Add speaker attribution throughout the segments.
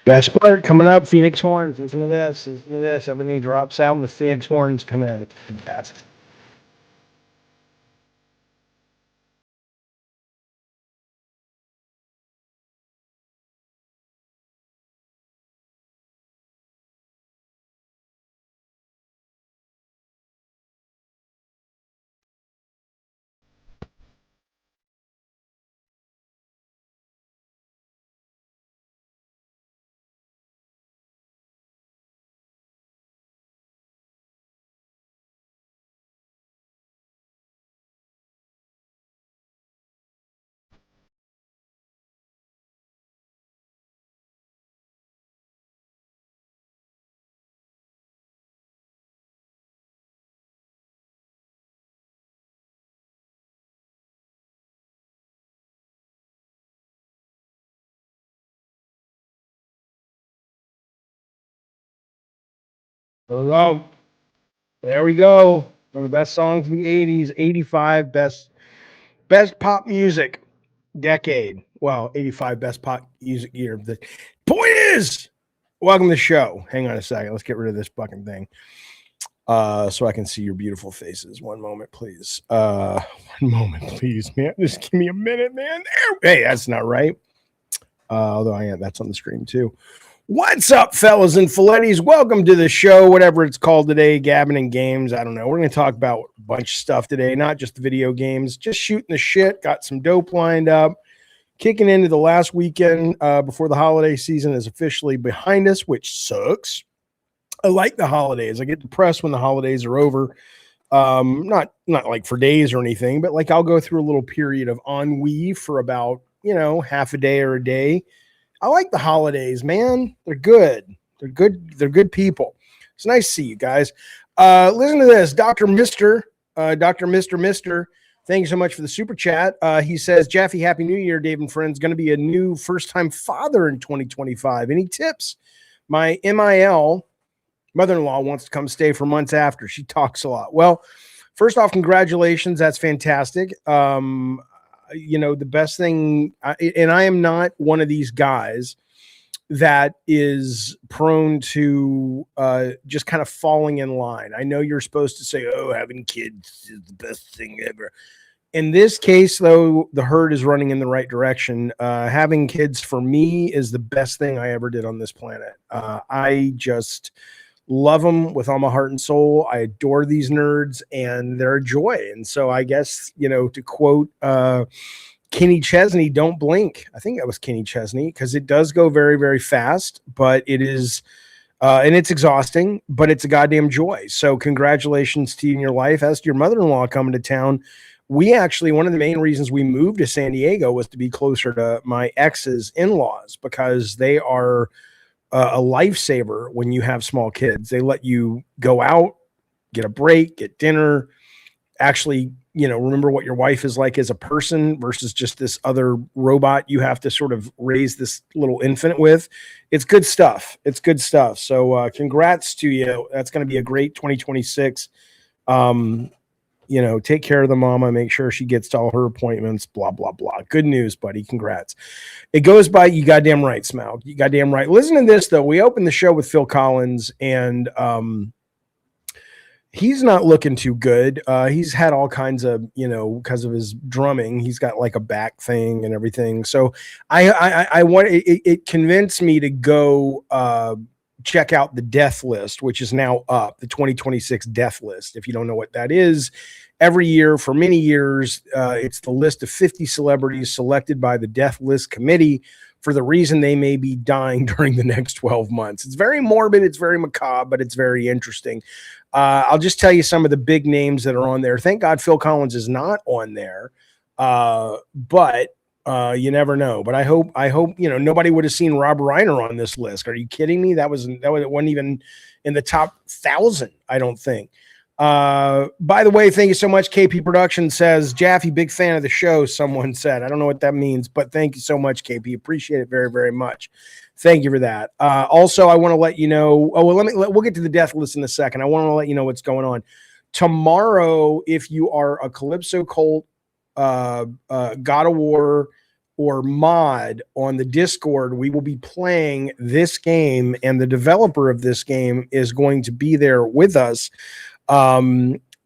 Speaker 1: Best part coming up, Phoenix Horns. Listen to this. Listen to this. Everything drops out and the Phoenix Horns come in. Fantastic. Hello. There we go. One of the best songs of the 80s, 85 best pop music decade. Well, 85 best pop music year. The point is, welcome to the show. Hang on a second. Let's get rid of this fucking thing. So I can see your beautiful faces. One moment, please. One moment, please, man. Just give me a minute, man. Hey, that's not right. Although I am, that's on the screen too. What's up, fellas and filettes? Welcome to the show, whatever it's called today, Gabbing and Games. I don't know. We're going to talk about a bunch of stuff today, not just the video games, just shooting the shit. Got some dope lined up. Kicking into the last weekend before the holiday season is officially behind us, which sucks. I like the holidays. I get depressed when the holidays are over. Not like for days or anything, but like I'll go through a little period of ennui for about, half a day or a day. I like the holidays, man. They're good. They're good. They're good people. It's nice to see you guys. Listen to this, Dr. Mister, Dr. Mister. Thank you so much for the super chat. He says, Jaffe, Happy New Year, Dave and friends. Going to be a new first-time father in 2025. Any tips? My MIL mother-in-law wants to come stay for months after. She talks a lot. Well, first off, congratulations. That's fantastic. The best thing, and I am not one of these guys that is prone to just kind of falling in line. I know you're supposed to say, oh, having kids is the best thing ever. In this case, though, the herd is running in the right direction. Having kids for me is the best thing I ever did on this planet. I just love them with all my heart and soul. I adore these nerds and they're a joy. And so I guess, to quote Kenny Chesney, don't blink. I think that was Kenny Chesney because it does go very, very fast, but it is, and it's exhausting, but it's a goddamn joy. So congratulations to you in your life. As to your mother-in-law coming to town, we actually, one of the main reasons we moved to San Diego was to be closer to my ex's in-laws because they are a lifesaver when you have small kids. They let you go out, get a break, get dinner, actually, remember what your wife is like as a person versus just this other robot you have to sort of raise this little infant with. It's good stuff. It's good stuff. So congrats to you. That's going to be a great 2026. Take care of the mama, make sure she gets to all her appointments, blah, blah, blah. Good news, buddy. Congrats. It goes by, you goddamn right, Smaug. You goddamn right. Listen to this, though. We opened the show with Phil Collins, and he's not looking too good. He's had all kinds of, because of his drumming, he's got like a back thing and everything. So I want it convinced me to go check out the death list, which is now up, the 2026 death list. If you don't know what that is, every year for many years, it's the list of 50 celebrities selected by the death list committee for the reason they may be dying during the next 12 months. It's very morbid, it's very macabre, but it's very interesting. I'll just tell you some of the big names that are on there. Thank God Phil Collins is not on there, but you never know. But I hope nobody would have seen Rob Reiner on this list. Are you kidding me? That wasn't even in the top 1,000. I don't think. By the way, thank you so much. KP Production says, Jaffe, big fan of the show. Someone said, I don't know what that means, but thank you so much, KP. Appreciate it very, very much. Thank you for that. Also, I want to let you know. Oh, well, we'll get to the death list in a second. I want to let you know what's going on tomorrow. If you are a Calypso Cult, God of War, or mod on the Discord, we will be playing this game, and the developer of this game is going to be there with us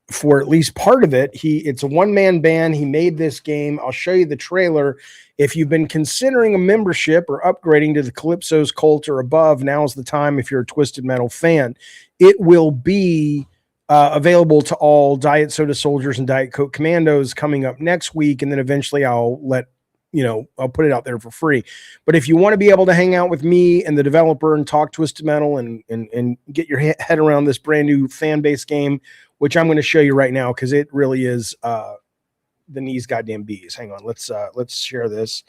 Speaker 1: for at least part of it. It's a one-man band. He made this game. I'll show you the trailer. If you've been considering a membership or upgrading to the Calypso's Cult or above, now's the time. If you're a Twisted Metal fan, it will be available to all Diet Soda Soldiers and Diet Coke Commandos coming up next week, and then eventually I'll put it out there for free. But if you want to be able to hang out with me and the developer and talk Twisted Metal and get your head around this brand new fan base game, which I'm going to show you right now because it really is the knees goddamn bees. Hang on, let's share this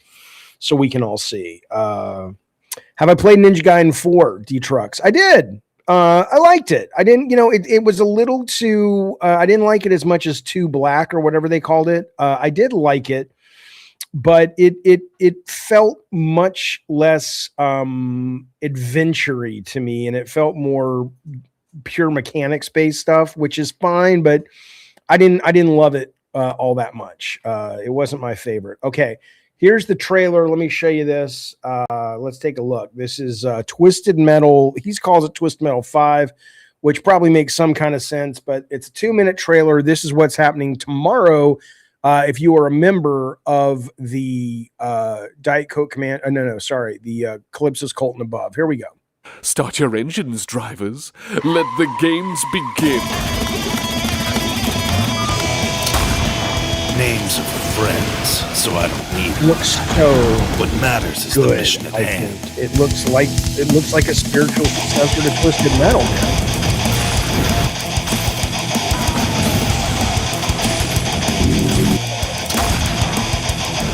Speaker 1: so we can all see. Have I played Ninja Gaiden 4 D-Trucks? I did. I liked it. I didn't, it was a little too, I didn't like it as much as Too Black or whatever they called it. I did like it, but it felt much less adventure-y to me, and it felt more pure mechanics based stuff, which is fine, but I didn't love it all that much. It wasn't my favorite. Okay, here's the trailer. Let me show you this. Let's take a look. This is Twisted Metal. He calls it Twisted Metal 5, which probably makes some kind of sense, but it's a 2-minute trailer. This is what's happening tomorrow. If you are a member of the Diet Coke the Calypso's Cult and above. Here we go.
Speaker 2: Start your engines, drivers. Let the games begin.
Speaker 3: Names of friends, so I don't need them.
Speaker 1: Looks so
Speaker 3: What matters is
Speaker 1: good,
Speaker 3: the mission at
Speaker 1: I
Speaker 3: hand.
Speaker 1: think. It looks like a spiritual successor to Twisted Metal, man.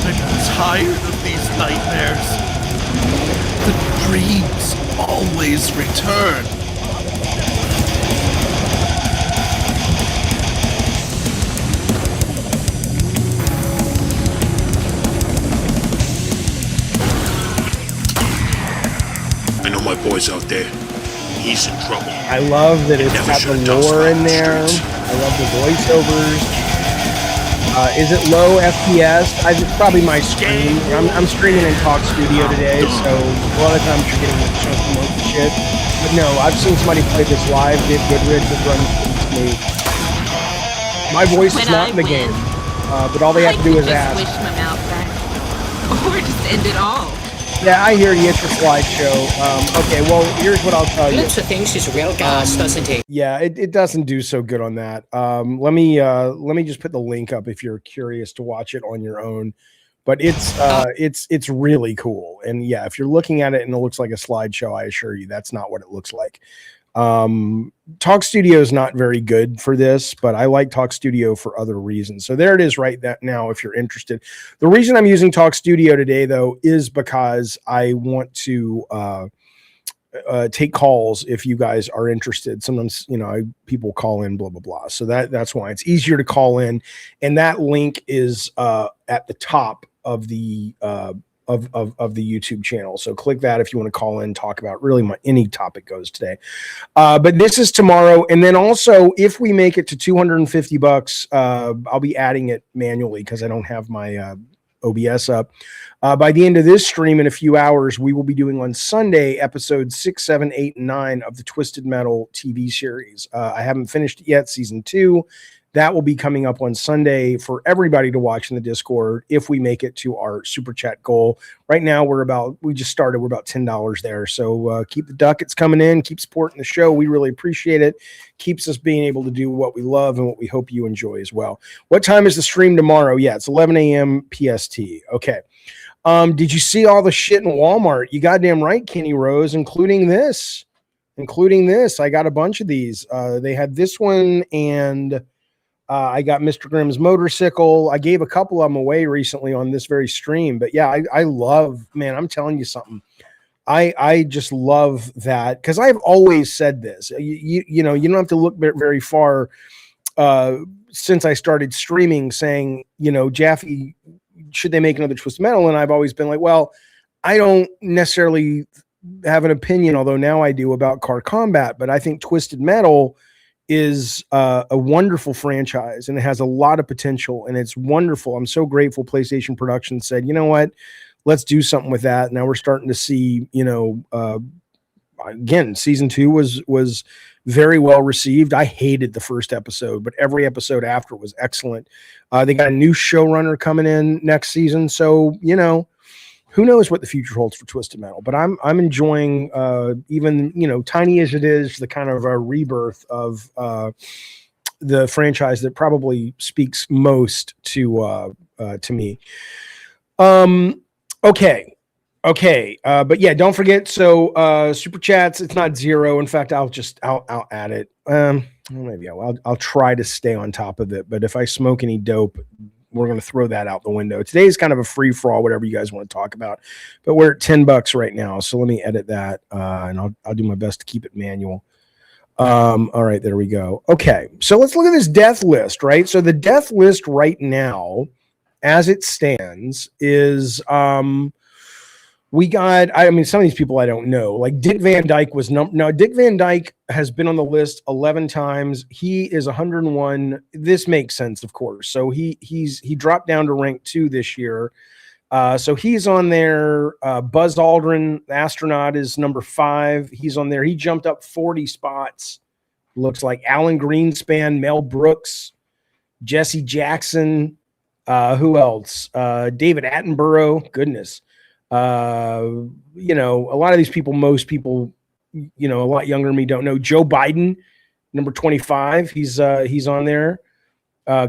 Speaker 3: I'm tired of these nightmares. The dreams always return.
Speaker 4: I know my boy's out there. He's in trouble.
Speaker 1: I love that it's
Speaker 4: Never
Speaker 1: got the
Speaker 4: should've done
Speaker 1: lore in
Speaker 4: on the
Speaker 1: there.
Speaker 4: streets.
Speaker 1: I love the voiceovers. Is it low FPS? It's probably my screen. I'm streaming in Talk Studio today, so a lot of times you're getting the chunky monkey shit. But no, I've seen somebody play this live. Dave Goodrich, it runs smooth. My voice is not in the game, but all they have to do is ask.
Speaker 5: Wish my mouth back, or just end it all.
Speaker 1: Yeah, I hear you. It's your slideshow. Okay, well, here's what I'll tell you.
Speaker 6: Looks for things she's a real gas, doesn't he?
Speaker 1: Yeah, it doesn't do so good on that. Let me just put the link up if you're curious to watch it on your own. But it's really cool. And yeah, if you're looking at it and it looks like a slideshow, I assure you that's not what it looks like. Talk Studio is not very good for this, but I like Talk Studio for other reasons. So there it is right now if you're interested. The reason I'm using Talk Studio today, though, is because I want to take calls if you guys are interested. Sometimes, people call in, blah, blah, blah. So that's why it's easier to call in. And that link is at the top of the of the YouTube channel. So click that if you want to call in, talk about really any topic goes today. But this is tomorrow. And then also if we make it to $250, I'll be adding it manually because I don't have my OBS up. By the end of this stream in a few hours, we will be doing on Sunday episodes 6, 7, 8, and 9 of the Twisted Metal TV series. I haven't finished it yet, season 2. That will be coming up on Sunday for everybody to watch in the Discord if we make it to our super chat goal. Right now, we just started. We're about $10 there. So keep the ducats coming in. Keep supporting the show. We really appreciate it. Keeps us being able to do what we love and what we hope you enjoy as well. What time is the stream tomorrow? Yeah, it's 11 a.m. PST. Okay. Did you see all the shit in Walmart? You goddamn right, Kenny Rose, including this. I got a bunch of these. They had this one and... I got Mr. Grimm's motorcycle. I gave a couple of them away recently on this very stream, but yeah, I love, man, I'm telling you something. I just love that because I've always said this. You know, you don't have to look very far since I started streaming saying, Jaffe, should they make another Twisted Metal? And I've always been like, well, I don't necessarily have an opinion, although now I do, about car combat, but I think Twisted Metal is a wonderful franchise, and it has a lot of potential, and it's wonderful. I'm so grateful PlayStation Productions said, you know what, let's do something with that. Now we're starting to see, again, season 2 was very well received. I hated the first episode, but every episode after was excellent. They got a new showrunner coming in next season, so who knows what the future holds for Twisted Metal. But I'm enjoying, even tiny as it is, the kind of a rebirth of the franchise that probably speaks most to me. Okay. But yeah, don't forget. So super chats, it's not 0. In fact, I'll add it. Maybe I'll try to stay on top of it. But if I smoke any dope, we're going to throw that out the window. Today's kind of a free for all, whatever you guys want to talk about. But we're at $10 right now, so let me edit that, and I'll do my best to keep it manual. All right, there we go. Okay, so let's look at this death list, right? So the death list right now, as it stands, is we got, some of these people I don't know. Like Dick Van Dyke was Dick Van Dyke has been on the list 11 times. He is 101. This makes sense, of course. So he dropped down to rank 2 this year. So he's on there. Buzz Aldrin, astronaut, is number 5. He's on there. He jumped up 40 spots. Looks like Alan Greenspan, Mel Brooks, Jesse Jackson. Who else? David Attenborough. Goodness. A lot of these people, most people, a lot younger than me don't know. Joe Biden, number 25. He's on there.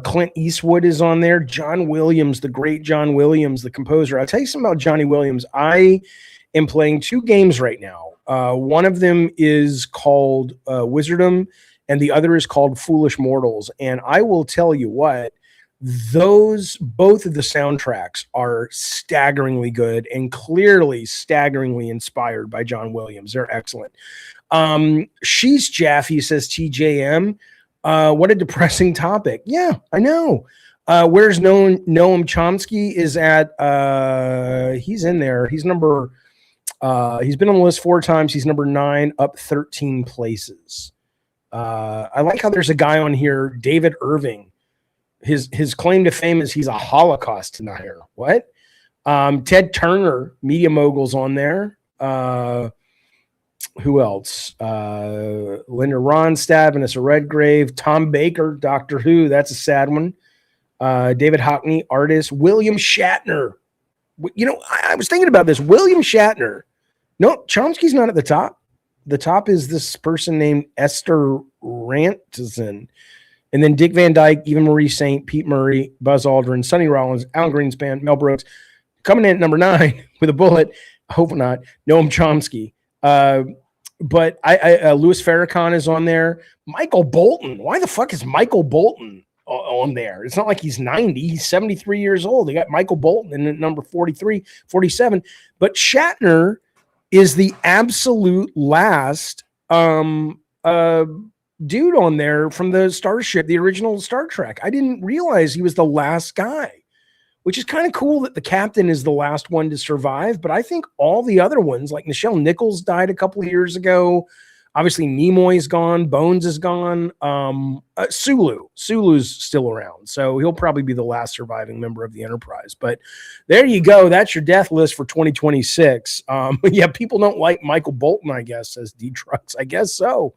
Speaker 1: Clint Eastwood is on there. John Williams, the great John Williams, the composer. I'll tell you something about Johnny Williams. I am playing 2 games right now. One of them is called Wizardom, and the other is called Foolish Mortals. And I will tell you what, both of the soundtracks are staggeringly good and clearly staggeringly inspired by John Williams. They're excellent. She's Jaffe, says TJM. What a depressing topic. Yeah, I know. Where's Noam Chomsky is at? He's in there. He's number. He's been on the list 4 times. He's number 9, up 13 places. I like how there's a guy on here, David Irving. His claim to fame is he's a Holocaust denier. What? Ted Turner, media mogul's on there. Who else? Linda Ronstadt, Vanessa Redgrave, Tom Baker, Doctor Who. That's a sad one. David Hockney, artist. William Shatner. I was thinking about this. William Shatner. No, Chomsky's not at the top. The top is this person named Esther Rantzen. And then Dick Van Dyke, Eva Marie Saint, Pete Murray, Buzz Aldrin, Sonny Rollins, Alan Greenspan, Mel Brooks. Coming in at number 9 with a bullet. I hope not. Noam Chomsky. But Louis Farrakhan is on there. Michael Bolton. Why the fuck is Michael Bolton on there? It's not like he's 90. He's 73 years old. They got Michael Bolton in at number 43, 47. But Shatner is the absolute last dude on there from the Starship, the original Star Trek. I didn't realize he was the last guy, which is kind of cool that the captain is the last one to survive. But I think all the other ones, like Nichelle Nichols died a couple of years ago. Obviously, Nimoy's gone. Bones is gone. Sulu's still around. So he'll probably be the last surviving member of the Enterprise. But there you go. That's your death list for 2026. Yeah, people don't like Michael Bolton, I guess, says D-Trucks. I guess so.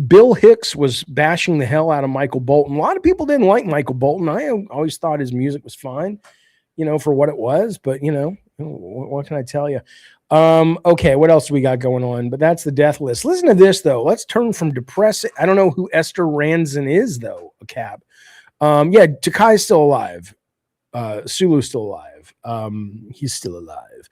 Speaker 1: Bill Hicks was bashing the hell out of Michael Bolton. A lot of people didn't like Michael Bolton. I always thought his music was fine, for what it was. But, what can I tell you? Okay, what else do we got going on? But that's the death list. Listen to this, though. Let's turn from depressing. I don't know who Esther Rantzen is, though, a cab. Yeah, Takai's still alive. Sulu's still alive. He's still alive.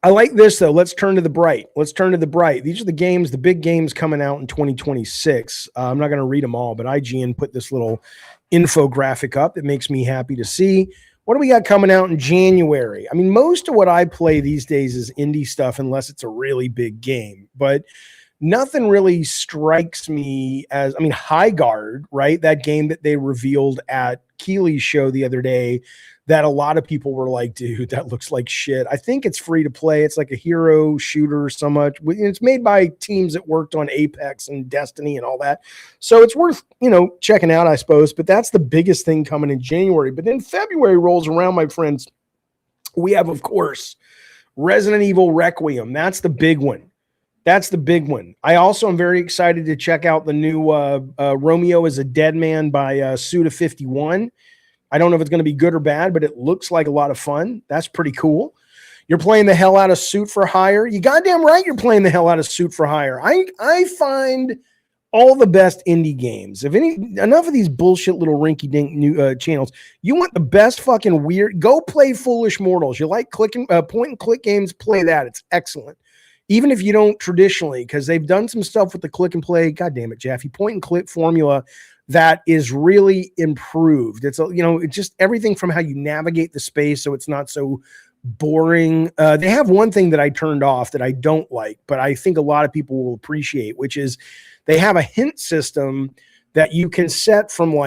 Speaker 1: I like this, though. Let's turn to the bright. These are the games, the big games coming out in 2026. I'm not going to read them all, but IGN put this little infographic up that makes me happy to see. What do we got coming out in January? I mean, most of what I play these days is indie stuff unless it's a really big game. But nothing really strikes me as, High Guard, right? That game that they revealed at Keeley's show the other day that a lot of people were like, dude, that looks like shit. I think it's free to play. It's like a hero shooter so much. It's made by teams that worked on Apex and Destiny and all that. So it's worth, checking out, I suppose. But that's the biggest thing coming in January. But then February rolls around, my friends. We have, of course, Resident Evil Requiem. That's the big one. I also am very excited to check out the new Romeo is a Dead Man by Suda51. I don't know if it's going to be good or bad, but it looks like a lot of fun. That's pretty cool. You're playing the hell out of Suit for Hire. You goddamn right you're playing the hell out of Suit for Hire. I find all the best indie games. If enough of these bullshit little rinky-dink new channels. You want the best fucking weird, go play Foolish Mortals. You like point and click games, play that. It's excellent. Even if you don't traditionally, because they've done some stuff with the click and play, god damn it, Jeffy, point and click formula that is really improved. It's it's just everything from how you navigate the space so it's not so boring. They have one thing that I turned off that I don't like, but I think a lot of people will appreciate, which is they have a hint system that you can set from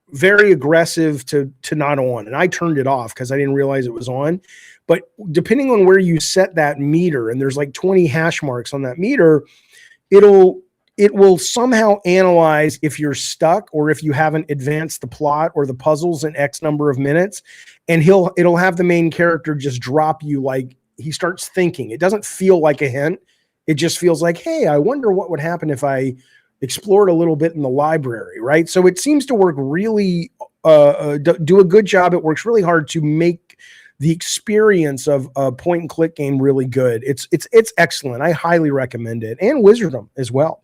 Speaker 1: very aggressive to not on. And I turned it off because I didn't realize it was on. But depending on where you set that meter, and there's like 20 hash marks on that meter, it will somehow analyze if you're stuck or if you haven't advanced the plot or the puzzles in X number of minutes. And it'll have the main character just drop you, like he starts thinking. It doesn't feel like a hint. It just feels like, hey, I wonder what would happen if I explored a little bit in the library, right? So it seems to work really, do a good job. It works really hard to make the experience of a point and click game really good. It's excellent. I highly recommend it, and Wizardom as well.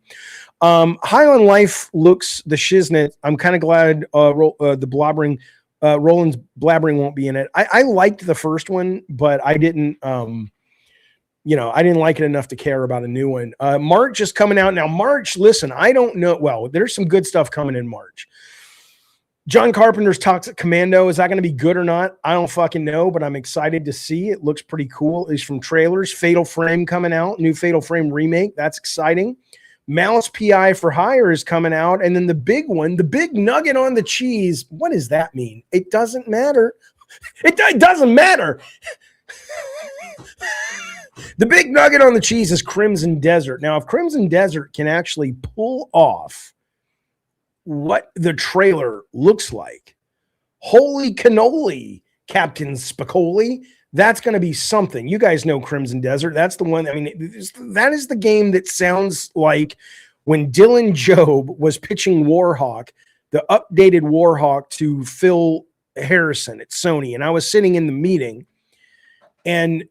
Speaker 1: Highland Life looks the shiznit. I'm kind of glad the blobbering Roland's blabbering won't be in it. I liked the first one, but I didn't I didn't like it enough to care about a new one. March is coming out now. March, listen, I don't know. Well, there's some good stuff coming in March. John Carpenter's Toxic Commando, is that going to be good or not? I don't fucking know, but I'm excited to see. It looks pretty cool, at least from trailers. Fatal Frame coming out, new Fatal Frame remake. That's exciting. Malice PI for Hire is coming out. And then the big one, the big nugget on the cheese. What does that mean? It doesn't matter. It doesn't matter. The big nugget on the cheese is Crimson Desert. Now, if Crimson Desert can actually pull off what the trailer looks like, holy cannoli, Captain Spicoli, that's going to be something. You guys know Crimson Desert. That's the one. I mean, that is the game that sounds like when Dylan Job was pitching Warhawk, the updated Warhawk to Phil Harrison at Sony. And I was sitting in the meeting, and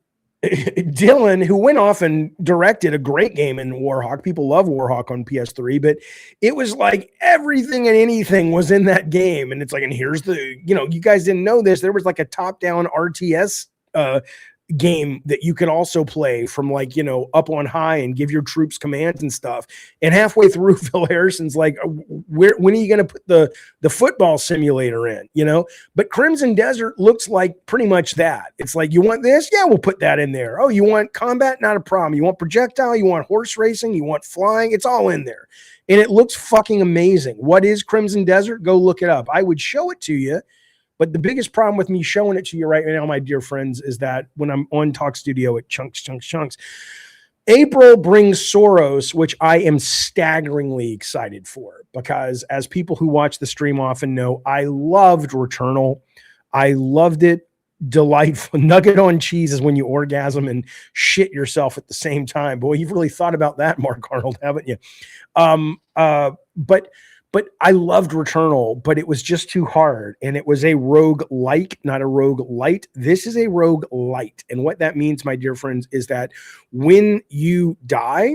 Speaker 1: Dylan, who went off and directed a great game in Warhawk. People love Warhawk on PS3, but it was like everything and anything was in that game. And it's like, and here's the, you guys didn't know this. There was like a top-down RTS game that you could also play from up on high and give your troops commands and stuff. And halfway through, Phil Harrison's like, when are you going to put the football simulator in, But Crimson Desert looks like pretty much that. It's like, you want this? Yeah, we'll put that in there. Oh, you want combat? Not a problem. You want projectile? You want horse racing? You want flying? It's all in there. And it looks fucking amazing. What is Crimson Desert? Go look it up. I would show it to you. But the biggest problem with me showing it to you right now, my dear friends, is that when I'm on Talk Studio at Chunks, April brings Soros, which I am staggeringly excited for, because as people who watch the stream often know, I loved Returnal. I loved it. Delightful. Nugget on cheese is when you orgasm and shit yourself at the same time. Boy, you've really thought about that, Mark Arnold, haven't you? But I loved Returnal, but it was just too hard. And it was a rogue-like, not a rogue-lite. This is a rogue-lite. And what that means, my dear friends, is that when you die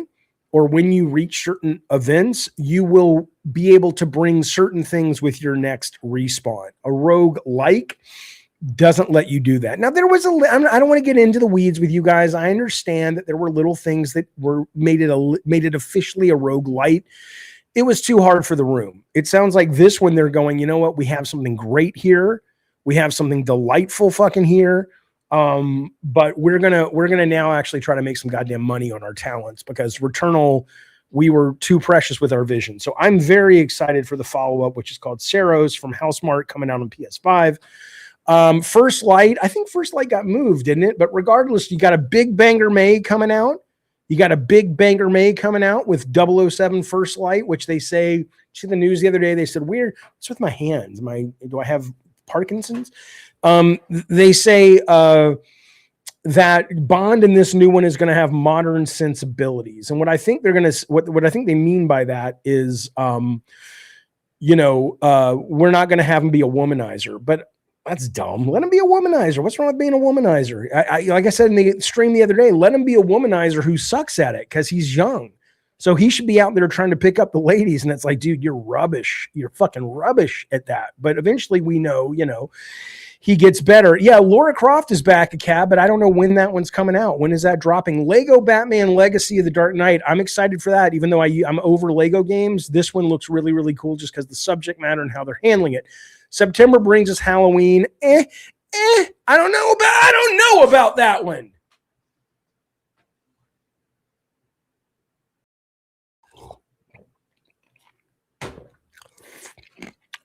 Speaker 1: or when you reach certain events, you will be able to bring certain things with your next respawn. A rogue-like doesn't let you do that. Now, there was I don't want to get into the weeds with you guys. I understand that there were little things that made it officially a rogue-lite. It was too hard for the room. It sounds like this one they're going, you know what? We have something great here. We have something delightful fucking here. But we're gonna now actually try to make some goddamn money on our talents, because Returnal, we were too precious with our vision. So I'm very excited for the follow-up, which is called Saros from Housemarque, coming out on PS5. First Light, I think First Light got moved, didn't it? But regardless, you got a Big Banger May coming out. You got a Big Banger May coming out with 007 First Light, which they say, see the news the other day, they said, weird, what's with my hands? Do I have Parkinson's? They say that Bond in this new one is going to have modern sensibilities. And what I think they're going to, what I think they mean by that is, we're not going to have him be a womanizer, but that's dumb. Let him be a womanizer. What's wrong with being a womanizer? Like I said in the stream the other day, let him be a womanizer who sucks at it because he's young. So he should be out there trying to pick up the ladies. And it's like, dude, you're rubbish. You're fucking rubbish at that. But eventually we know, he gets better. Yeah, Laura Croft is back a cab, but I don't know when that one's coming out. When is that dropping? Lego Batman Legacy of the Dark Knight. I'm excited for that, even though I'm over Lego games. This one looks really, really cool just because the subject matter and how they're handling it. September brings us Halloween. I don't know about that one.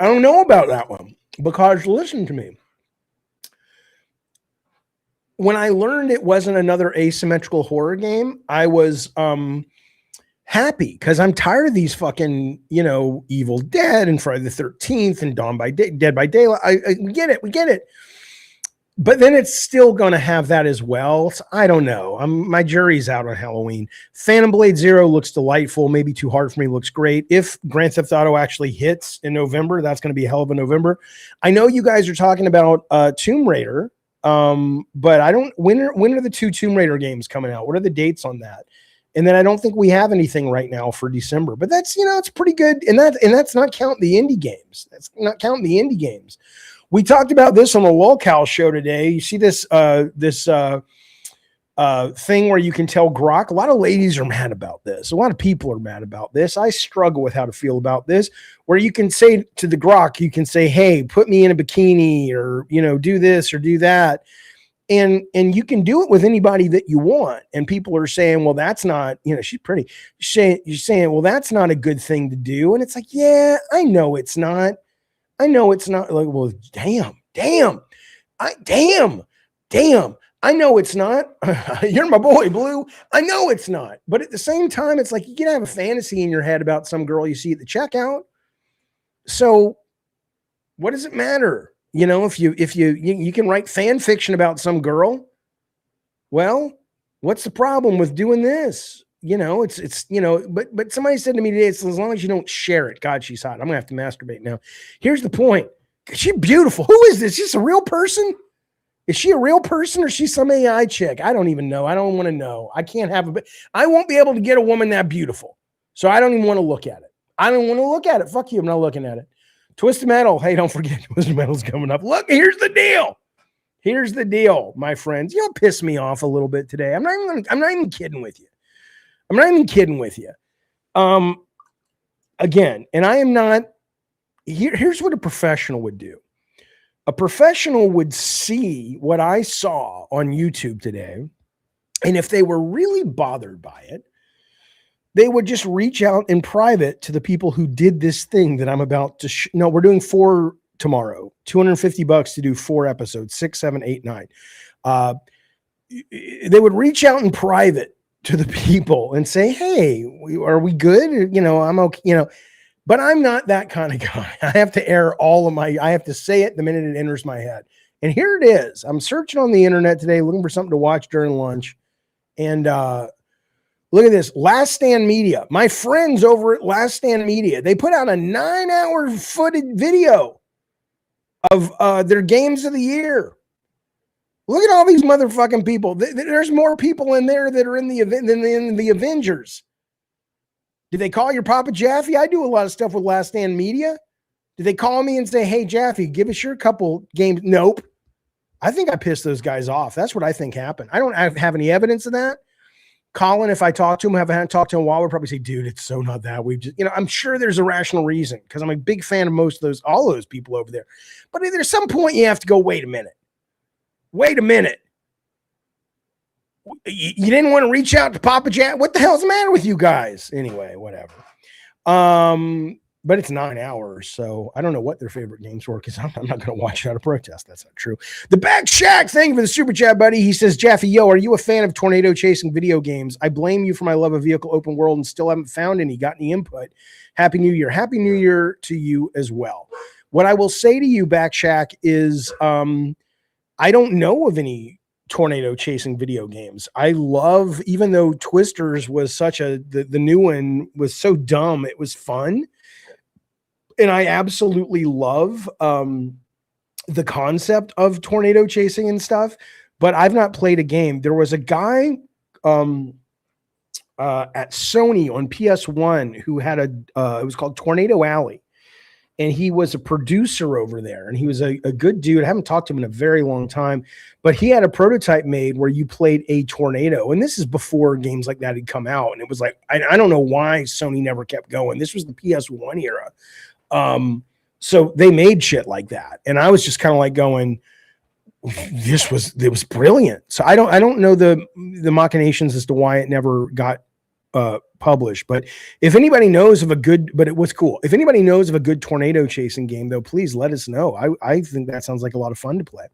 Speaker 1: I don't know about that one because listen to me. When I learned it wasn't another asymmetrical horror game, I was happy because I'm tired of these fucking, Evil Dead and Friday the 13th and Dead by Daylight. We get it. But then it's still going to have that as well. So I don't know. My jury's out on Halloween. Phantom Blade Zero looks delightful. Maybe too hard for me. Looks great. If Grand Theft Auto actually hits in November, that's going to be a hell of a November. I know you guys are talking about Tomb Raider, but I don't. When are the 2 Tomb Raider games coming out? What are the dates on that? And then I don't think we have anything right now for December. But that's it's pretty good. And that's not counting the indie games. That's not counting the indie games. We talked about this on the Lolcow show today. You see this thing where you can tell Grok. A lot of ladies are mad about this. A lot of people are mad about this. I struggle with how to feel about this. Where you can say to the Grok, you can say, "Hey, put me in a bikini," or do this or do that, and you can do it with anybody that you want. And people are saying, "Well, that's not she's pretty." You're saying, "Well, that's not a good thing to do," and it's like, "Yeah, I know it's not." I know it's not. Like, well, damn. I know it's not. You're my boy, Blue. I know it's not. But at the same time, it's like you can have a fantasy in your head about some girl you see at the checkout. So what does it matter? If you can write fan fiction about some girl, well, what's the problem with doing this? But somebody said to me today, it's as long as you don't share it. God, she's hot. I'm gonna have to masturbate now. Here's the point. She's beautiful. Who is this? Is this a real person? Is she a real person or is she some AI chick? I don't even know. I don't want to know. I can't have I won't be able to get a woman that beautiful. So I don't even want to look at it. I don't want to look at it. Fuck you. I'm not looking at it. Twisted Metal. Hey, don't forget Twisted Metal's coming up. Look, here's the deal. Here's the deal, my friends. You'll piss me off a little bit today. I'm not even kidding with you. Again, and I am not here's what a professional would do. A professional would see what I saw on YouTube today. And if they were really bothered by it, they would just reach out in private to the people who did this thing that I'm about to no, we're doing 4 tomorrow, $250 to do 4 episodes, 6, 7, 8, 9. They would reach out in private to the people and say, "Hey, are we good? I'm okay, but I'm not that kind of guy. I have to I have to say it the minute it enters my head. And here it is. I'm searching on the internet today, looking for something to watch during lunch. And look at this. Last Stand Media. My friends over at Last Stand Media, they put out a 9-hour footage video of their games of the year. Look at all these motherfucking people. There's more people in there that are in the event than in the Avengers. Did they call your Papa Jaffe? I do a lot of stuff with Last Stand Media. Did they call me and say, "Hey, Jaffe, give us your couple games"? Nope. I think I pissed those guys off. That's what I think happened. I don't have any evidence of that. Colin, if I talk to him, haven't talked to him in a while, would probably say, "Dude, it's so not that. We've just, I'm sure there's a rational reason because I'm a big fan of all those people over there. But there's some point you have to go, wait a minute. You didn't want to reach out to Papa Jack? What the hell's the matter with you guys?" Anyway, whatever. but it's 9 hours. So I don't know what their favorite games were because I'm not going to watch it out of protest. That's not true. The Back Shack, thank you for the super chat, buddy. He says, Jaffe, yo, are you a fan of tornado chasing video games? I blame you for my love of vehicle open world and still haven't found any. Got any input? Happy New Year. Happy New Year to you as well. What I will say to you, Back Shack, is I don't know of any tornado chasing video games. I love, even though Twisters was the new one was so dumb, it was fun. And I absolutely love the concept of tornado chasing and stuff, but I've not played a game. There was a guy at Sony on PS1 who had it was called Tornado Alley. And he was a producer over there, and he was a good dude. I haven't talked to him in a very long time, but he had a prototype made where you played a tornado. And this is before games like that had come out. And it was like, I don't know why Sony never kept going. This was the PS1 era. So they made shit like that. And I was just kind of like going, it was brilliant. So I don't know the machinations as to why it never got published, but if anybody knows of but it was cool. If anybody knows of a good tornado chasing game, though, please let us know. I think that sounds like a lot of fun to play.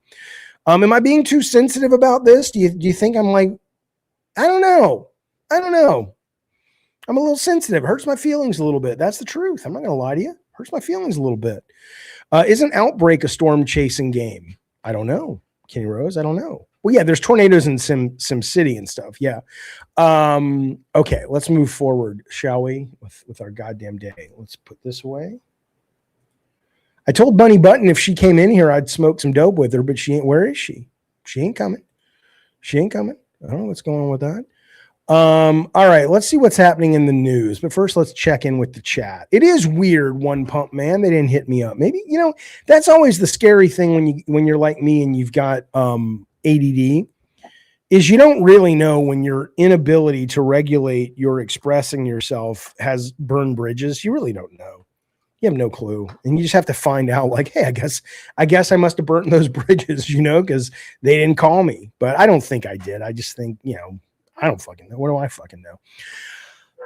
Speaker 1: Am I being too sensitive about this? Do you think I'm like, I don't know. I'm a little sensitive. It hurts my feelings a little bit. That's the truth. I'm not going to lie to you. It hurts my feelings a little bit. Isn't Outbreak a storm chasing game? I don't know. Kenny Rose, I don't know. Well, yeah, there's tornadoes in Sim City and stuff. Yeah. Okay, let's move forward, shall we? With our goddamn day. Let's put this away. I told Bunny Button if she came in here, I'd smoke some dope with her, but she ain't. Where is she? She ain't coming. I don't know what's going on with that. All right, let's see what's happening in the news. But first, let's check in with the chat. It is weird, One Pump Man. They didn't hit me up. Maybe, that's always the scary thing when you're like me and you've got ADD, is you don't really know when your inability to regulate your expressing yourself has burned bridges. You really don't know. You have no clue. And you just have to find out, like, hey, I guess I must have burnt those bridges, because they didn't call me. But I don't think I did. I just think, I don't fucking know. What do I fucking know?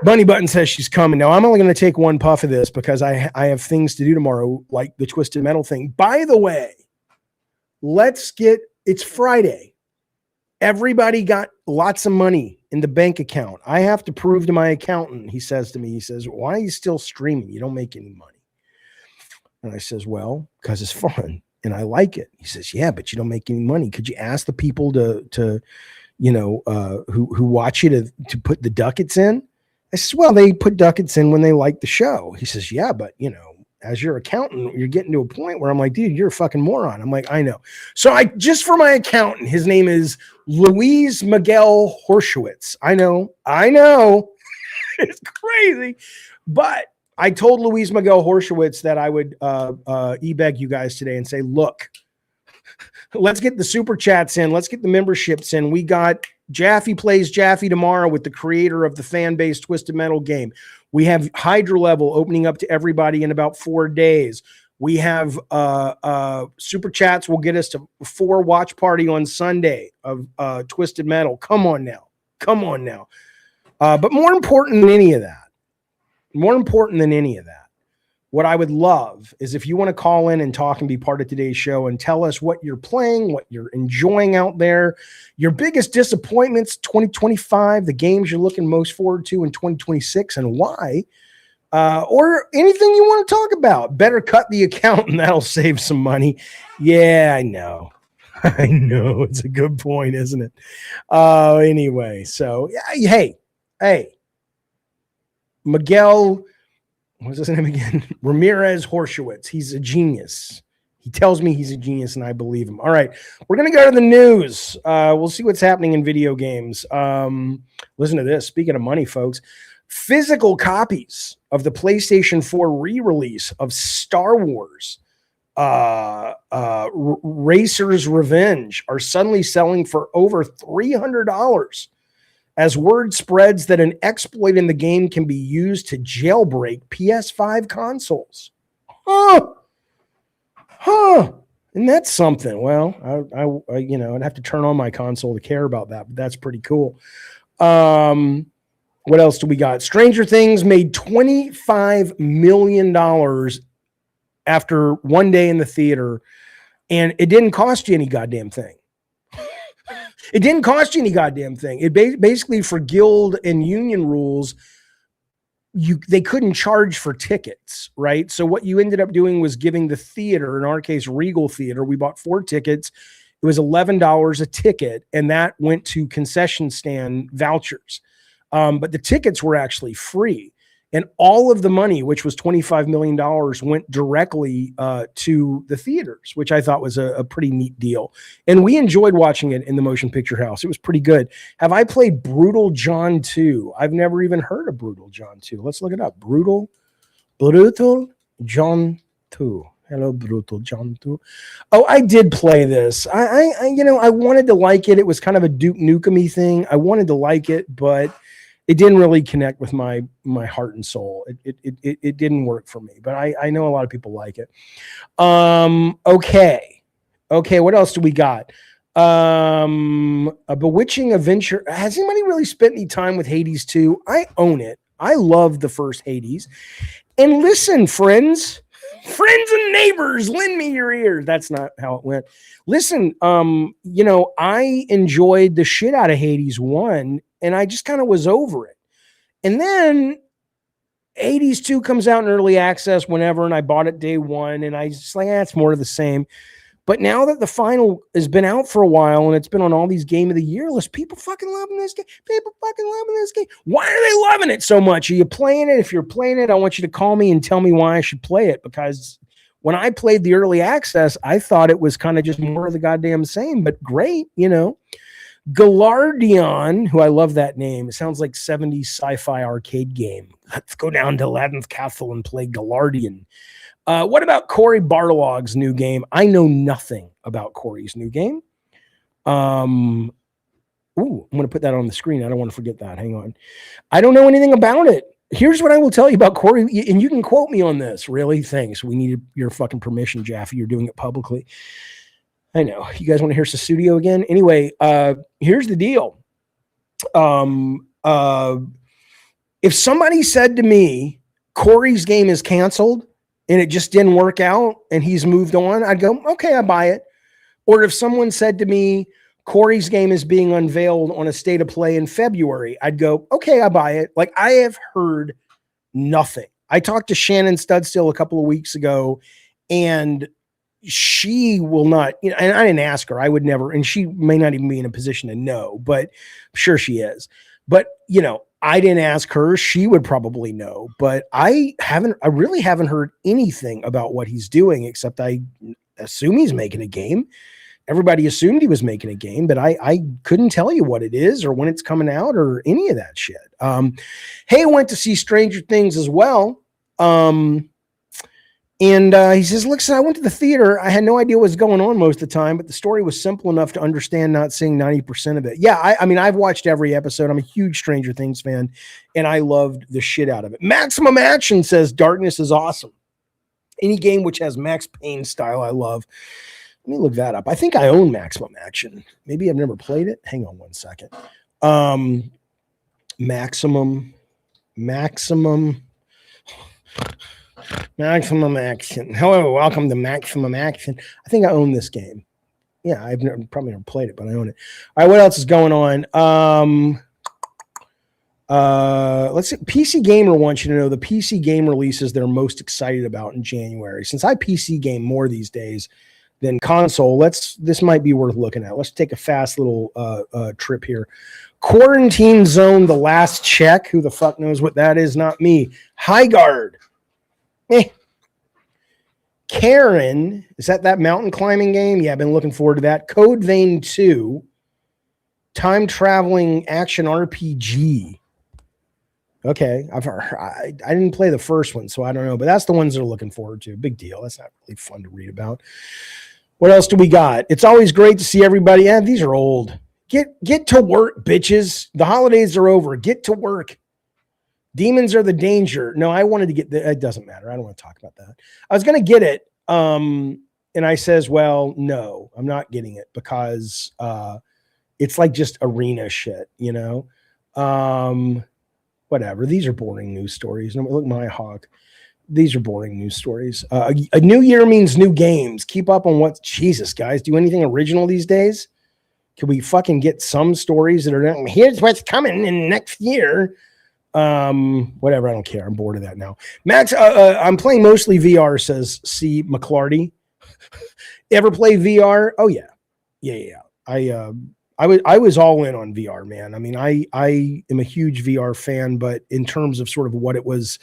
Speaker 1: Bunny Button says she's coming. Now, I'm only going to take one puff of this because I have things to do tomorrow, like the Twisted Metal thing. By the way, it's Friday. Everybody got lots of money in the bank account. I have to prove to my accountant, he says, why are you still streaming? You don't make any money. And I says, well, because it's fun and I like it. He says, yeah, but you don't make any money. Could you ask the people who watch you to put the ducats in? I says, well, they put ducats in when they like the show. He says, yeah, but as your accountant, you're getting to a point where I'm like, dude, you're a fucking moron. I'm like, I know. So just for my accountant, his name is Luis Miguel Horschowitz. I know. It's crazy. But I told Luis Miguel Horschowitz that I would e-beg you guys today and say, look, let's get the super chats in. Let's get the memberships in. We got Jaffe Plays Jaffe tomorrow with the creator of the fan-based Twisted Metal game. We have Hydra Level opening up to everybody in about 4 days. We have super chats will get us to 4 watch party on Sunday of Twisted Metal. Come on now. But more important than any of that, what I would love is if you want to call in and talk and be part of today's show and tell us what you're playing, what you're enjoying out there, your biggest disappointments, 2025, the games you're looking most forward to in 2026 and why, or anything you want to talk about. Better cut the account and that'll save some money. Yeah, I know. It's a good point, isn't it? Anyway, so yeah, hey, Miguel, what's his name again? Ramirez Horschowitz. He's a genius. He tells me he's a genius, and I believe him. All right, we're going to go to the news. We'll see what's happening in video games. Listen to this. Speaking of money, folks, physical copies of the PlayStation 4 re-release of Star Wars Racer's Revenge are suddenly selling for over $300. As word spreads that an exploit in the game can be used to jailbreak PS5 consoles. And that's something. Well, I'd have to turn on my console to care about that, but that's pretty cool. What else do we got? Stranger Things made $25 million after one day in the theater, and it didn't cost you any goddamn thing. It didn't cost you any goddamn thing. It basically, for guild and union rules, they couldn't charge for tickets, right? So what you ended up doing was giving the theater, in our case, Regal Theater, we bought 4 tickets. It was $11 a ticket, and that went to concession stand vouchers. But the tickets were actually free. And all of the money, which was $25 million, went directly to the theaters, which I thought was a pretty neat deal. And we enjoyed watching it in the Motion Picture House. It was pretty good. Have I played Brutal John 2? I've never even heard of Brutal John 2. Let's look it up. Brutal John 2. Hello, Brutal John 2. Oh, I did play this. I wanted to like it. It was kind of a Duke Nukem-y thing. I wanted to like it, but it didn't really connect with my heart and soul. It didn't work for me, but I know a lot of people like it. Okay. What else do we got? A Bewitching Adventure. Has anybody really spent any time with Hades 2? I own it. I love the first Hades. And listen, friends and neighbors, lend me your ears. That's not how it went. Listen, I enjoyed the shit out of Hades 1, and I just kind of was over it. And then Hades 2 comes out in early access whenever, and I bought it day one, and I just like, it's more of the same. But now that the final has been out for a while and it's been on all these Game of the Year lists, people fucking loving this game. Why are they loving it so much? Are you playing it? If you're playing it, I want you to call me and tell me why I should play it, because when I played the early access, I thought it was kind of just more of the goddamn same, but great, Galardion, who I love that name. It sounds like 70s sci-fi arcade game. Let's go down to 11th Castle and play Galardion. What about Cory Barlog's new game? I know nothing about Cory's new game. I'm going to put that on the screen. I don't want to forget that. Hang on. I don't know anything about it. Here's what I will tell you about Cory, and you can quote me on this. Really? Thanks. We needed your fucking permission, Jaffe. You're doing it publicly. I know. You guys want to hear Sussudio again? Anyway, here's the deal. If somebody said to me, Cory's game is canceled, and it just didn't work out and he's moved on, I'd go, okay, I buy it. Or if someone said to me, Cory's game is being unveiled on a state of play in February, I'd go, okay, I buy it. Like, I have heard nothing. I talked to Shannon Studstill a couple of weeks ago, and she will not, and I didn't ask her, I would never, and she may not even be in a position to know, but I'm sure she is. But, I didn't ask her. She would probably know, but I really haven't heard anything about what he's doing, except I assume he's making a game. Everybody assumed he was making a game, but I couldn't tell you what it is or when it's coming out or any of that shit. Hey, I went to see Stranger Things as well. And he says, look, I went to the theater. I had no idea what was going on most of the time, but the story was simple enough to understand, not seeing 90% of it. Yeah, I mean, I've watched every episode. I'm a huge Stranger Things fan, and I loved the shit out of it. Maximum Action says Darkness is awesome. Any game which has Max Payne style, I love. Let me look that up. I think I own Maximum Action. Maybe I've never played it. Hang on one second. Maximum Action. Hello, welcome to Maximum Action. I think I own this game. Yeah, I've probably never played it, but I own it. All right, what else is going on? Let's see. PC Gamer wants you to know the PC game releases they're most excited about in January. Since I PC game more these days than console, this might be worth looking at. Let's take a fast little trip here. Quarantine Zone: The Last Check. Who the fuck knows what that is? Not me. Highguard. Karen, is that mountain climbing game? Yeah, I've been looking forward to that. Code Vein 2, time traveling action RPG. Okay, I didn't play the first one, so I don't know, but that's the ones they're looking forward to. Big deal. That's not really fun to read about. What else do we got? It's always great to see everybody. Yeah, these are old. Get to work, bitches. The holidays are over. Get to work. Demons are the danger. No, I wanted to get it doesn't matter. I don't want to talk about that. I was going to get it. And I says, well, no, I'm not getting it because it's like just arena shit, whatever. These are boring news stories. No, look, my hog. These are boring news stories. A new year means new games. Keep up on what, Jesus, guys, do anything original these days? Can we fucking get some stories that are, here's what's coming in next year? Whatever, I don't care. I'm bored of that now. Max, I'm playing mostly VR, says C. McClarty. Ever play VR? Oh yeah. I was all in on VR, man. I mean, I am a huge VR fan, but in terms of sort of what it was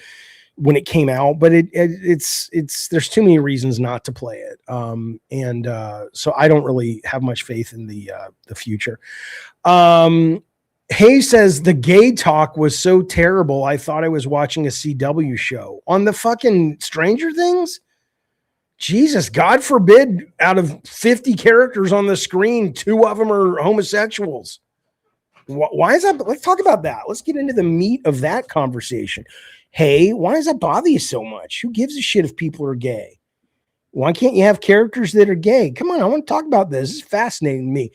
Speaker 1: when it came out, but it's there's too many reasons not to play it. So I don't really have much faith in the future. Hayes says the gay talk was so terrible. I thought I was watching a CW show on the fucking Stranger Things. Jesus, God forbid, out of 50 characters on the screen, 2 of them are homosexuals. Why is that? Let's talk about that. Let's get into the meat of that conversation. Hey, why does that bother you so much? Who gives a shit if people are gay? Why can't you have characters that are gay? Come on, I want to talk about this. This is fascinating to me.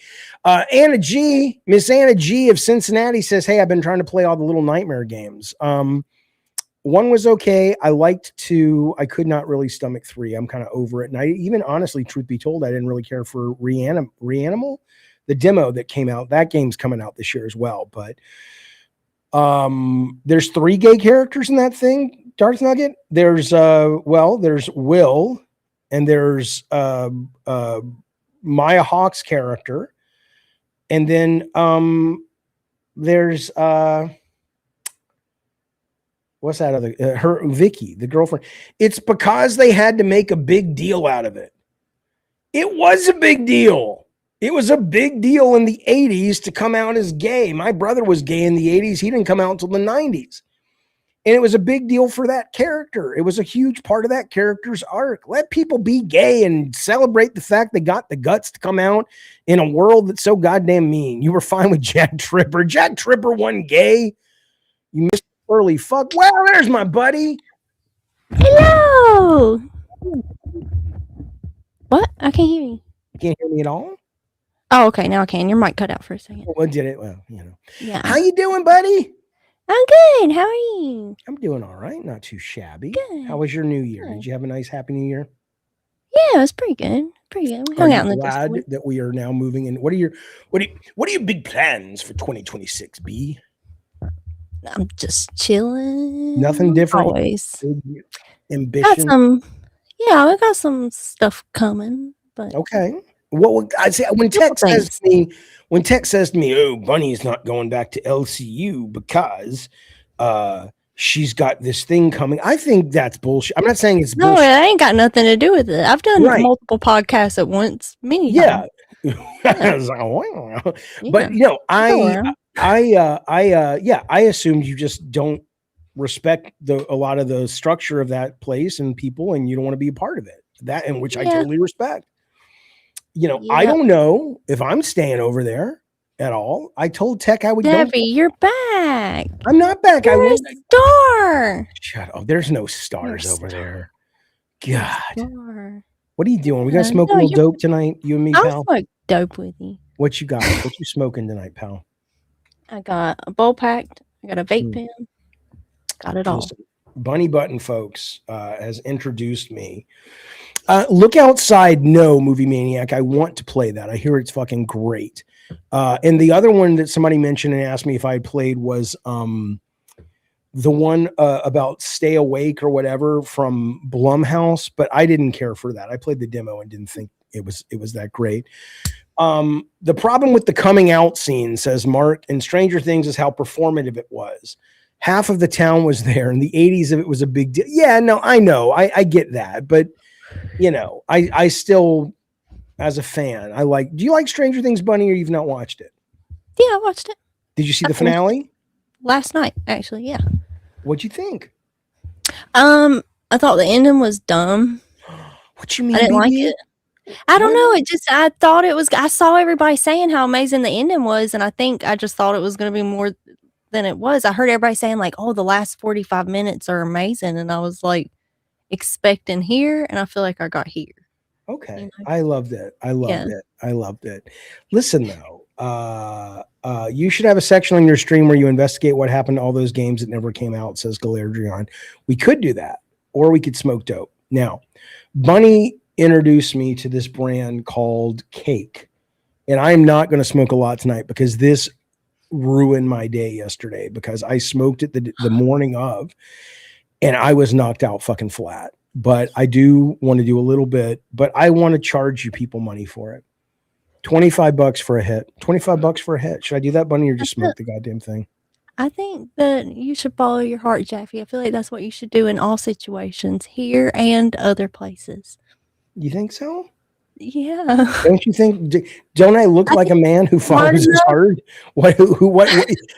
Speaker 1: Miss Anna G of Cincinnati says, hey, I've been trying to play all the Little Nightmare games. 1 was okay. I liked 2. I could not really stomach 3. I'm kind of over it. And I even honestly, truth be told, I didn't really care for Reanimal, the demo that came out. That game's coming out this year as well. But there's 3 gay characters in that thing, Darth Nugget. There's there's Will, and there's Maya Hawke's character, and then there's what's that other her Vicky, the girlfriend. It's because they had to make a big deal out of it. It was a big deal. It was a big deal in the 80s to come out as gay. My brother was gay in the 80s. He didn't come out until the 90s. And it was a big deal for that character. It was a huge part of that character's arc. Let people be gay and celebrate the fact they got the guts to come out in a world that's so goddamn mean. You were fine with Jack Tripper. Jack Tripper wasn't gay. You missed early fuck. Well, there's my buddy.
Speaker 7: Hello. What? I can't hear you.
Speaker 1: You can't hear me at all?
Speaker 7: Oh, okay. Now I can. Your mic cut out for a second.
Speaker 1: Well, did it? Well, you know.
Speaker 7: Yeah.
Speaker 1: How you doing, buddy?
Speaker 7: I'm good. How are you?
Speaker 1: I'm doing all right. Not too shabby.
Speaker 7: Good.
Speaker 1: How was your new year?
Speaker 7: Good.
Speaker 1: Did you have a nice, happy new year?
Speaker 7: Yeah, it was pretty good. Pretty good. We
Speaker 1: Are
Speaker 7: hung
Speaker 1: you
Speaker 7: out in the
Speaker 1: glad
Speaker 7: Discord.
Speaker 1: that we are now moving in? What are your big plans for 2026, B?
Speaker 7: I'm just chilling.
Speaker 1: Nothing different.
Speaker 7: Always.
Speaker 1: Big
Speaker 7: Got
Speaker 1: ambition.
Speaker 7: some. Yeah, we got some stuff coming, but
Speaker 1: Okay. Well, I say when Tech says to me, "Oh, Bunny's not going back to LCU because she's got this thing coming," I think that's bullshit. I'm not saying it's
Speaker 7: no,
Speaker 1: bullshit.
Speaker 7: it ain't got nothing to do with it. I've done
Speaker 1: Right.
Speaker 7: multiple podcasts at once, many
Speaker 1: Yeah.
Speaker 7: times.
Speaker 1: I was like, wow.
Speaker 7: Yeah.
Speaker 1: But you know,
Speaker 7: Hello.
Speaker 1: I assumed you just don't respect a lot of the structure of that place and people, and you don't want to be a part of it. That, in which I
Speaker 7: Yeah.
Speaker 1: totally respect. You know, I
Speaker 7: Yeah.
Speaker 1: don't know if I'm staying over there at all. I told Tech I would go.
Speaker 7: Debbie, you're back.
Speaker 1: I'm not back. I
Speaker 7: You're a
Speaker 1: went.
Speaker 7: star.
Speaker 1: Shut up. There's no stars over there. God.
Speaker 7: Star.
Speaker 1: What are you doing? We gonna
Speaker 7: Yeah,
Speaker 1: smoke a
Speaker 7: no,
Speaker 1: little
Speaker 7: you're-
Speaker 1: dope tonight, you and me,
Speaker 7: I'll
Speaker 1: pal?
Speaker 7: smoke dope with you.
Speaker 1: What you got? What you smoking tonight, pal?
Speaker 7: I got a bowl packed. I got a vape
Speaker 1: Mm.
Speaker 7: pen. Got it all.
Speaker 1: Listen, Bunny Button, folks, has introduced me. Look Outside, no, Movie Maniac. I want to play that. I hear it's fucking great. And the other one that somebody mentioned and asked me if I had played was the one about Stay Awake or whatever from Blumhouse, but I didn't care for that. I played the demo and didn't think it was that great. The problem with the coming out scene, says Mark, in Stranger Things is how performative it was. Half of the town was there. In the 80s, if it was a big deal. Yeah, no, I know. I get that. But, you know, I still, as a fan, do you like Stranger Things, Bunny, or you've not watched it?
Speaker 7: Yeah, I watched it
Speaker 1: Did you see the
Speaker 7: I finished
Speaker 1: finale?
Speaker 7: last night, actually. Yeah.
Speaker 1: What'd you think?
Speaker 7: I thought the ending was dumb.
Speaker 1: What you mean?
Speaker 7: I didn't like
Speaker 1: BB?
Speaker 7: it. I don't know. I thought it was, I saw everybody saying how amazing the ending was, and I think I just thought it was going to be more than it was. I heard everybody saying, like, oh, the last 45 minutes are amazing. And I was like expecting here, and I feel like I got here.
Speaker 1: Okay.
Speaker 7: You know?
Speaker 1: I loved it. I loved it. Listen though, You should have a section on your stream where you investigate what happened to all those games that never came out, says Galerdrion. We could do that, or we could smoke dope. Now, Bunny introduced me to this brand called Cake, and I'm not going to smoke a lot tonight because this ruined my day yesterday because I smoked it the morning of, and I was knocked out fucking flat. But I do want to do a little bit, but I want to charge you people money for it. $25 for a hit. $25 for a hit. Should I do that, Bunny, or just smoke the goddamn thing?
Speaker 7: I think that you should follow your heart, Jeffy. I feel like that's what you should do in all situations, here and other places.
Speaker 1: You think so?
Speaker 7: Yeah.
Speaker 1: Don't you think? Don't I look like a man who follows his heart? What?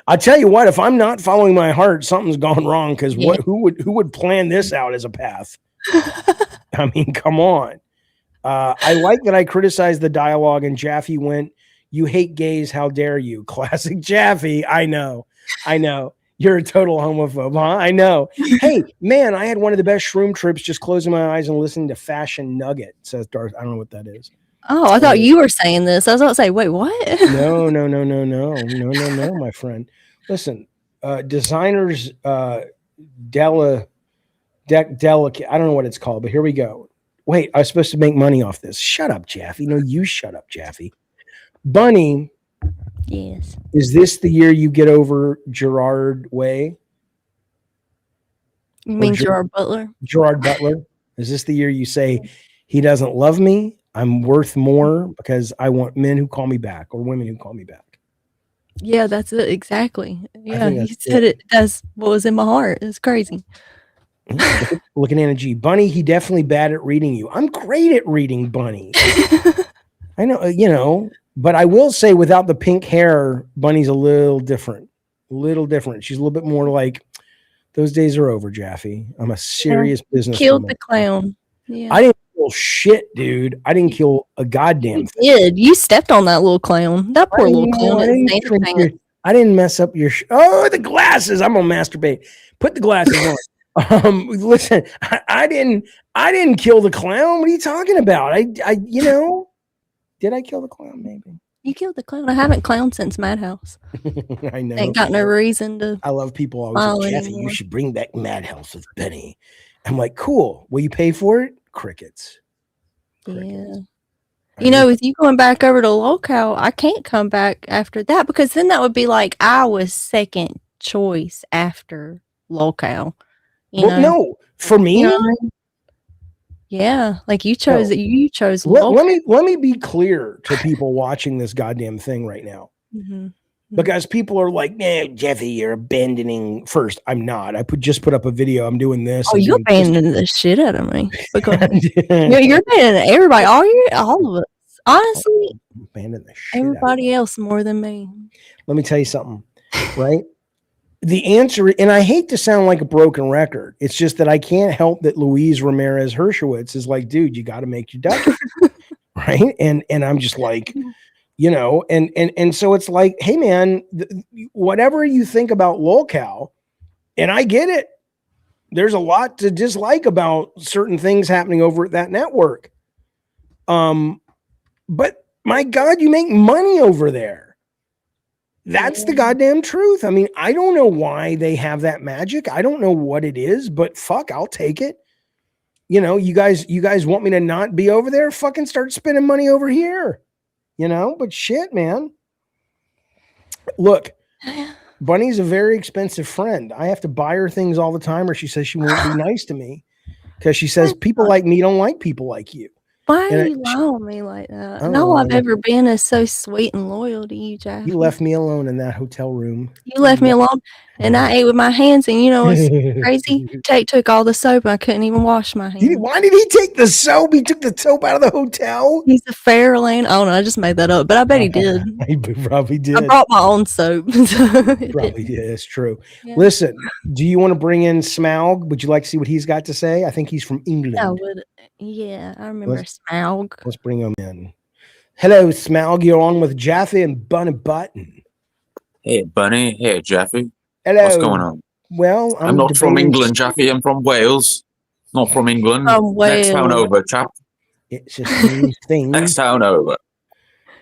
Speaker 1: I'll tell you what. If I'm not following my heart, something's gone wrong. Because who would plan this out as a path? I mean, come on. I like that I criticized the dialogue, and Jaffe went, "You hate gays. How dare you?" Classic Jaffe. I know. You're a total homophobe, huh? I know. Hey, man, I had one of the best shroom trips just closing my eyes and listening to Fashion Nugget, says Darth. I don't know what that is.
Speaker 7: Oh, I thought you were saying this. I was about to say, wait, what?
Speaker 1: No, my friend. Listen, designers, delicate. I don't know what it's called, but here we go. Wait, I was supposed to make money off this. Shut up, Jaffe. No, you shut up, Jaffe. Bunny.
Speaker 7: Yes.
Speaker 1: Is this the year you get over Gerard Way?
Speaker 7: You mean Gerard Butler?
Speaker 1: Gerard Butler. Is this the year you say, he doesn't love me? I'm worth more because I want men who call me back or women who call me back.
Speaker 7: Yeah, that's it. Exactly. Yeah, you said it. That's what was in my heart. It's crazy.
Speaker 1: Look at Anna G. Bunny, he definitely bad at reading you. I'm great at reading Bunny. I know, but I will say without the pink hair, Bunny's a little different. She's a little bit more like, those days are over, Jaffe. I'm a serious business.
Speaker 7: Killed the clown. Yeah.
Speaker 1: I didn't kill shit, dude. I didn't kill a goddamn thing.
Speaker 7: You did. You stepped on that little clown. That poor little clown.
Speaker 1: I didn't mess up your the glasses. I'm gonna masturbate. Put the glasses on. Listen, I didn't kill the clown. What are you talking about? Did I kill the clown? Maybe.
Speaker 7: You killed the clown. I haven't clowned since Madhouse.
Speaker 1: I know.
Speaker 7: Ain't got no reason to.
Speaker 1: I love people always say, Jaffe, you should bring back Madhouse with Benny. I'm like, cool. Will you pay for it? Crickets.
Speaker 7: Yeah. With you going back over to Locale, I can't come back after that because then that would be like I was second choice after Locale.
Speaker 1: No, for me.
Speaker 7: You know what I mean? Yeah, like you chose it. You chose.
Speaker 1: Let me be clear to people watching this goddamn thing right now, because people are like, "Nah, Jaffe, you're abandoning." First, I'm not. I just put up a video. I'm doing this.
Speaker 7: Oh, you're abandoning the shit out of me. Because you're abandoning everybody. All of us. Honestly,
Speaker 1: abandoning the shit.
Speaker 7: Everybody else more than me.
Speaker 1: Let me tell you something, right? The answer, and I hate to sound like a broken record, it's just that I can't help that Louise Ramirez Hershowitz is like, dude, you got to make your duck, right? And I'm just like, and so it's like, hey man, whatever you think about Locale, and I get it, there's a lot to dislike about certain things happening over at that network. But my God, you make money over there. That's the goddamn truth. I mean, I don't know why they have that magic. I don't know what it is, but fuck, I'll take it. You guys want me to not be over there? Fucking start spending money over here. But shit, man. Look, Bunny's a very expensive friend. I have to buy her things all the time, or she says she won't be nice to me because she says people like me don't like people like you.
Speaker 7: Why are you allowing me like that? All I've ever been is so sweet and loyal to you, Jaffe.
Speaker 1: You left me alone in that hotel room.
Speaker 7: You left me alone, and I ate with my hands. And what's crazy? Tate took all the soap. I couldn't even wash my hands.
Speaker 1: Why did he take the soap? He took the soap out of the hotel.
Speaker 7: He's a Fairlane. Oh no, I just made that up, but I bet he did.
Speaker 1: He probably did.
Speaker 7: I brought my own soap.
Speaker 1: Probably did. It's true. Yeah. Listen, do you want to bring in Smaug? Would you like to see what he's got to say? I think he's from England.
Speaker 7: I would. Yeah, I remember Smaug.
Speaker 1: Let's bring him in. Hello, Smaug. You're on with Jaffe and Bunny Button.
Speaker 8: Hey, Bunny. Hey, Jaffe.
Speaker 1: Hello.
Speaker 8: What's going on?
Speaker 1: Well,
Speaker 8: I'm not from England, Jaffe. I'm from Wales. Not from England.
Speaker 7: From Wales.
Speaker 8: Next town over, chap.
Speaker 1: It's just these things.
Speaker 8: Next town over.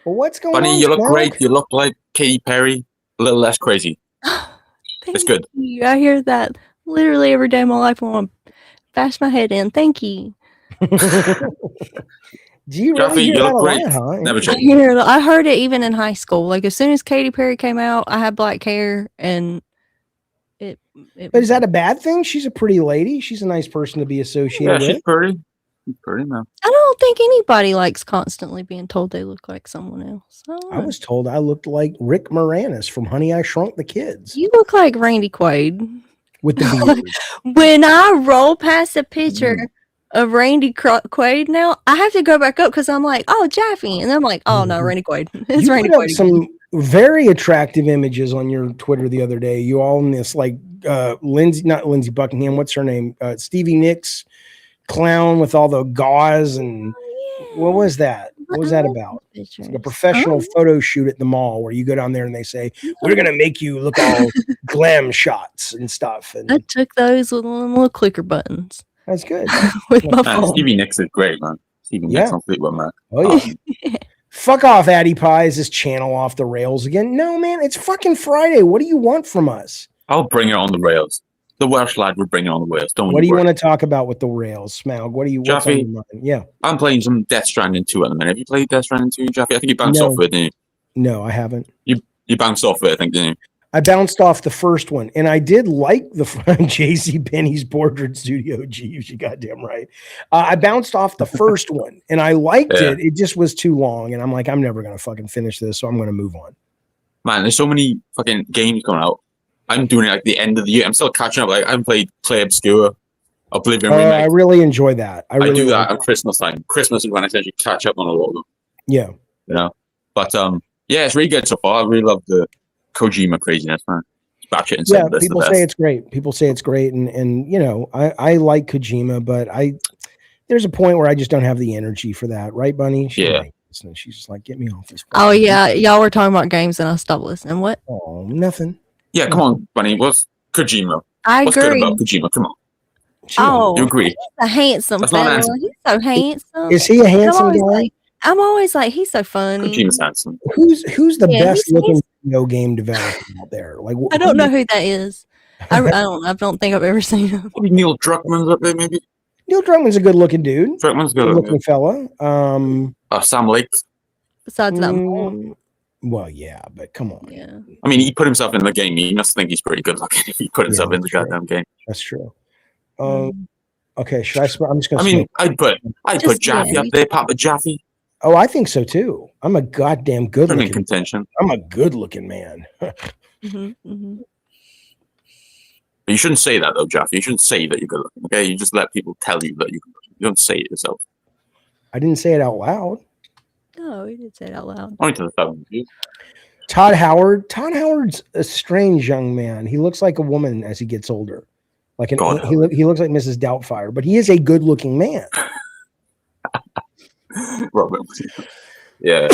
Speaker 1: Well, what's going on,
Speaker 8: Bunny, you look
Speaker 1: Smaug?
Speaker 8: great. You look like Katy Perry. A little less crazy.
Speaker 7: Thank
Speaker 8: It's good.
Speaker 7: you. I hear that literally every day of my life. I want to bash my head in. Thank you.
Speaker 1: Do you
Speaker 8: Jaffe,
Speaker 1: really hear
Speaker 8: you
Speaker 1: that
Speaker 8: look
Speaker 1: a
Speaker 8: great.
Speaker 1: lot, huh?
Speaker 8: Never change.
Speaker 7: I heard it even in high school. Like as soon as Katy Perry came out, I had black hair, and it
Speaker 1: But is that a bad thing? She's a pretty lady. She's a nice person to be
Speaker 8: Yeah,
Speaker 1: associated
Speaker 8: she's
Speaker 1: with.
Speaker 8: pretty. She's pretty, man.
Speaker 7: I don't think anybody likes constantly being told they look like someone else.
Speaker 1: I was told I looked like Rick Moranis from Honey, I Shrunk the Kids
Speaker 7: You look like Randy Quaid.
Speaker 1: with the beard.
Speaker 7: When I roll past a picture of Randy Quaid now, I have to go back up because I'm like, oh, Jaffe. And I'm like, oh, no, Randy Quaid. It's
Speaker 1: You
Speaker 7: Randy
Speaker 1: put up
Speaker 7: Quaid.
Speaker 1: some very attractive images on your Twitter the other day. You all in this like not Lindsey Buckingham. What's her name? Stevie Nicks clown with all the gauze and what was that? What was that about? It's like a professional photo shoot at the mall where you go down there and they say, we're going to make you look all glam shots and stuff. And
Speaker 7: I took those with little clicker buttons.
Speaker 1: that's good.
Speaker 7: With my
Speaker 8: Man,
Speaker 7: phone.
Speaker 8: Stevie Nicks is great, man. Stevie Nicks on Fleetwood Mac.
Speaker 1: Oh, yeah. Fuck off, Addy Pie. Is this channel off the rails again? No, man. It's fucking Friday. What do you want from us?
Speaker 8: I'll bring it on the rails. The Welsh lad will bring it on the rails. Don't
Speaker 1: What do you
Speaker 8: worry.
Speaker 1: want to talk about with the rails, Smaug? What's on
Speaker 8: Jaffe,
Speaker 1: your mind? Yeah.
Speaker 8: I'm playing some Death Stranding 2 at the minute. Have you played Death Stranding 2, Jaffe? I think you bounced
Speaker 1: No.
Speaker 8: off it, didn't you?
Speaker 1: No, I haven't.
Speaker 8: You bounced off it, I think, didn't you?
Speaker 1: I bounced off the first one, and I did like the J.C. Penney's Portrait Studio. Geez, you goddamn right. I bounced off the first one, and I liked it. It just was too long, and I'm like, I'm never gonna fucking finish this, so I'm gonna move on.
Speaker 8: Man, there's so many fucking games coming out. I'm doing it like the end of the year. I'm still catching up. Like I haven't played Play Obscure, Oblivion Remake.
Speaker 1: I really enjoy that. I really
Speaker 8: do that
Speaker 1: like
Speaker 8: at Christmas time. Christmas is when I essentially catch up on a lot of them.
Speaker 1: Yeah.
Speaker 8: You know? But yeah, it's really good so far. I really love the Kojima craziness, man. It's batshit insane.
Speaker 1: Yeah, people say it's great. People say it's great, and you know, I like Kojima, but there's a point where I just don't have the energy for that, right, Bunny? And she's just like, get me off this.
Speaker 7: Oh, yeah. Y'all were talking about games, and I stopped listening. What?
Speaker 1: Oh, nothing.
Speaker 8: Yeah, come on, Bunny. What's Kojima?
Speaker 7: I
Speaker 8: What's
Speaker 7: agree.
Speaker 8: good about Kojima? Come on.
Speaker 7: Oh,
Speaker 8: You agree?
Speaker 7: he's a handsome
Speaker 8: That's not an
Speaker 7: fella.
Speaker 8: answer.
Speaker 7: He's so handsome.
Speaker 1: Is he a handsome guy?
Speaker 7: I'm always like, he's so funny.
Speaker 8: Kojima's handsome.
Speaker 1: Who's the
Speaker 7: Yeah,
Speaker 1: best
Speaker 7: he's-
Speaker 1: looking video game developer out there? Like,
Speaker 7: I don't know who that is. I don't think I've ever seen him.
Speaker 8: Maybe Neil Druckmann's up there, maybe.
Speaker 1: Neil Druckmann's a good looking dude.
Speaker 8: Druckmann's good
Speaker 1: Good
Speaker 8: looking.
Speaker 1: looking fella.
Speaker 8: Sam Lake.
Speaker 7: Besides that,
Speaker 1: well, yeah, but come on.
Speaker 7: Yeah.
Speaker 8: I mean, he put himself in the game. He must think he's pretty good looking if he put himself in the goddamn game.
Speaker 1: That's true. Okay, should I? I'm just gonna.
Speaker 8: I mean, I'd put
Speaker 7: Just,
Speaker 8: Jaffe
Speaker 7: yeah.
Speaker 8: up there, Papa Jaffe.
Speaker 1: Oh, I think so too. I'm a goddamn good
Speaker 8: I'm in
Speaker 1: looking.
Speaker 8: contention.
Speaker 1: I'm a good looking man.
Speaker 8: But you shouldn't say that though, Jaffe. You shouldn't say that you're good looking. Okay, you just let people tell you that you're good looking. You don't say it yourself.
Speaker 1: I didn't say it out loud.
Speaker 7: No, he did say it out loud.
Speaker 8: Only to the thousands of you.
Speaker 1: Todd Howard. Todd Howard's a strange young man. He looks like a woman as he gets older. Like he looks like Mrs. Doubtfire, but he is a good looking man.
Speaker 8: Robert. Yeah.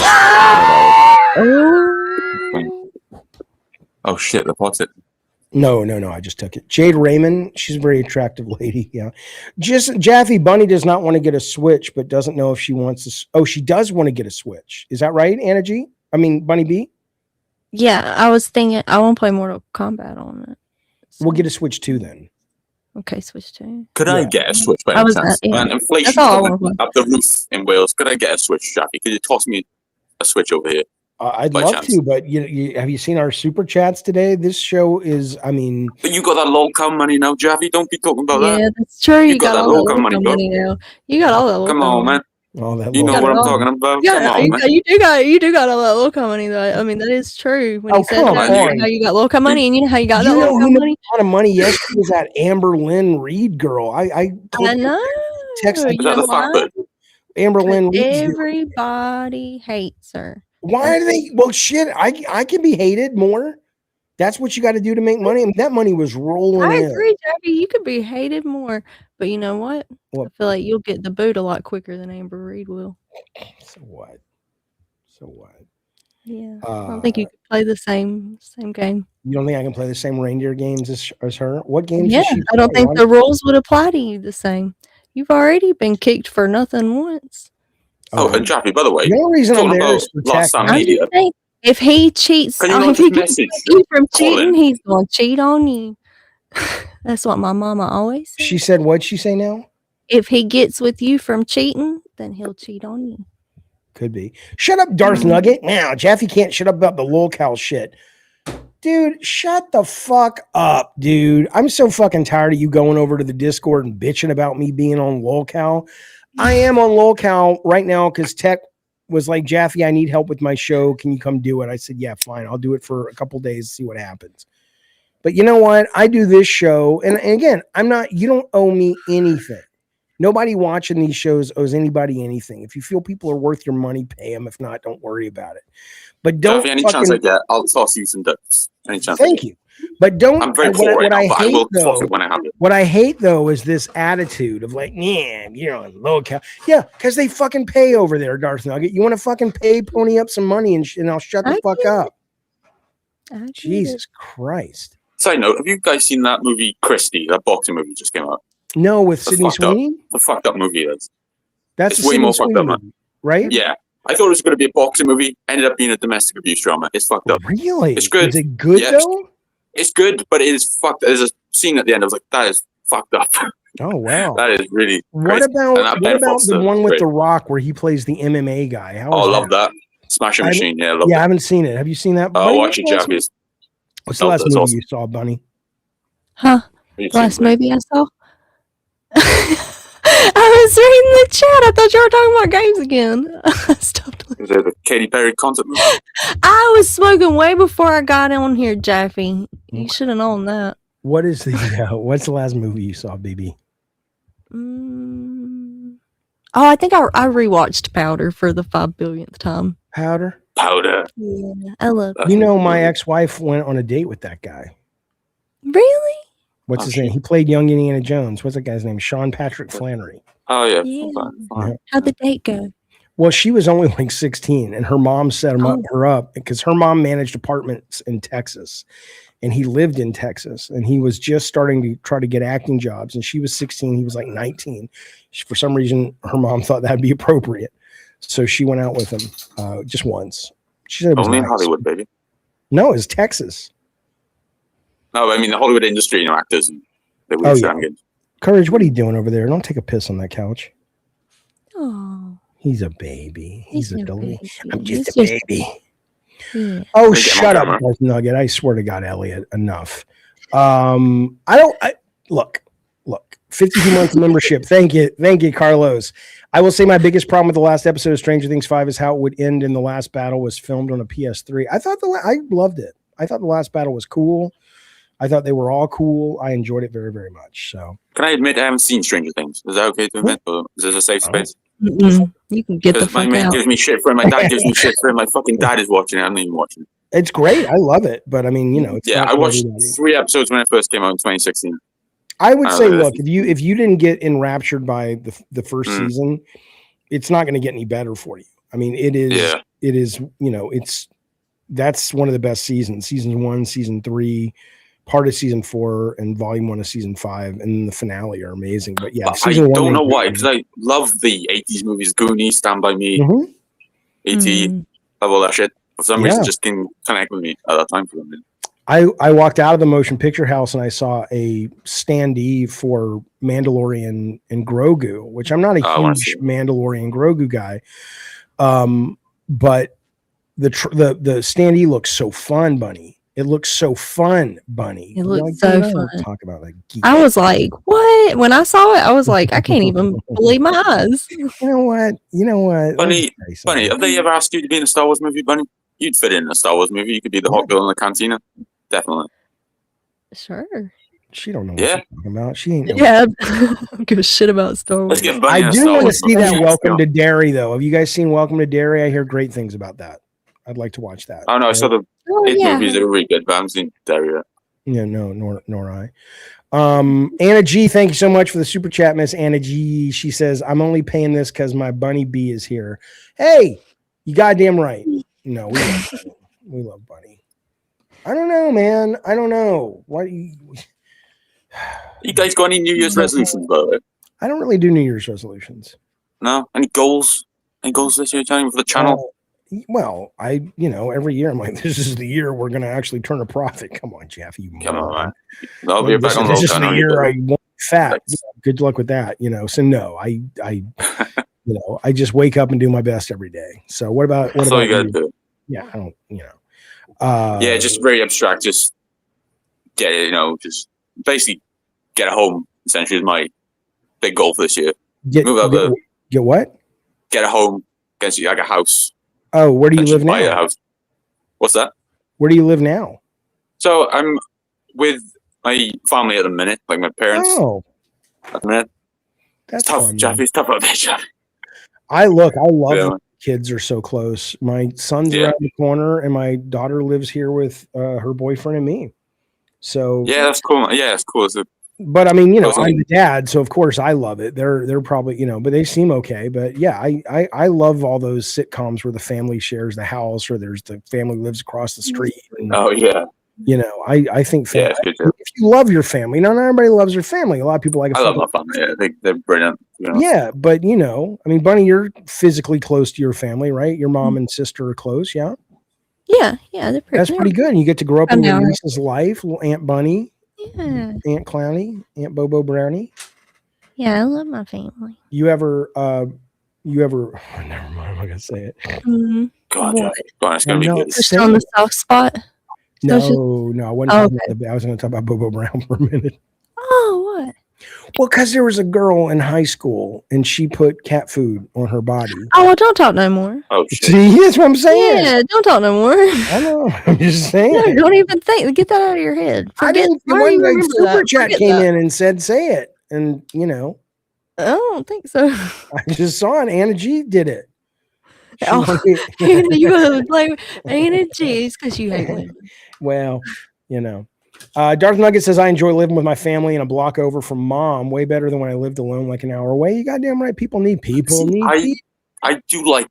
Speaker 8: Oh shit, the pot's it.
Speaker 1: No. I just took it. Jade Raymond. She's a very attractive lady. Yeah. Just Jaffe Bunny does not want to get a Switch, but doesn't know if she wants to. Oh, she does want to get a Switch. Is that right, Anna G? I mean, Bunny B?
Speaker 7: Yeah, I was thinking I want to play Mortal Kombat on it.
Speaker 1: We'll get a Switch 2 then.
Speaker 7: Okay, Switch 2.
Speaker 8: Could I get a Switch by
Speaker 7: I
Speaker 8: any
Speaker 7: was
Speaker 8: chance?
Speaker 7: yeah.
Speaker 8: And inflation
Speaker 7: That's all I want.
Speaker 8: up the roof in Wales. Could I get a Switch, Jaffe? Could you toss me a Switch over here?
Speaker 1: I'd
Speaker 8: By
Speaker 1: love
Speaker 8: chance.
Speaker 1: to, but you have you seen our super chats today? This show is, I mean,
Speaker 8: But you got that lol cow money now, Jaffe. Don't be talking about
Speaker 7: Yeah,
Speaker 8: that.
Speaker 7: that's true. You
Speaker 8: got
Speaker 7: got
Speaker 8: that
Speaker 7: all that
Speaker 8: local money,
Speaker 7: local
Speaker 8: bro.
Speaker 7: money now. You got all that local
Speaker 8: Come on,
Speaker 7: money.
Speaker 8: man.
Speaker 1: all that.
Speaker 8: You know
Speaker 1: little-
Speaker 8: what I'm
Speaker 7: all-
Speaker 8: talking about.
Speaker 7: Yeah,
Speaker 8: Come on, man.
Speaker 7: you do got all that local money though. I mean, that is true. When
Speaker 1: Oh,
Speaker 7: you said
Speaker 1: come
Speaker 7: that,
Speaker 1: on.
Speaker 7: how you got local money, and you know how you got
Speaker 1: You
Speaker 7: that
Speaker 1: know
Speaker 7: local
Speaker 1: who made
Speaker 7: money.
Speaker 1: a lot of money yesterday was that Amber Lynn Reed girl. I
Speaker 7: know.
Speaker 1: texted
Speaker 8: Is that the fuck
Speaker 7: why?
Speaker 8: bit?
Speaker 1: Amber Lynn Reed.
Speaker 7: Everybody hates her.
Speaker 1: Why do they? Well, shit, I can be hated more. That's what you got to do to make money. I mean, that money was rolling
Speaker 7: I
Speaker 1: in.
Speaker 7: agree, Jackie. You could be hated more, but you know what?
Speaker 1: What?
Speaker 7: I feel like you'll get the boot a lot quicker than Amber Reed will.
Speaker 1: So what? So what?
Speaker 7: Yeah, I don't think you could play the same game.
Speaker 1: You don't think I can play the same reindeer games as her? What games?
Speaker 7: Yeah,
Speaker 1: does she
Speaker 7: I don't
Speaker 1: play?
Speaker 7: think the rules would apply to you the same. You've already been kicked for nothing once.
Speaker 8: Oh, and Jaffe, by the way,
Speaker 1: The only reason I'm
Speaker 8: talking
Speaker 1: there
Speaker 8: about
Speaker 1: is to
Speaker 8: Lost
Speaker 1: protect.
Speaker 8: Sam
Speaker 7: How'd you
Speaker 8: Media.
Speaker 7: think? If he cheats,
Speaker 8: Can you
Speaker 7: if
Speaker 8: not
Speaker 7: he
Speaker 8: just
Speaker 7: gets
Speaker 8: message
Speaker 7: you from
Speaker 8: Colin?
Speaker 7: cheating, he's gonna cheat on you. That's what my mama always said.
Speaker 1: She said, what'd she say now?
Speaker 7: If he gets with you from cheating, then he'll cheat on you.
Speaker 1: Could be. Shut up, Darth Nugget. Now, Jeffy can't shut up about the lolcow shit. Dude, shut the fuck up, dude. I'm so fucking tired of you going over to the Discord and bitching about me being on lolcow. I am on lolcow right now because Tech was like, Jaffe, I need help with my show. Can you come do it? I said, yeah, fine. I'll do it for a couple days, see what happens. But you know what? I do this show. And again, you don't owe me anything. Nobody watching these shows owes anybody anything. If you feel people are worth your money, pay them. If not, don't worry about it. But don't.
Speaker 8: Any chance I get, I'll toss you some ducks. Any chance?
Speaker 1: Thank you. But don't.
Speaker 8: I'm very poor right now, but I will toss it when I have it.
Speaker 1: What I hate though is this attitude of like, yeah, you're on low cow. Yeah, because they fucking pay over there, Darth Nugget. You want to fucking pony up some money and I'll shut the fuck up. Jesus Christ.
Speaker 8: Side note, have you guys seen that movie Christie? That boxing movie just came out.
Speaker 1: No, with Sydney Sweeney.
Speaker 8: The fucked up movie it is.
Speaker 1: That's
Speaker 8: way more fucked up, man.
Speaker 1: Right?
Speaker 8: Yeah. I thought it was going to be a boxing movie. Ended up being a domestic abuse drama. It's fucked up.
Speaker 1: Really?
Speaker 8: It's good.
Speaker 1: Is it good though?
Speaker 8: It's good, but it is fucked. There's a scene at the end. I was like, that is fucked up.
Speaker 1: Oh wow.
Speaker 8: That is really.
Speaker 1: What
Speaker 8: crazy.
Speaker 1: about the one with
Speaker 8: great.
Speaker 1: The Rock where he plays the MMA guy?
Speaker 8: I love that. Smashing Machine. Yeah, I love
Speaker 1: I
Speaker 8: that.
Speaker 1: haven't seen it. Have you seen that?
Speaker 8: Oh, watch it, Jeffy.
Speaker 1: What's the last movie you saw, Bunny?
Speaker 7: Huh? Last movie I saw? I was reading the chat. I thought you were talking about games again. I stopped.
Speaker 8: Is it the Katy Perry concert movie?
Speaker 7: I was smoking way before I got on here, Jaffe. You should have known that.
Speaker 1: What is what's the last movie you saw, BB?
Speaker 7: Oh, I think I rewatched Powder for the 5 billionth time.
Speaker 1: Powder?
Speaker 7: Yeah, I love it.
Speaker 1: You know, my ex-wife went on a date with that guy.
Speaker 7: Really?
Speaker 1: What's his name? He played young Indiana Jones. What's that guy's name? Sean Patrick Flannery.
Speaker 8: Oh, yeah.
Speaker 7: Yeah. How'd the date go?
Speaker 1: Well, she was only like 16, and her mom set her up because her mom managed apartments in Texas, and he lived in Texas, and he was just starting to try to get acting jobs, and she was 16. He was like 19. For some reason, her mom thought that'd be appropriate. So she went out with him just once. She said it was
Speaker 8: only in
Speaker 1: nice.
Speaker 8: Hollywood, baby.
Speaker 1: No, it's Texas.
Speaker 8: No, I mean the Hollywood industry, actors. And
Speaker 1: Courage, what are you doing over there? Don't take a piss on that couch.
Speaker 7: Oh,
Speaker 1: he's a baby. He's a baby. I'm just
Speaker 7: He's
Speaker 1: a baby.
Speaker 7: Yeah.
Speaker 1: Oh, shut up, Darth Nugget. I swear to God, Elliot, enough. Look, 52 months membership. Thank you, Carlos. I will say my biggest problem with the last episode of Stranger Things 5 is how it would end in the last battle was filmed on a PS3. I loved it. I thought the last battle was cool. I thought they were all cool. I enjoyed it very, very much. So,
Speaker 8: can I admit I haven't seen Stranger Things? Is that okay to admit? Or is this a safe space?
Speaker 7: You can get the fuck
Speaker 8: my man
Speaker 7: out.
Speaker 8: gives me shit for it. My dad gives me shit for it. My fucking dad is watching it. I'm not even watching it.
Speaker 1: It's great. I love it. But I mean, it's
Speaker 8: I watched 3 episodes when it first came out in 2016.
Speaker 1: I would say, look, if you didn't get enraptured by the first season, it's not going to get any better for you. I mean, it is, that's one of the best seasons. Season 1, season 3, part of season 4, and volume 1 of season 5, and the finale are amazing. But yeah,
Speaker 8: I don't know why, because I love the 80s movies, Goonies, Stand By Me, E.T., love all that shit. For some reason, just didn't connect with me at that time for them.
Speaker 1: I walked out of the motion picture house and I saw a standee for Mandalorian and Grogu, which I'm not a huge Mandalorian Grogu guy. But the standee looks so fun, Bunny. It looks so fun, Bunny.
Speaker 7: It looks so fun.
Speaker 1: Talk about that.
Speaker 7: I was like, what? When I saw it, I was like, I can't even believe my eyes.
Speaker 1: You know what?
Speaker 8: Bunny, have they ever asked you to be in a Star Wars movie, Bunny? You'd fit in a Star Wars movie. You could be the hot girl in the cantina. Definitely.
Speaker 7: Sure.
Speaker 1: She don't know what she's talking about. She ain't.
Speaker 7: Yeah, I don't give a shit about Star Wars.
Speaker 1: I do want to see that Welcome to Derry, though. Have you guys seen Welcome to Derry? I hear great things about that. I'd like to watch that.
Speaker 8: Oh no, I saw the movies that are really good, but I haven't seen Derry yet.
Speaker 1: Yeah, no, nor I. Anna G, thank you so much for the super chat, Miss Anna G. She says, I'm only paying this because my Bunny B is here. Hey, you goddamn right. No, we love Bunny. I don't know, man. I don't know. Why you
Speaker 8: guys got any New Year's resolutions, by the way?
Speaker 1: I don't really do New Year's resolutions.
Speaker 8: No? Any goals? Any goals this year, Tony, for the channel?
Speaker 1: Well, every year I'm like, this is the year we're going to actually turn a profit. Come on, Jeff.
Speaker 8: Come on, man. I'll be back on
Speaker 1: this is
Speaker 8: lockdown
Speaker 1: the
Speaker 8: on
Speaker 1: year
Speaker 8: you.
Speaker 1: I won't be fat.
Speaker 8: Thanks.
Speaker 1: Good luck with that. So no, I I just wake up and do my best every day. So what about
Speaker 8: That's all you gotta
Speaker 1: you?
Speaker 8: do.
Speaker 1: Yeah, I don't.
Speaker 8: Yeah, just very abstract. Just get it. Just basically get a home. Essentially, is my big goal for this year.
Speaker 1: Get what?
Speaker 8: Get a home. Get like a house.
Speaker 1: Oh, where do you live
Speaker 8: Buy a
Speaker 1: now?
Speaker 8: house. What's that?
Speaker 1: Where do you live now?
Speaker 8: So I'm with my family at the minute, like my parents.
Speaker 1: Oh,
Speaker 8: At the minute.
Speaker 1: that's
Speaker 8: It's tough,
Speaker 1: fun.
Speaker 8: Jeff. It's tough out there, Jeff.
Speaker 1: I love
Speaker 8: Yeah.
Speaker 1: when kids are so close. My son's
Speaker 8: Yeah.
Speaker 1: around the corner, and my daughter lives here with her boyfriend and me. So
Speaker 8: Yeah, that's cool. Yeah, it's cool.
Speaker 1: but I mean,
Speaker 8: Awesome.
Speaker 1: I'm the dad, so of course I love it. They're probably, but they seem okay. But yeah, I love all those sitcoms where the family shares the house, or there's the family lives across the street. And,
Speaker 8: Oh yeah.
Speaker 1: I think
Speaker 8: Yeah, it's good, Jeff.
Speaker 1: if you love your family, not everybody loves their family. A lot of people like.
Speaker 8: I love my family. Yeah, they're brilliant.
Speaker 1: Yeah, but I mean, Bunny, you're physically close to your family, right? Your mom and sister are close, yeah.
Speaker 7: Yeah, they're pretty.
Speaker 1: That's pretty good. And you get to grow up
Speaker 7: I
Speaker 1: in your
Speaker 7: know.
Speaker 1: niece's life, little Aunt Bunny,
Speaker 7: Yeah,
Speaker 1: Aunt Clowny, Aunt Bobo Brownie.
Speaker 7: I love my family.
Speaker 1: You ever never mind, I'm not gonna say it.
Speaker 7: Mm-hmm.
Speaker 8: Go on, Jeff.
Speaker 7: What?
Speaker 8: Go on, it's gonna be
Speaker 1: No,
Speaker 8: good.
Speaker 7: Just on the soft spot.
Speaker 1: No,
Speaker 7: So
Speaker 1: I wasn't
Speaker 7: Oh,
Speaker 1: talking about I was gonna talk about Bobo Brown for a minute.
Speaker 7: Oh, what?
Speaker 1: Well, because there was a girl in high school and she put cat food on her body.
Speaker 7: Oh, well, don't talk no more.
Speaker 8: Oh shit.
Speaker 1: See, that's what I'm saying.
Speaker 7: Yeah, don't talk no more.
Speaker 1: I know. I'm just saying.
Speaker 7: No, don't even think. Get that out of your head.
Speaker 1: I didn't.
Speaker 7: Why do you
Speaker 1: One
Speaker 7: remember
Speaker 1: super
Speaker 7: that?
Speaker 1: chat
Speaker 7: Forget
Speaker 1: came
Speaker 7: that.
Speaker 1: in and said, "Say it," and
Speaker 7: I don't think so.
Speaker 1: I just saw it. Anna G did it. She
Speaker 7: Oh,
Speaker 1: wanted-
Speaker 7: you want to play Anna G's because you hate women.
Speaker 1: Well, Darth Nugget says, I enjoy living with my family in a block over from mom. Way better than when I lived alone, like an hour away. You goddamn right. People need people.
Speaker 8: I do like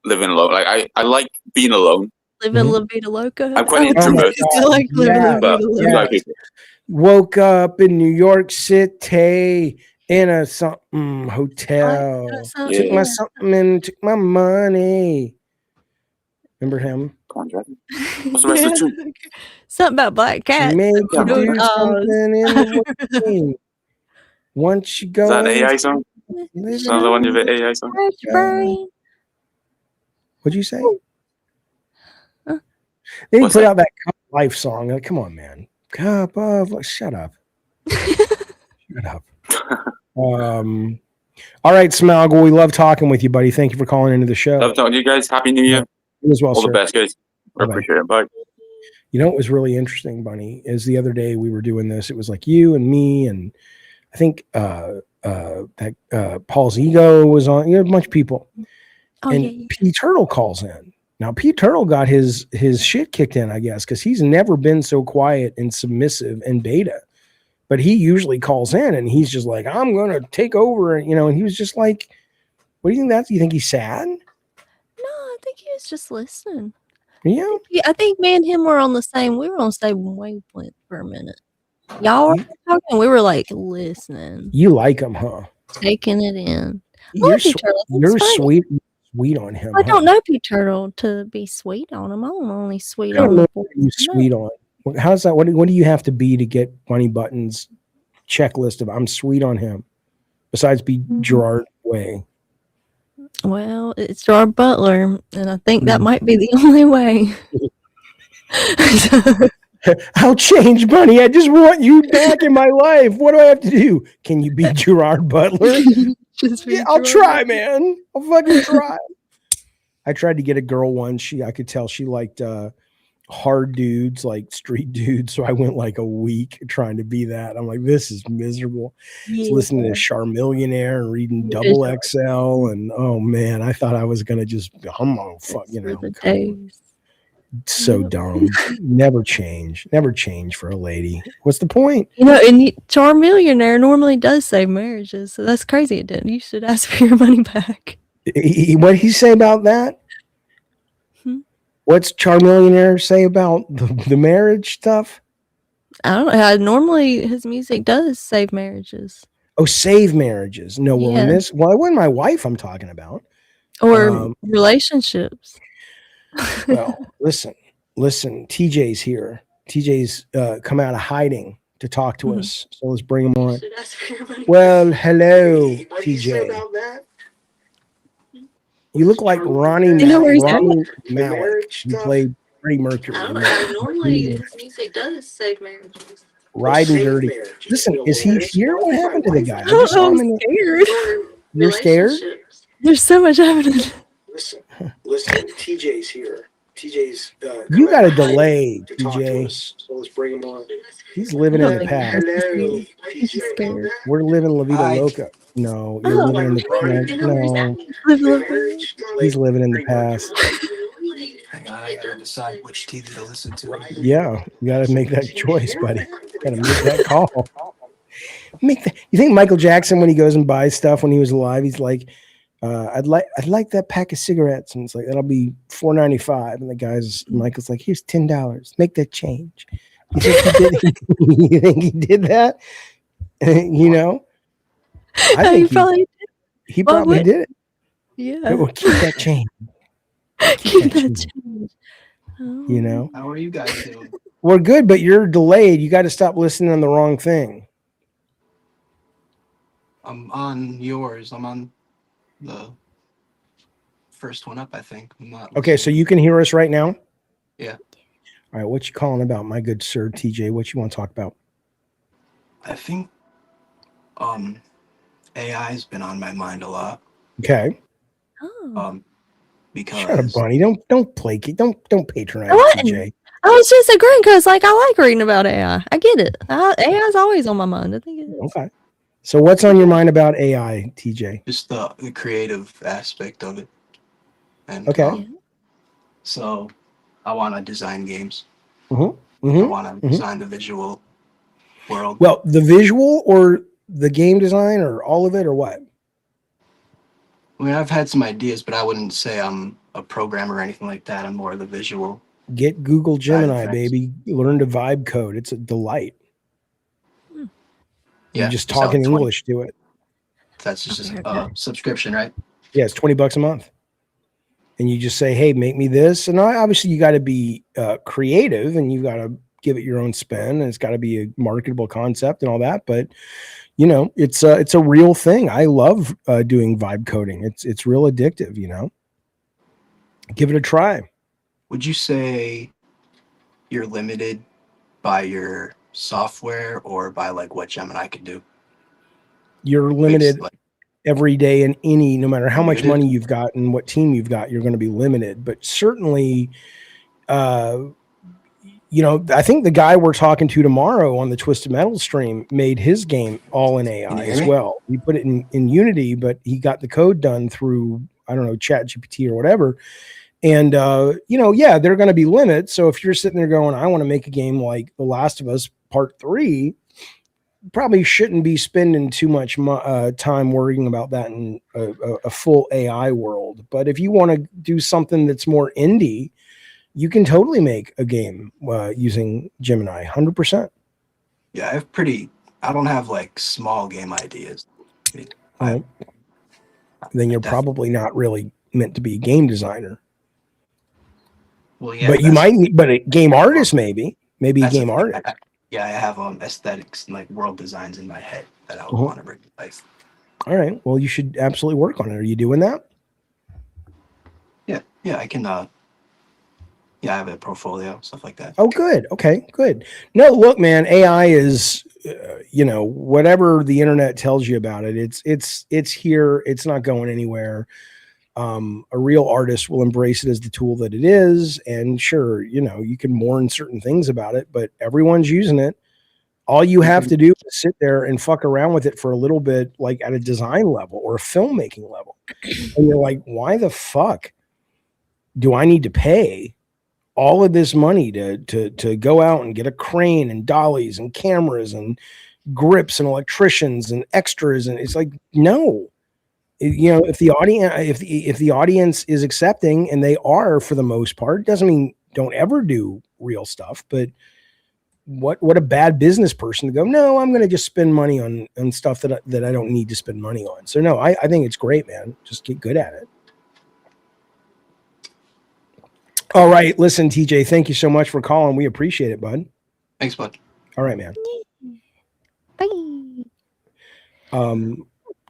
Speaker 8: living alone. Like I like being alone.
Speaker 7: Living La Vida Loca.
Speaker 8: I'm quite
Speaker 7: Oh,
Speaker 8: introverted.
Speaker 7: you still like living
Speaker 1: Yeah,
Speaker 7: La
Speaker 8: But
Speaker 7: Vida
Speaker 8: I
Speaker 7: Loca.
Speaker 8: do like people.
Speaker 1: Woke up in New York City in a something hotel.
Speaker 8: Yeah.
Speaker 1: Took my something and took my money. Remember him?
Speaker 8: Come on, Jeff. What's the rest of the tune?
Speaker 7: Something about black cat.
Speaker 1: Make you
Speaker 8: Yeah.
Speaker 1: do
Speaker 7: Oh.
Speaker 1: something in the way. Once you go.
Speaker 8: Is that an AI song?
Speaker 1: live
Speaker 8: Is that another one of the AI song?
Speaker 7: Scratch your brain.
Speaker 1: What'd you say?
Speaker 7: Huh?
Speaker 1: They
Speaker 8: What's
Speaker 1: put
Speaker 8: that?
Speaker 1: out that Cup of Life song. Like, come on, man. Cup of Life. Shut up. Shut up. All right, Smalgle. We love talking with you, buddy. Thank you for calling into the show.
Speaker 8: Love talking to you guys. Happy New Year.
Speaker 1: You as well,
Speaker 8: All
Speaker 1: sir.
Speaker 8: the best, guys. I
Speaker 1: Bye-bye.
Speaker 8: appreciate it. Bye.
Speaker 1: You know what was really interesting, Bunny, is the other day we were doing this. It was like you and me, and I think Paul's Ego was on. A bunch of people.
Speaker 7: Oh,
Speaker 1: and
Speaker 7: yeah.
Speaker 1: P Turtle calls in. Now P Turtle got his shit kicked in, I guess, because he's never been so quiet and submissive and beta. But he usually calls in and he's just like, I'm gonna take over, and he was just like, what do you think that? You think he's sad?
Speaker 7: No, I think he was just listening.
Speaker 1: Yeah.
Speaker 7: Yeah, I think me and him were on the same. We were on the same wavelength for a minute. Y'all were talking. We were like listening,
Speaker 1: You like him, huh?
Speaker 7: taking it in.
Speaker 1: You're,
Speaker 7: P Turtle.
Speaker 1: you're sweet on him.
Speaker 7: I
Speaker 1: huh?
Speaker 7: don't know P Turtle to be sweet on him. I'm only sweet
Speaker 1: I don't
Speaker 7: on
Speaker 1: know
Speaker 7: the
Speaker 1: what you sweet on. How's that? What do you have to be to get Bunny Button's checklist of I'm sweet on him? Besides be Gerard Way.
Speaker 7: Well, it's Gerard Butler, and I think that might be the only way.
Speaker 1: I'll change, Bunny. I just want you back in my life. What do I have to do? Can you be Gerard Butler?
Speaker 7: Just be
Speaker 1: Yeah, I'll
Speaker 7: Gerard.
Speaker 1: try, man. I'll fucking try. I tried to get a girl once. I could tell she liked hard dudes, like street dudes. So I went like a week trying to be that. I'm like, this is miserable. Just listening to Charmillionaire and reading Double XL, and oh man, I thought I was gonna just fuck,
Speaker 7: The days.
Speaker 1: so dumb. Never change for a lady. What's the point?
Speaker 7: And Charmillionaire normally does save marriages, so that's crazy. It didn't. You should ask for your money back.
Speaker 1: What did he say about that? What's Charmillionaire say about the marriage stuff?
Speaker 7: I don't know. Normally, his music does save marriages
Speaker 1: Oh, save marriages. No, well,
Speaker 7: Yeah.
Speaker 1: it wasn't my wife I'm talking about.
Speaker 7: or relationships.
Speaker 1: Well, listen. TJ's here. TJ's come out of hiding to talk to us. So let's bring him on. Well, hello, TJ. You look like Ronnie Malik. You played Freddie Mercury.
Speaker 9: Normally music does say marriages.
Speaker 1: Riding dirty. Listen, is he here? What happened to the guy?
Speaker 7: I'm scared.
Speaker 1: You're scared?
Speaker 7: There's so much happening.
Speaker 1: Listen, TJ's here. TJ's you got a delay, TJ. So let's bring him on. He's living in the past.
Speaker 7: Hello. He's scared.
Speaker 1: We're living La Vida Loca. No, you're living in the past. No, he's living in the past.
Speaker 10: Hang on, I gotta decide which TV to listen to.
Speaker 1: Yeah, you gotta make that choice, buddy. Gotta make that call. You think Michael Jackson, when he goes and buys stuff when he was alive, he's like, I'd like that pack of cigarettes, and it's like that'll be $4.95, and Michael's like, here's $10, make that change. You think he did that? You know, I think he probably did it.
Speaker 7: Yeah,
Speaker 1: well, keep that change.
Speaker 7: Keep that change. Oh.
Speaker 1: You know,
Speaker 10: how are you guys doing?
Speaker 1: We're good, but you're delayed. You got to stop listening on the wrong thing.
Speaker 10: I'm on yours. I'm on the first one up, I think. I'm not
Speaker 1: okay, so you can hear us right now?
Speaker 10: Yeah.
Speaker 1: All right, what you calling about, my good sir, TJ? What you want to talk about?
Speaker 10: I think AI's been on my mind a lot.
Speaker 1: Okay.
Speaker 7: Oh.
Speaker 10: Because
Speaker 1: shut up, Bunny. Don't placate. Don't patronize TJ.
Speaker 7: I was just agreeing because, like, I like reading about AI. I get it. AI is always on my mind. I think it is.
Speaker 1: Okay. So what's on your mind about AI, TJ?
Speaker 10: Just the creative aspect of it. And,
Speaker 1: okay.
Speaker 10: So I want to design games.
Speaker 1: Mm-hmm.
Speaker 10: I want to design the visual world.
Speaker 1: Well, the visual or the game design or all of it or what?
Speaker 10: I mean, I've had some ideas, but I wouldn't say I'm a programmer or anything like that. I'm more of the visual.
Speaker 1: Get Google Gemini, baby. Learn to vibe code. It's a delight.
Speaker 10: Yeah,
Speaker 1: you just talk in English to it.
Speaker 10: That's just a subscription, right?
Speaker 1: Yeah, it's $20 a month. And you just say, hey, make me this. And obviously you got to be creative and you got to give it your own spin and it's got to be a marketable concept and all that. But, you know, it's a real thing. I love doing vibe coding. It's real addictive, you know. Give it a try.
Speaker 10: Would you say you're limited by your software or by like what Gemini can do?
Speaker 1: You're limited every day in no matter how much money you've got and what team you've got, you're going to be limited. But certainly, you know, I think the guy we're talking to tomorrow on the Twisted Metal stream made his game all in AI as well. We put it in Unity, but he got the code done through, I don't know, ChatGPT or whatever. And, you know, yeah, there are going to be limits. So if you're sitting there going, I want to make a game like The Last of Us Part 3, probably shouldn't be spending too much time worrying about that in a full AI world. But if you want to do something that's more indie, you can totally make a game using Gemini, 100%.
Speaker 10: Yeah, I don't have like small game ideas.
Speaker 1: Then you're probably not really meant to be a game designer.
Speaker 10: Well, yeah,
Speaker 1: but you might, but a game artist, maybe a game artist.
Speaker 10: Yeah, I have aesthetics and like world designs in my head that I would want to bring to life.
Speaker 1: All right. Well, you should absolutely work on it. Are you doing that?
Speaker 10: Yeah, I can. Yeah, I have a portfolio, stuff like that.
Speaker 1: Oh, good. Okay, good. No, look, man, AI is, you know, whatever the internet tells you about it, it's here. It's not going anywhere. A real artist will embrace it as the tool that it is. And sure, you know, you can mourn certain things about it, but everyone's using it. All you have to do is sit there and fuck around with it for a little bit, like at a design level or a filmmaking level. And you're like, why the fuck do I need to pay all of this money to go out and get a crane and dollies and cameras and grips and electricians and extras? And it's like, no. You know, if the audience is accepting, and they are for the most part, doesn't mean don't ever do real stuff. But what a bad business person to go, no, I'm going to just spend money on stuff that I don't need to spend money on. So no, I think it's great, man. Just get good at it. All right. Listen, TJ, thank you so much for calling. We appreciate it, bud.
Speaker 10: Thanks, bud.
Speaker 1: All right, man.
Speaker 7: Bye.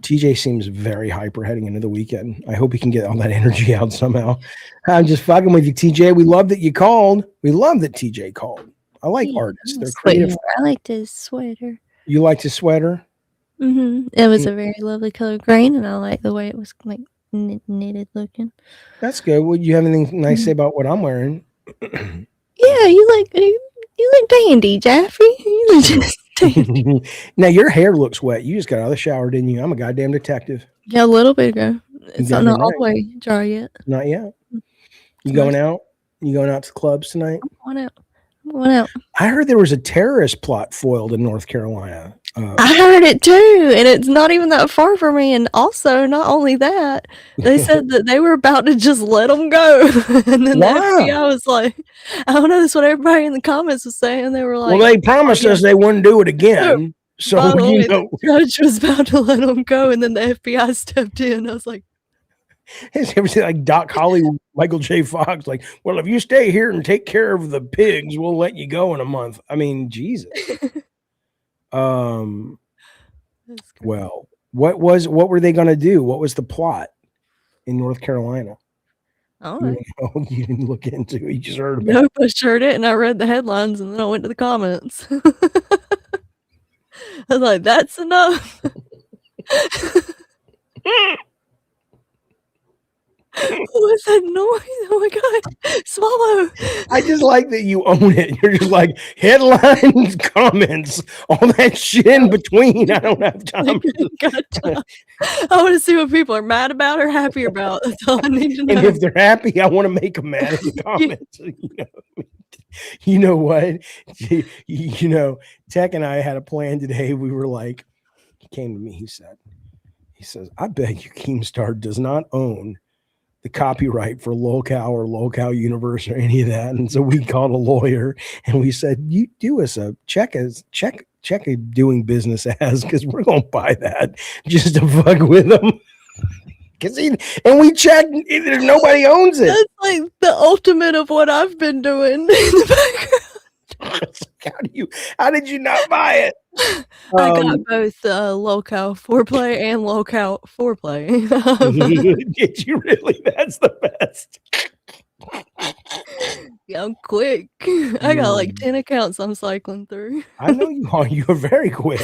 Speaker 1: TJ seems very hyper heading into the weekend. I hope he can get all that energy out somehow. I'm just fucking with you, TJ. We love that you called. We love that TJ called. I like artists. They're creative.
Speaker 7: I liked his sweater.
Speaker 1: You liked his sweater?
Speaker 7: It was a very lovely color green, and I like the way it was like knitted looking.
Speaker 1: That's good. Would you have anything nice to say about what I'm wearing?
Speaker 7: Yeah, you look dandy, Jaffrey. You look just dandy.
Speaker 1: Now your hair looks wet. You just got out of the shower, didn't you? I'm a goddamn detective.
Speaker 7: Yeah, a little bit ago. It's
Speaker 1: Got
Speaker 7: not
Speaker 1: me
Speaker 7: all
Speaker 1: right.
Speaker 7: the way dry yet.
Speaker 1: Not yet. You going out? You going out to clubs tonight?
Speaker 7: I'm going out.
Speaker 1: I heard there was a terrorist plot foiled in North Carolina.
Speaker 7: I heard it too, and it's not even that far from me. And also, not only that, they said that they were about to just let them go, and then the FBI was like, "I don't know." That's what everybody in the comments was saying. They were like,
Speaker 1: "Well, they promised us they wouldn't do it again." So
Speaker 7: by the way,
Speaker 1: you know,
Speaker 7: the judge was about to let them go, and then the FBI stepped in. I was like,
Speaker 1: it's everything like Doc Holly, Michael J. Fox. Like, well, if you stay here and take care of the pigs, we'll let you go in a month. I mean, Jesus. Well, what were they going to do? What was the plot in North Carolina?
Speaker 7: "All right."
Speaker 1: You didn't look into it. You just heard about
Speaker 7: Nope, I just heard it, and I read the headlines, and then I went to the comments. I was like, "That's enough." What was that noise? Oh my god! Swallow.
Speaker 1: I just like that you own it. You're just like headlines, comments, all that shit in between. I don't have time.
Speaker 7: I want to see what people are mad about or happy about. That's all I need to know.
Speaker 1: And if they're happy, I want to make them mad in the comments. You know what? You know, Tech and I had a plan today. We were like, he came to me. He says, "I bet you Keemstar does not own the copyright for Locale or Locale Universe or any of that." And so we called a lawyer and we said, "You do us a check a doing business as, because we're gonna buy that just to fuck with them." And we checked, nobody owns it.
Speaker 7: That's like the ultimate of what I've been doing in the background.
Speaker 1: How did you not buy it?
Speaker 7: I got both Locale Foreplay and Locale Foreplay.
Speaker 1: Did you really? That's the best.
Speaker 7: Yeah, I'm quick. I got like 10 accounts I'm cycling through.
Speaker 1: I know you are. You are very quick.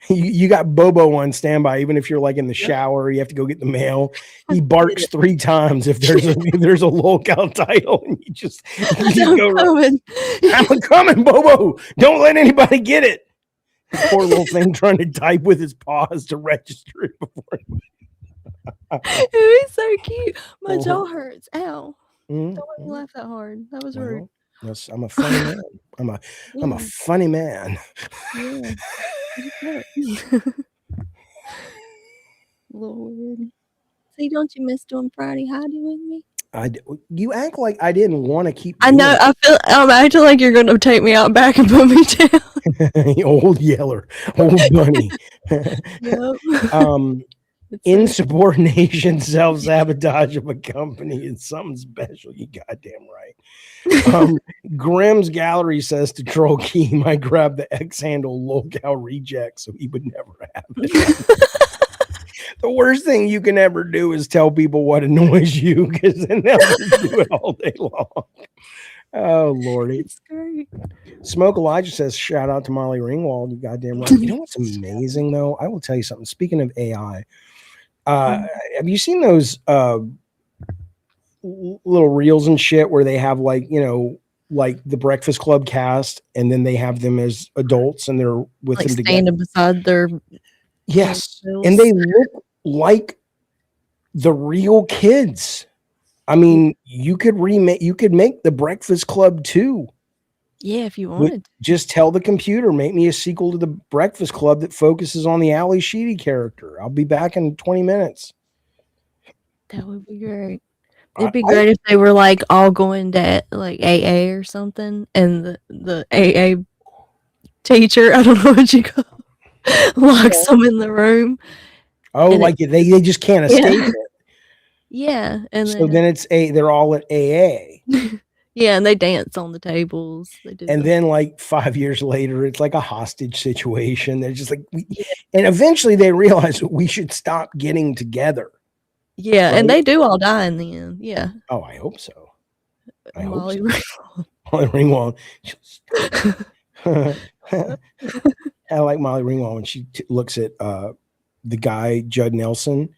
Speaker 1: You got Bobo on standby. Even if you're like in the shower, you have to go get the mail. He barks 3 times if there's a Locale title, and you just go. I'm coming, Bobo. Don't let anybody get it. Poor little thing trying to type with his paws to register it before.
Speaker 7: It was so cute. My jaw hurts. Ow! Don't let me laugh that hard. That was rude.
Speaker 1: Yes, I'm a funny man. I'm a funny man.
Speaker 7: Yeah. Lord. See, don't you miss doing Friday hiding with me?
Speaker 1: You act like I didn't want to keep.
Speaker 7: I know. I'm acting like you're going to take me out back and put me down.
Speaker 1: Old Yeller, old bunny. Insubordination, self-sabotage of a company is something special. You goddamn right. Grimm's Gallery says to Troll Keem, "I grabbed the X handle Locale reject so he would never have it." The worst thing you can ever do is tell people what annoys you, because then they'll just do it all day long. Oh Lordy,
Speaker 7: it's great.
Speaker 1: Smoke Elijah says, "Shout out to Molly Ringwald." You goddamn right. You know what's amazing though? I will tell you something. Speaking of AI, have you seen those little reels and shit where they have like, you know, like the Breakfast Club cast, and then they have them as adults and they're with
Speaker 7: like
Speaker 1: them together?
Speaker 7: standing beside their
Speaker 1: and they look like the real kids. I mean, you could make the Breakfast Club too.
Speaker 7: Yeah, if you wanted.
Speaker 1: Just tell the computer, make me a sequel to the Breakfast Club that focuses on the Ali Sheedy character. I'll be back in 20 minutes.
Speaker 7: That would be great. It'd be great if they were like all going to like AA or something, and the AA teacher, I don't know what you call, locks them in the room.
Speaker 1: Oh, like they just can't escape it.
Speaker 7: Yeah, and
Speaker 1: So then it's they're all at AA.
Speaker 7: yeah, and they dance on the tables. They do.
Speaker 1: And then like 5 years later, it's like a hostage situation. They're just like, and eventually they realize we should stop getting together.
Speaker 7: Yeah,
Speaker 1: right?
Speaker 7: and they do all die in the end. Yeah.
Speaker 1: Oh, I hope so. I
Speaker 7: Molly
Speaker 1: hope so. Molly Ringwald. I like Molly Ringwald when she looks at the guy Judd Nelson,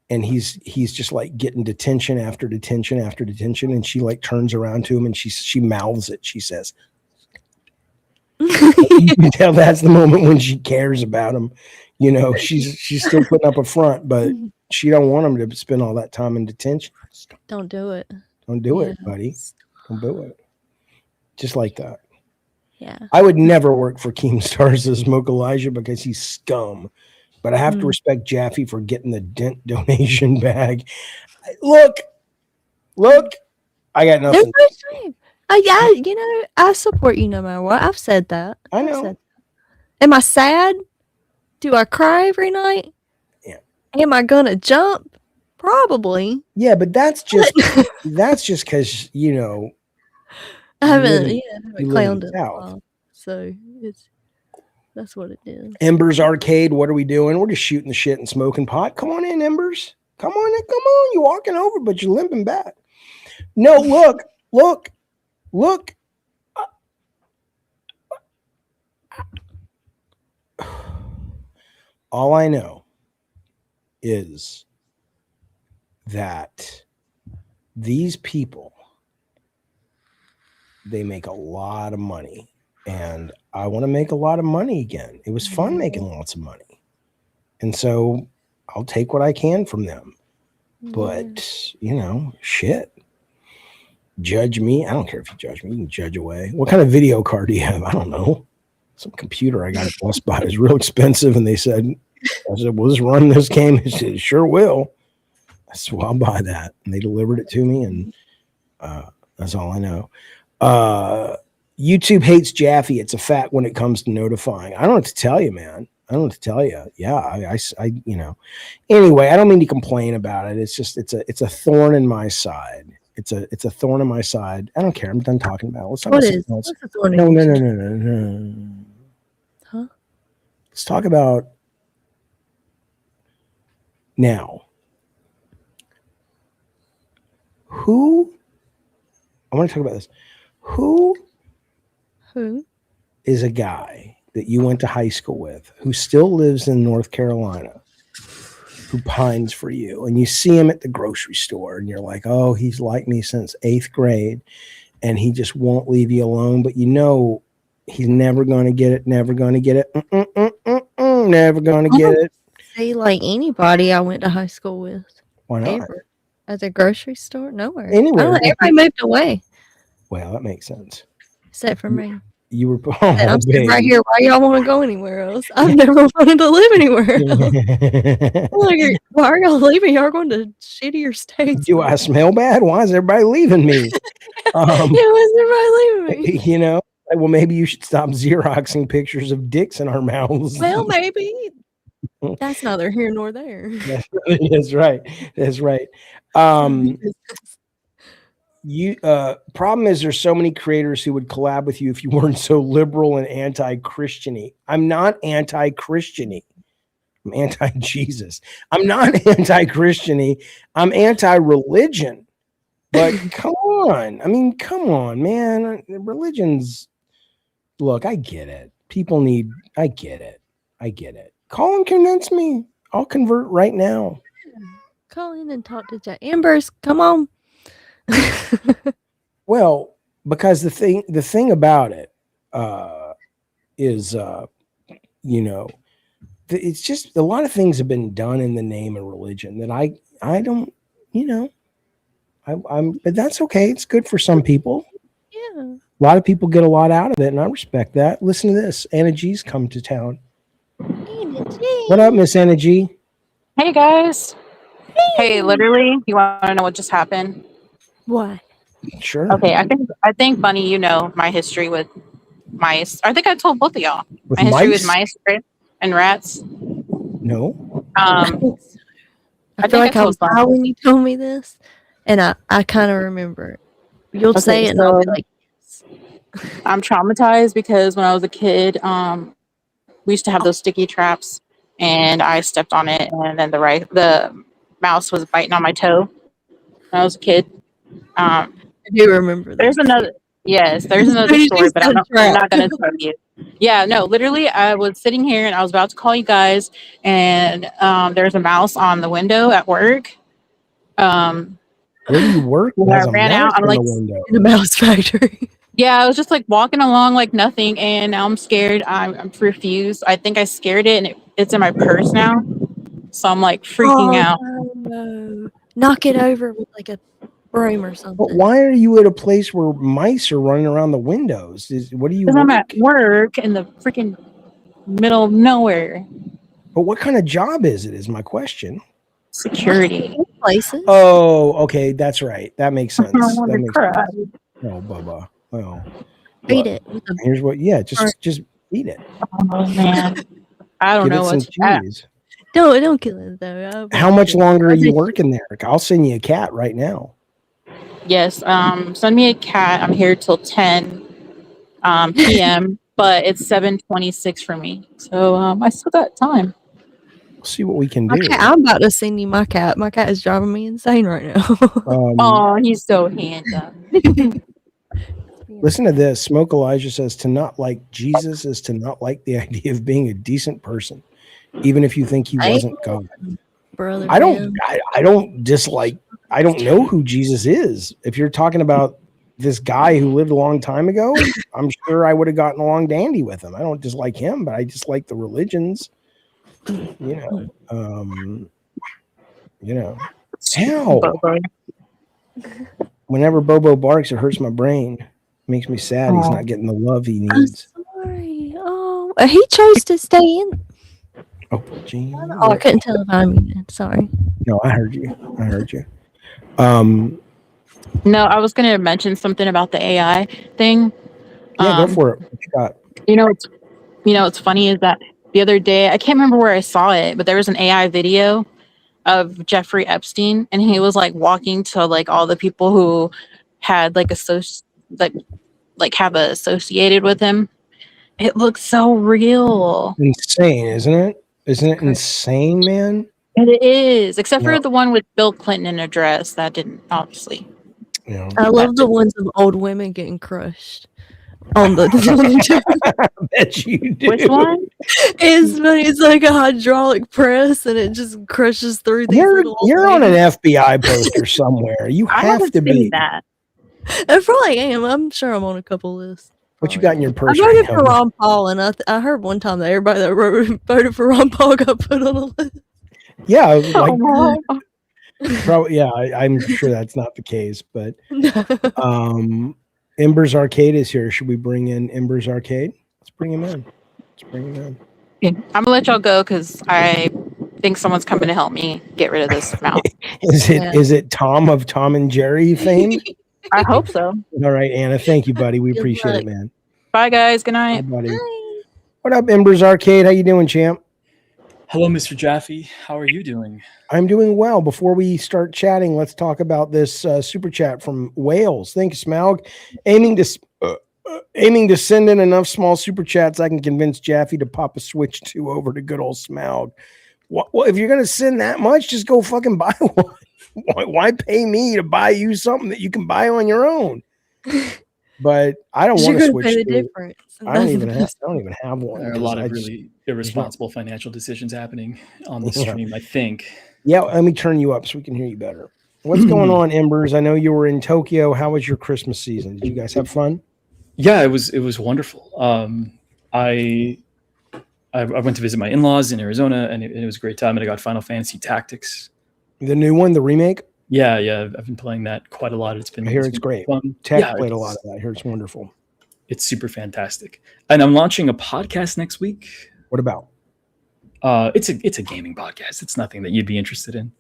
Speaker 1: and he's just like getting detention after detention after detention, and she like turns around to him and she mouths it. She says, "You can tell that's the moment when she cares about him." You know, she's still putting up a front, but she don't want him to spend all that time in detention.
Speaker 7: Don't do it.
Speaker 1: Don't do it, buddy. Don't do it. Just like that.
Speaker 7: Yeah.
Speaker 1: I would never work for Keemstar's as Smoke Elijah because he's scum. But I have to respect Jaffe for getting the dent donation bag. Look, I got nothing.
Speaker 7: There's no shame. Yeah, you know, I support you no matter what. I've said that.
Speaker 1: I know.
Speaker 7: Am I sad? Do I cry every night?
Speaker 1: Yeah.
Speaker 7: Am I gonna jump? Probably.
Speaker 1: Yeah, but that's just because you know.
Speaker 7: I haven't
Speaker 1: you
Speaker 7: clowned
Speaker 1: live in
Speaker 7: it.
Speaker 1: the South.
Speaker 7: So that's what it is.
Speaker 1: Embers Arcade, what are we doing? We're just shooting the shit and smoking pot. Come on in, Embers. Come on in. Come on. You're walking over, but you're limping back. No, look. All I know is that these people, they make a lot of money, and I want to make a lot of money again. It was fun making lots of money, and so I'll take what I can from them. But you know, shit. Judge me. I don't care if you judge me. You can judge away. What kind of video card do you have? I don't know. Some computer I got at Best Buy is real expensive, and I said, "We'll just run this game." They said, "Sure will." I said, "Well, I'll buy that," and they delivered it to me, and that's all I know. YouTube hates Jaffe. It's a fact when it comes to notifying. I don't know what to tell you, man. I don't know what to tell you. Yeah, I you know. Anyway, I don't mean to complain about it. It's just it's a thorn in my side. It's a thorn in my side. I don't care. I'm done talking about it. Let's talk about something else.
Speaker 7: What's the thorn
Speaker 1: No.
Speaker 7: in your side? Huh?
Speaker 1: Let's talk about now. Who? I want to talk about this. Who is a guy that you went to high school with who still lives in North Carolina, who pines for you, and you see him at the grocery store and you're like, oh, he's like me since 8th grade and he just won't leave you alone, but you know he's never going to get it, never going to get it, never going to get it.
Speaker 7: See, like anybody I went to high school with.
Speaker 1: Why not?
Speaker 7: Ever. At the grocery store? Nowhere.
Speaker 1: Anywhere.
Speaker 7: Everybody moved away.
Speaker 1: Well, that makes sense.
Speaker 7: Except for me.
Speaker 1: You were
Speaker 7: I'm sitting right here. Why y'all want to go anywhere else? I've never wanted to live anywhere else. Like, why are y'all leaving? Y'all are going to shittier states.
Speaker 1: Do I smell bad? Why is everybody leaving me?
Speaker 7: Why is everybody leaving me?
Speaker 1: You know, well, maybe you should stop Xeroxing pictures of dicks in our mouths.
Speaker 7: Well, maybe. That's neither here nor there.
Speaker 1: That's right. That's right. Problem is there's so many creators who would collab with you if you weren't so liberal and anti-Christian-y. I'm not anti-Christian-y. I'm anti-Jesus. I'm not anti-Christian-y. I'm anti-religion. But come on. I mean, come on, man. Religion's, look, I get it. I get it. Call and convince me. I'll convert right now.
Speaker 7: Call in and talk to Jack. Ambers, come on.
Speaker 1: Well, because the thing about it is, you know, it's just a lot of things have been done in the name of religion that I don't, you know, but that's okay. It's good for some people.
Speaker 7: Yeah.
Speaker 1: A lot of people get a lot out of it, and I respect that. Listen to this. Anna G's come to town.
Speaker 7: Anna G.
Speaker 1: What up, Miss Anna G?
Speaker 11: Hey guys. Hey, literally, you want to know what just happened?
Speaker 7: What?
Speaker 1: Sure.
Speaker 11: Okay, I think Bunny, you know my history with mice. I think I told both of y'all
Speaker 1: With
Speaker 11: my history
Speaker 1: mice?
Speaker 11: with mice and rats.
Speaker 1: No.
Speaker 11: Um,
Speaker 7: I feel like I was high when you told me this, and I kind of remember it. You'll say it, and I'll be like,
Speaker 11: I'm traumatized because when I was a kid, we used to have those sticky traps, and I stepped on it, and then the mouse was biting on my toe when I was a kid.
Speaker 7: I do remember that.
Speaker 11: There's another story, but I'm not going to tell you. Yeah, no, literally, I was sitting here, and I was about to call you guys, and there's a mouse on the window at work.
Speaker 1: Where do you work?
Speaker 11: When I ran out, I'm like,
Speaker 7: in the mouse factory.
Speaker 11: Yeah, I was just like walking along like nothing, and now I'm scared. I'm confused. I think I scared it, and it's in my purse now. So I'm like freaking out.
Speaker 7: No. Knock it over with like a broom or something.
Speaker 1: But why are you at a place where mice are running around the windows? What do you?
Speaker 11: Because I'm at work in the freaking middle of nowhere.
Speaker 1: But what kind of job is it? Is my question.
Speaker 11: Security
Speaker 7: places.
Speaker 1: Oh, okay, that's right. That makes sense. That makes sense. Oh, Bubba. Oh,
Speaker 7: eat it.
Speaker 1: Here's what. Yeah, just eat it.
Speaker 11: Oh man, I don't know what's cheese.
Speaker 7: Don't kill it though.
Speaker 1: How much longer are you working there? I'll send you a cat right now.
Speaker 11: Yes. Send me a cat. I'm here till 10 p.m. but it's 7:26 for me, so I still got time.
Speaker 1: We'll see what we can do.
Speaker 7: Okay, I'm about to send you my cat. My cat is driving me insane right now.
Speaker 11: Oh, he's so handsome.
Speaker 1: Listen to this. Smoke Elijah says to not like Jesus is to not like the idea of being a decent person, even if you think he wasn't God.
Speaker 7: Brother,
Speaker 1: I don't dislike. I don't know who Jesus is. If you're talking about this guy who lived a long time ago, I'm sure I would have gotten along dandy with him. I don't dislike him, but I dislike the religions. You know. Ow. Whenever Bobo barks, it hurts my brain. Makes me sad. He's not getting the love he needs.
Speaker 7: I'm sorry. Oh, he chose to stay in.
Speaker 1: Oh, gee.
Speaker 7: Oh, I couldn't tell if I muted. Sorry.
Speaker 1: No, I heard you.
Speaker 11: No, I was going to mention something about the AI thing.
Speaker 1: Yeah, go for it. What you got?
Speaker 11: What's funny is that the other day, I can't remember where I saw it, but there was an AI video of Jeffrey Epstein, and he was like walking to like all the people who had like have associated with him. It looks so real.
Speaker 1: Insane, isn't it? Isn't it insane, man?
Speaker 11: It is, except for the one with Bill Clinton in a dress. That didn't, obviously.
Speaker 1: Yeah.
Speaker 7: I love the ones of old women getting crushed on the.
Speaker 1: I bet you do.
Speaker 11: Which one?
Speaker 7: It's like a hydraulic press, and it just crushes through.
Speaker 1: You're on an FBI poster somewhere. You have to be.
Speaker 11: That.
Speaker 7: I probably am. I'm sure I'm on a couple lists.
Speaker 1: What you got in your purse?
Speaker 7: I voted for Ron Paul, and I heard one time that everybody that voted for Ron Paul got put on a list.
Speaker 1: Yeah, probably. Yeah, I'm sure that's not the case, but Embers Arcade is here. Should we bring in Embers Arcade? Let's bring him in.
Speaker 11: Okay. I'm gonna let y'all go because I think someone's coming to help me get rid of this mouse.
Speaker 1: Is it Tom of Tom and Jerry fame?
Speaker 11: I hope so.
Speaker 1: All right, Anna. Thank you, buddy. We appreciate it, man.
Speaker 11: Bye, guys. Good night.
Speaker 1: Bye, buddy. Bye. What up, Embers Arcade? How you doing, champ?
Speaker 12: Hello, Mr. Jaffe. How are you doing?
Speaker 1: I'm doing well. Before we start chatting, let's talk about this super chat from Wales. Thanks, Smaug. Aiming to send in enough small super chats, I can convince Jaffe to pop a Switch 2 over to good old Smaug. Well, if you're gonna send that much, just go fucking buy one. Why pay me to buy you something that you can buy on your own? But I don't want to switch.
Speaker 7: Pay the difference.
Speaker 1: I don't even have one.
Speaker 12: There are a lot of really irresponsible financial decisions happening on the stream, I think.
Speaker 1: Yeah, let me turn you up so we can hear you better. What's going on, Embers? I know you were in Tokyo. How was your Christmas season? Did you guys have fun?
Speaker 12: Yeah, it was wonderful. I went to visit my in-laws in Arizona, and it was a great time. And I got Final Fantasy Tactics.
Speaker 1: The new one, the remake?
Speaker 12: Yeah, I've been playing that quite a lot.
Speaker 1: I hear it's great.
Speaker 12: Fun.
Speaker 1: Tech played a lot of that. I hear it's wonderful.
Speaker 12: It's super fantastic. And I'm launching a podcast next week.
Speaker 1: What about?
Speaker 12: It's a gaming podcast. It's nothing that you'd be interested in.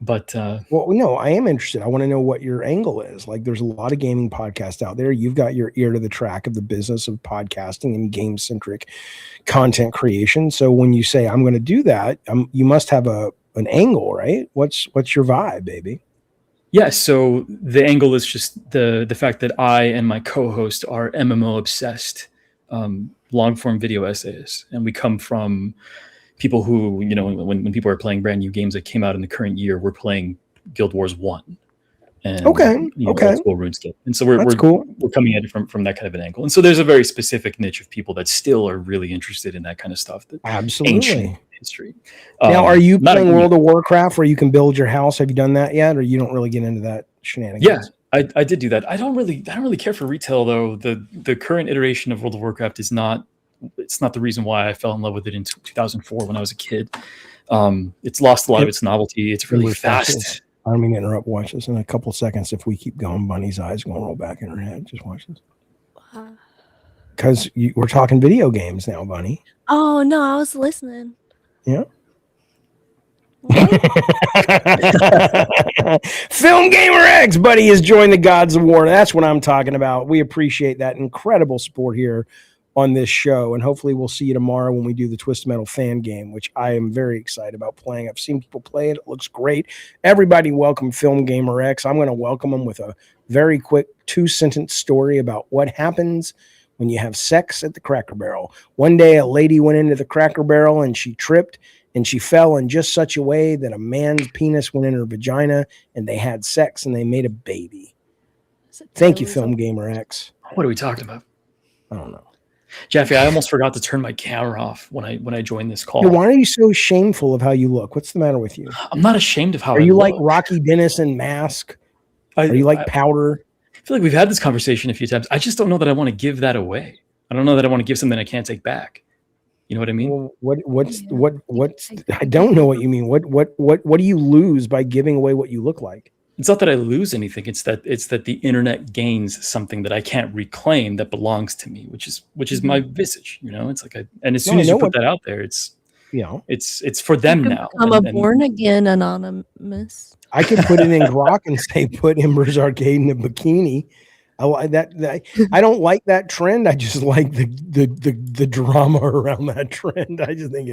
Speaker 12: But
Speaker 1: well, no, I am interested. I want to know what your angle is. Like, there's a lot of gaming podcasts out there. You've got your ear to the track of the business of podcasting and game-centric content creation. So when you say I'm going to do that, you must have a an angle, right? What's your vibe, baby?
Speaker 12: Yeah, so the angle is just the fact that I and my co-host are MMO obsessed, long form video essayists, and we come from people who, you know, when people are playing brand new games that came out in the current year, we're playing Guild Wars 1. And,
Speaker 1: Okay.
Speaker 12: old school RuneScape. And so we're
Speaker 1: cool.
Speaker 12: We're coming at it from that kind of an angle. And so there's a very specific niche of people that still are really interested in that kind of stuff. That
Speaker 1: Absolutely.
Speaker 12: Ancient history.
Speaker 1: Now, are you
Speaker 12: not
Speaker 1: playing
Speaker 12: a-
Speaker 1: World of Warcraft where you can build your house? Have you done that yet, or you don't really get into that shenanigans?
Speaker 12: Yeah, I did do that. I don't really care for retail though. The current iteration of World of Warcraft is not the reason why I fell in love with it in 2004 when I was a kid. It's lost a lot of its novelty. It's really fast.
Speaker 1: I don't mean to interrupt. Watch this in a couple seconds. If we keep going, Bunny's eyes going to roll back in her head. Just watch this. Because we're talking video games now, Bunny.
Speaker 7: Oh no, I was listening.
Speaker 1: Yeah. Film Gamer X, buddy, has joined the Gods of War. That's what I'm talking about. We appreciate that incredible support here on this show, and hopefully we'll see you tomorrow when we do the Twisted Metal fan game, which I am very excited about playing. I've seen people play it. It looks great. Everybody welcome Film Gamer X. I'm going to welcome them with a very quick 2-sentence story about what happens when you have sex at the Cracker Barrel. One day, a lady went into the Cracker Barrel and she tripped and she fell in just such a way that a man's penis went in her vagina and they had sex and they made a baby. Thank you, Film Gamer X.
Speaker 12: What are we talking about?
Speaker 1: I don't know.
Speaker 12: Jeffy, I almost forgot to turn my camera off when I joined this call.
Speaker 1: Hey, why are you so shameful of how you look? What's the matter with you?
Speaker 12: I'm not ashamed of how
Speaker 1: Are
Speaker 12: I
Speaker 1: you
Speaker 12: look.
Speaker 1: like Rocky Dennis in Mask? Are you like Powder?
Speaker 12: I feel like we've had this conversation a few times. I just don't know that I want to give that away. I don't know that I want to give something I can't take back. You know what I mean?
Speaker 1: Well, what's I don't know what you mean. What do you lose by giving away what you look like?
Speaker 12: It's not that I lose anything. It's that the internet gains something that I can't reclaim that belongs to me, which is my visage. You know, it's like and as soon as you put that out there, it's for them now.
Speaker 7: I'm a born again anonymous.
Speaker 1: I could put it in Grok and say put Embers Arcade in a bikini. I don't like that trend. I just like the drama around that trend. I just think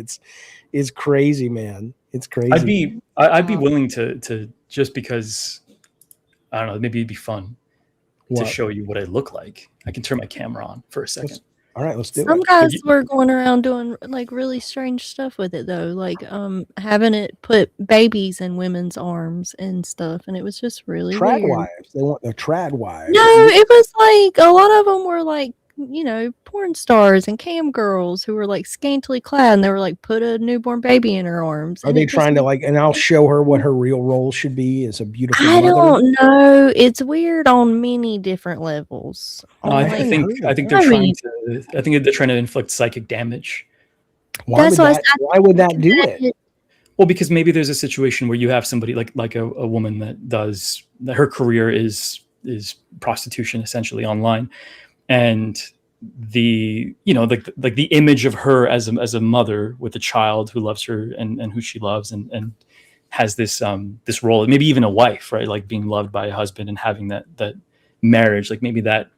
Speaker 1: it's crazy, man. It's crazy.
Speaker 12: I'd be willing to just because I don't know, maybe it'd be fun to show you what I look like. I can turn my camera on for a second.
Speaker 1: All right, let's do it.
Speaker 7: Some guys were going around doing like really strange stuff with it though, like having it put babies in women's arms and stuff, and it was just really
Speaker 1: trad
Speaker 7: weird.
Speaker 1: wives. They want the trad wives.
Speaker 7: No, it was like a lot of them were like, you know, porn stars and cam girls who were like scantily clad, and they were like, put a newborn baby in her arms.
Speaker 1: Are they trying to like? And I'll show her what her real role should be as a beautiful.
Speaker 7: I
Speaker 1: mother.
Speaker 7: don't know. It's weird on many different levels.
Speaker 12: I think they're trying to inflict psychic damage.
Speaker 1: Why would that do it?
Speaker 12: Well, because maybe there's a situation where you have somebody like a woman that her career is prostitution essentially online, and the image of her as a mother with a child who loves her and who she loves and has this role, maybe even a wife, right? Like being loved by a husband and having that marriage, like maybe that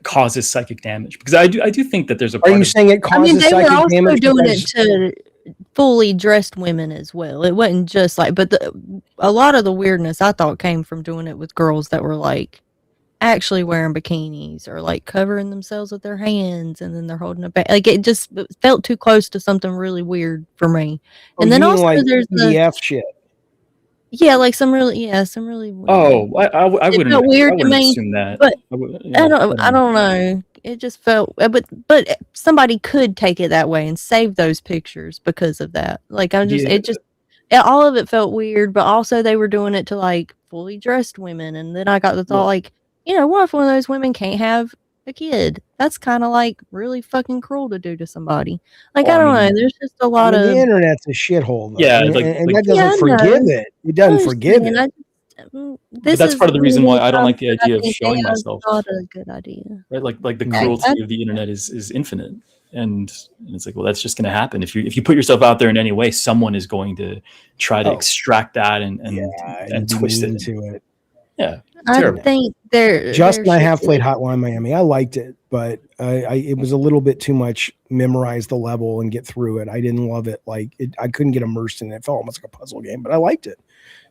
Speaker 12: causes psychic damage. Because I do think that there's a.
Speaker 1: Are you saying it causes
Speaker 7: they
Speaker 1: psychic
Speaker 7: were also
Speaker 1: damage?
Speaker 7: doing it to fully dressed women as well. It wasn't just like, but a lot of the weirdness I thought came from doing it with girls that were like actually wearing bikinis or like covering themselves with their hands and then they're holding a baby. Like it just felt too close to something really weird for me. And then also
Speaker 1: like
Speaker 7: there's
Speaker 1: the shit.
Speaker 7: Yeah, like some really weird.
Speaker 12: Oh, I wouldn't.
Speaker 7: Felt weird
Speaker 12: I wouldn't
Speaker 7: to me,
Speaker 12: assume that.
Speaker 7: but I don't know. It just felt, but somebody could take it that way and save those pictures because of that. Like all of it felt weird, but also they were doing it to like fully dressed women, and then I got the thought like, you know, what if one of those women can't have a kid? That's kind of like really fucking cruel to do to somebody. Like I don't know. There's just a lot of
Speaker 1: the internet's a shithole. Though.
Speaker 12: Yeah,
Speaker 1: and that doesn't
Speaker 7: I
Speaker 1: forgive
Speaker 7: know.
Speaker 1: it. It doesn't forgive it.
Speaker 12: But that's part of the reason why I don't like the idea of showing
Speaker 7: That's
Speaker 12: myself.
Speaker 7: not a good idea.
Speaker 12: Right, like the cruelty of the internet is infinite, and it's like, well, that's just going to happen if you put yourself out there in any way. Someone is going to try to extract that and twist it
Speaker 1: into it.
Speaker 12: Yeah,
Speaker 7: I
Speaker 12: terrible.
Speaker 7: think there.
Speaker 1: Justin,
Speaker 7: there
Speaker 1: I
Speaker 7: should
Speaker 1: have
Speaker 7: be-
Speaker 1: played Hotline Miami. I liked it, but it was a little bit too much. Memorize the level and get through it. I didn't love it. I couldn't get immersed in it. It felt almost like a puzzle game, but I liked it.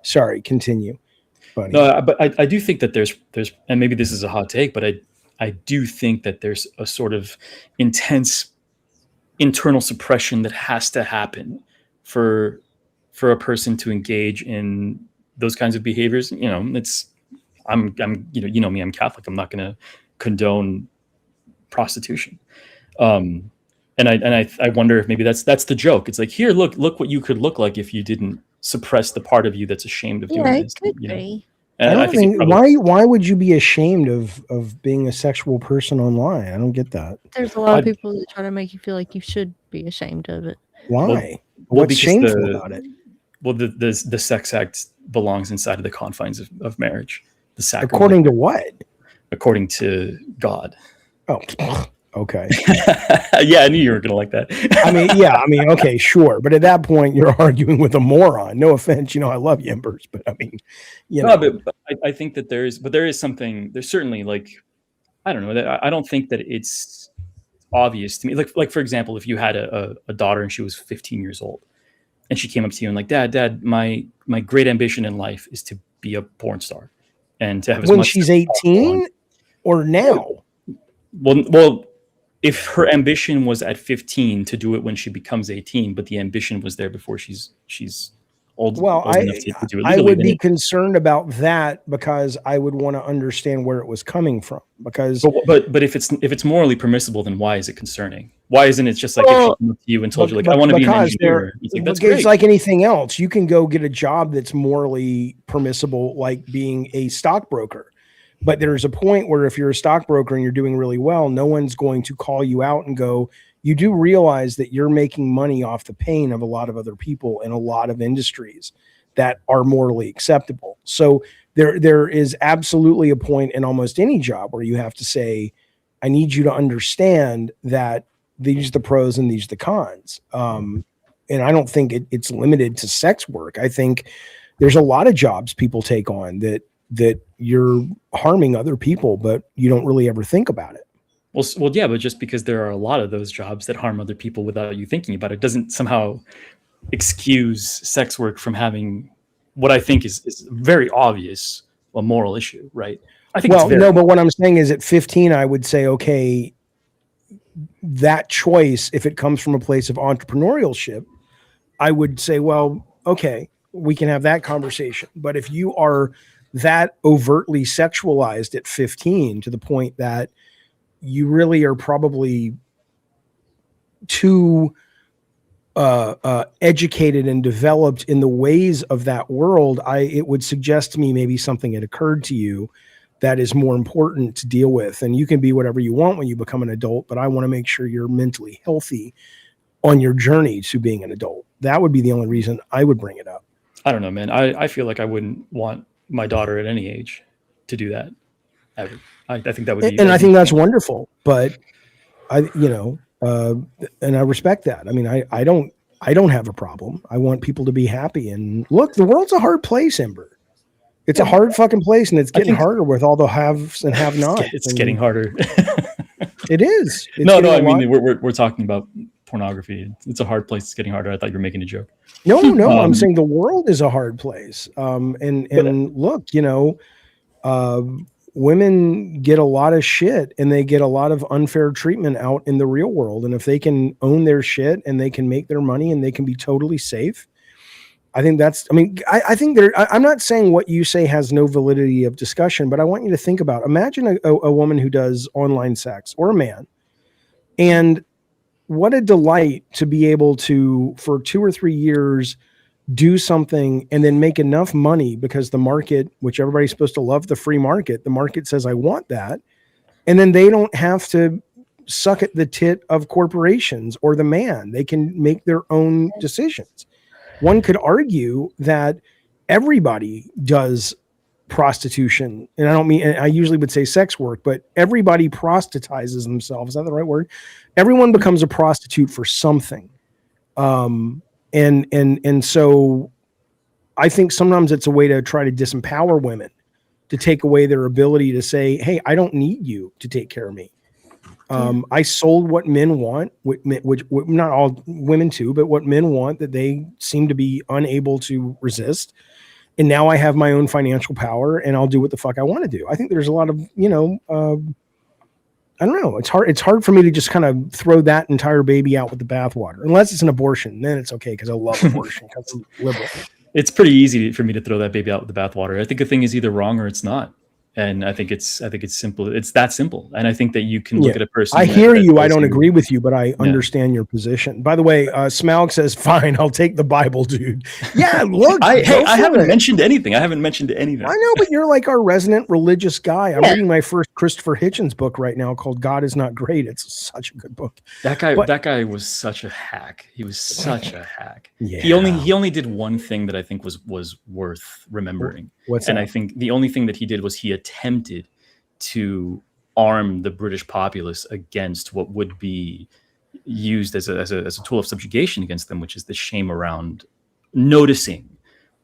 Speaker 1: Sorry, continue. Buddy.
Speaker 12: No, but I do think that there's, and maybe this is a hot take, but I do think that there's a sort of intense internal suppression that has to happen for a person to engage in those kinds of behaviors. You know, I'm you know me, I'm Catholic. I'm not going to condone prostitution. And I wonder if maybe that's the joke. It's like, here, look what you could look like if you didn't suppress the part of you that's ashamed of doing
Speaker 7: Yeah,
Speaker 12: this.
Speaker 7: it could
Speaker 12: you know?
Speaker 7: be.
Speaker 12: And
Speaker 1: I don't
Speaker 12: think
Speaker 1: think
Speaker 12: it probably-
Speaker 1: why would you be ashamed of being a sexual person online? I don't get that.
Speaker 7: There's a lot of
Speaker 12: I-
Speaker 7: people that try to make you feel like you should be ashamed of it.
Speaker 1: Why?
Speaker 12: Well,
Speaker 1: What's
Speaker 12: because
Speaker 1: shameful about it?
Speaker 12: Well, the sex act belongs inside of the confines of marriage. The sacrament,
Speaker 1: According to what?
Speaker 12: according to God.
Speaker 1: Oh, okay.
Speaker 12: Yeah, I knew you were gonna like that.
Speaker 1: Okay, sure. But at that point, you're arguing with a moron. No offense, I love you, Embers, but I mean,
Speaker 12: No, but I think that there is something. There's certainly I don't know. I don't think that it's obvious to me. Like for example, if you had a daughter and she was 15 years old, and she came up to you and like, Dad, my great ambition in life is to be a porn star, and to have as
Speaker 1: when
Speaker 12: much
Speaker 1: she's
Speaker 12: success as possible.
Speaker 1: 18 or now.
Speaker 12: Well, if her ambition was at 15 to do it when she becomes 18, but the ambition was there before she's old.
Speaker 1: Well,
Speaker 12: old enough to do it
Speaker 1: I
Speaker 12: legally,
Speaker 1: would
Speaker 12: then
Speaker 1: be concerned about that because I would want to understand where it was coming from. Because
Speaker 12: But if it's morally permissible, then why is it concerning? Why isn't it just like if
Speaker 1: Well,
Speaker 12: she came up to you and told you like, I want to be an
Speaker 1: because
Speaker 12: engineer? It's like, that's
Speaker 1: it's
Speaker 12: great.
Speaker 1: like anything else. You can go get a job that's morally permissible, like being a stockbroker. But there's a point where if you're a stockbroker and you're doing really well, no one's going to call you out and go, you do realize that you're making money off the pain of a lot of other people in a lot of industries that are morally acceptable. So there is absolutely a point in almost any job where you have to say, I need you to understand that these are the pros and these are the cons. And I don't think it's limited to sex work. I think there's a lot of jobs people take on that you're harming other people, but you don't really ever think about it.
Speaker 12: Well, yeah, but just because there are a lot of those jobs that harm other people without you thinking about it doesn't somehow excuse sex work from having what I think is very obvious a moral issue, right? I think.
Speaker 1: Well, no, but what I'm saying is at 15, I would say, okay, that choice, if it comes from a place of entrepreneurship, I would say, well, okay, we can have that conversation. But if you are that overtly sexualized at 15 to the point that you really are probably too educated and developed in the ways of that world, it would suggest to me maybe something had occurred to you that is more important to deal with. And you can be whatever you want when you become an adult, but I want to make sure you're mentally healthy on your journey to being an adult. That would be the only reason I would bring it up.
Speaker 12: I don't know, man. I feel like I wouldn't want my daughter at any age to do that ever. I think that would be,
Speaker 1: and I think that's wonderful, but and I respect that. I mean, I don't have a problem. I want people to be happy. And look, the world's a hard place, Ember. It's a hard fucking place, and it's getting harder with all the haves and have-nots.
Speaker 12: It's getting harder.
Speaker 1: It is. It's
Speaker 12: No,
Speaker 1: getting
Speaker 12: I
Speaker 1: a
Speaker 12: mean
Speaker 1: lot-
Speaker 12: we're talking about pornography. It's a hard place. It's getting harder. I thought you were making a joke.
Speaker 1: No, I'm saying the world is a hard place. And look, women get a lot of shit and they get a lot of unfair treatment out in the real world. And if they can own their shit and they can make their money and they can be totally safe, I think I think I'm not saying what you say has no validity of discussion, but I want you to think about, imagine a woman who does online sex, or a man, and what a delight to be able to, for 2 or 3 years, do something and then make enough money because the market, which everybody's supposed to love, the free market, the market says, I want that. And then they don't have to suck at the tit of corporations or the man. They can make their own decisions. One could argue that everybody does prostitution. And I usually would say sex work, but everybody prostitizes themselves. Is that the right word? Everyone becomes a prostitute for something. And so I think sometimes it's a way to try to disempower women to take away their ability to say, hey, I don't need you to take care of me. I sold what men want, which not all women too, but what men want that they seem to be unable to resist. And now I have my own financial power and I'll do what the fuck I want to do. I think there's a lot of, I don't know. It's hard for me to just kind of throw that entire baby out with the bathwater, unless it's an abortion. Then it's okay because I love abortion because I'm liberal.
Speaker 12: It's pretty easy for me to throw that baby out with the bathwater. I think a thing is either wrong or it's not, and I think it's simple. It's that simple. And I think that you can look at a person.
Speaker 1: I hear you. I don't agree with you, but I understand your position. By the way, Smaug says, "Fine, I'll take the Bible, dude." Yeah, look.
Speaker 12: I haven't mentioned anything. I haven't mentioned anything.
Speaker 1: I know, but you're like our resident religious guy. I'm reading my first Christopher Hitchens book right now called "God Is Not Great." It's such a good book.
Speaker 12: That guy was such a hack. He was such a hack.
Speaker 1: Yeah.
Speaker 12: He only did one thing that I think was worth remembering.
Speaker 1: What's
Speaker 12: and
Speaker 1: that?
Speaker 12: I think the only thing that he did was he attempted to arm the British populace against what would be used as a tool of subjugation against them, which is the shame around noticing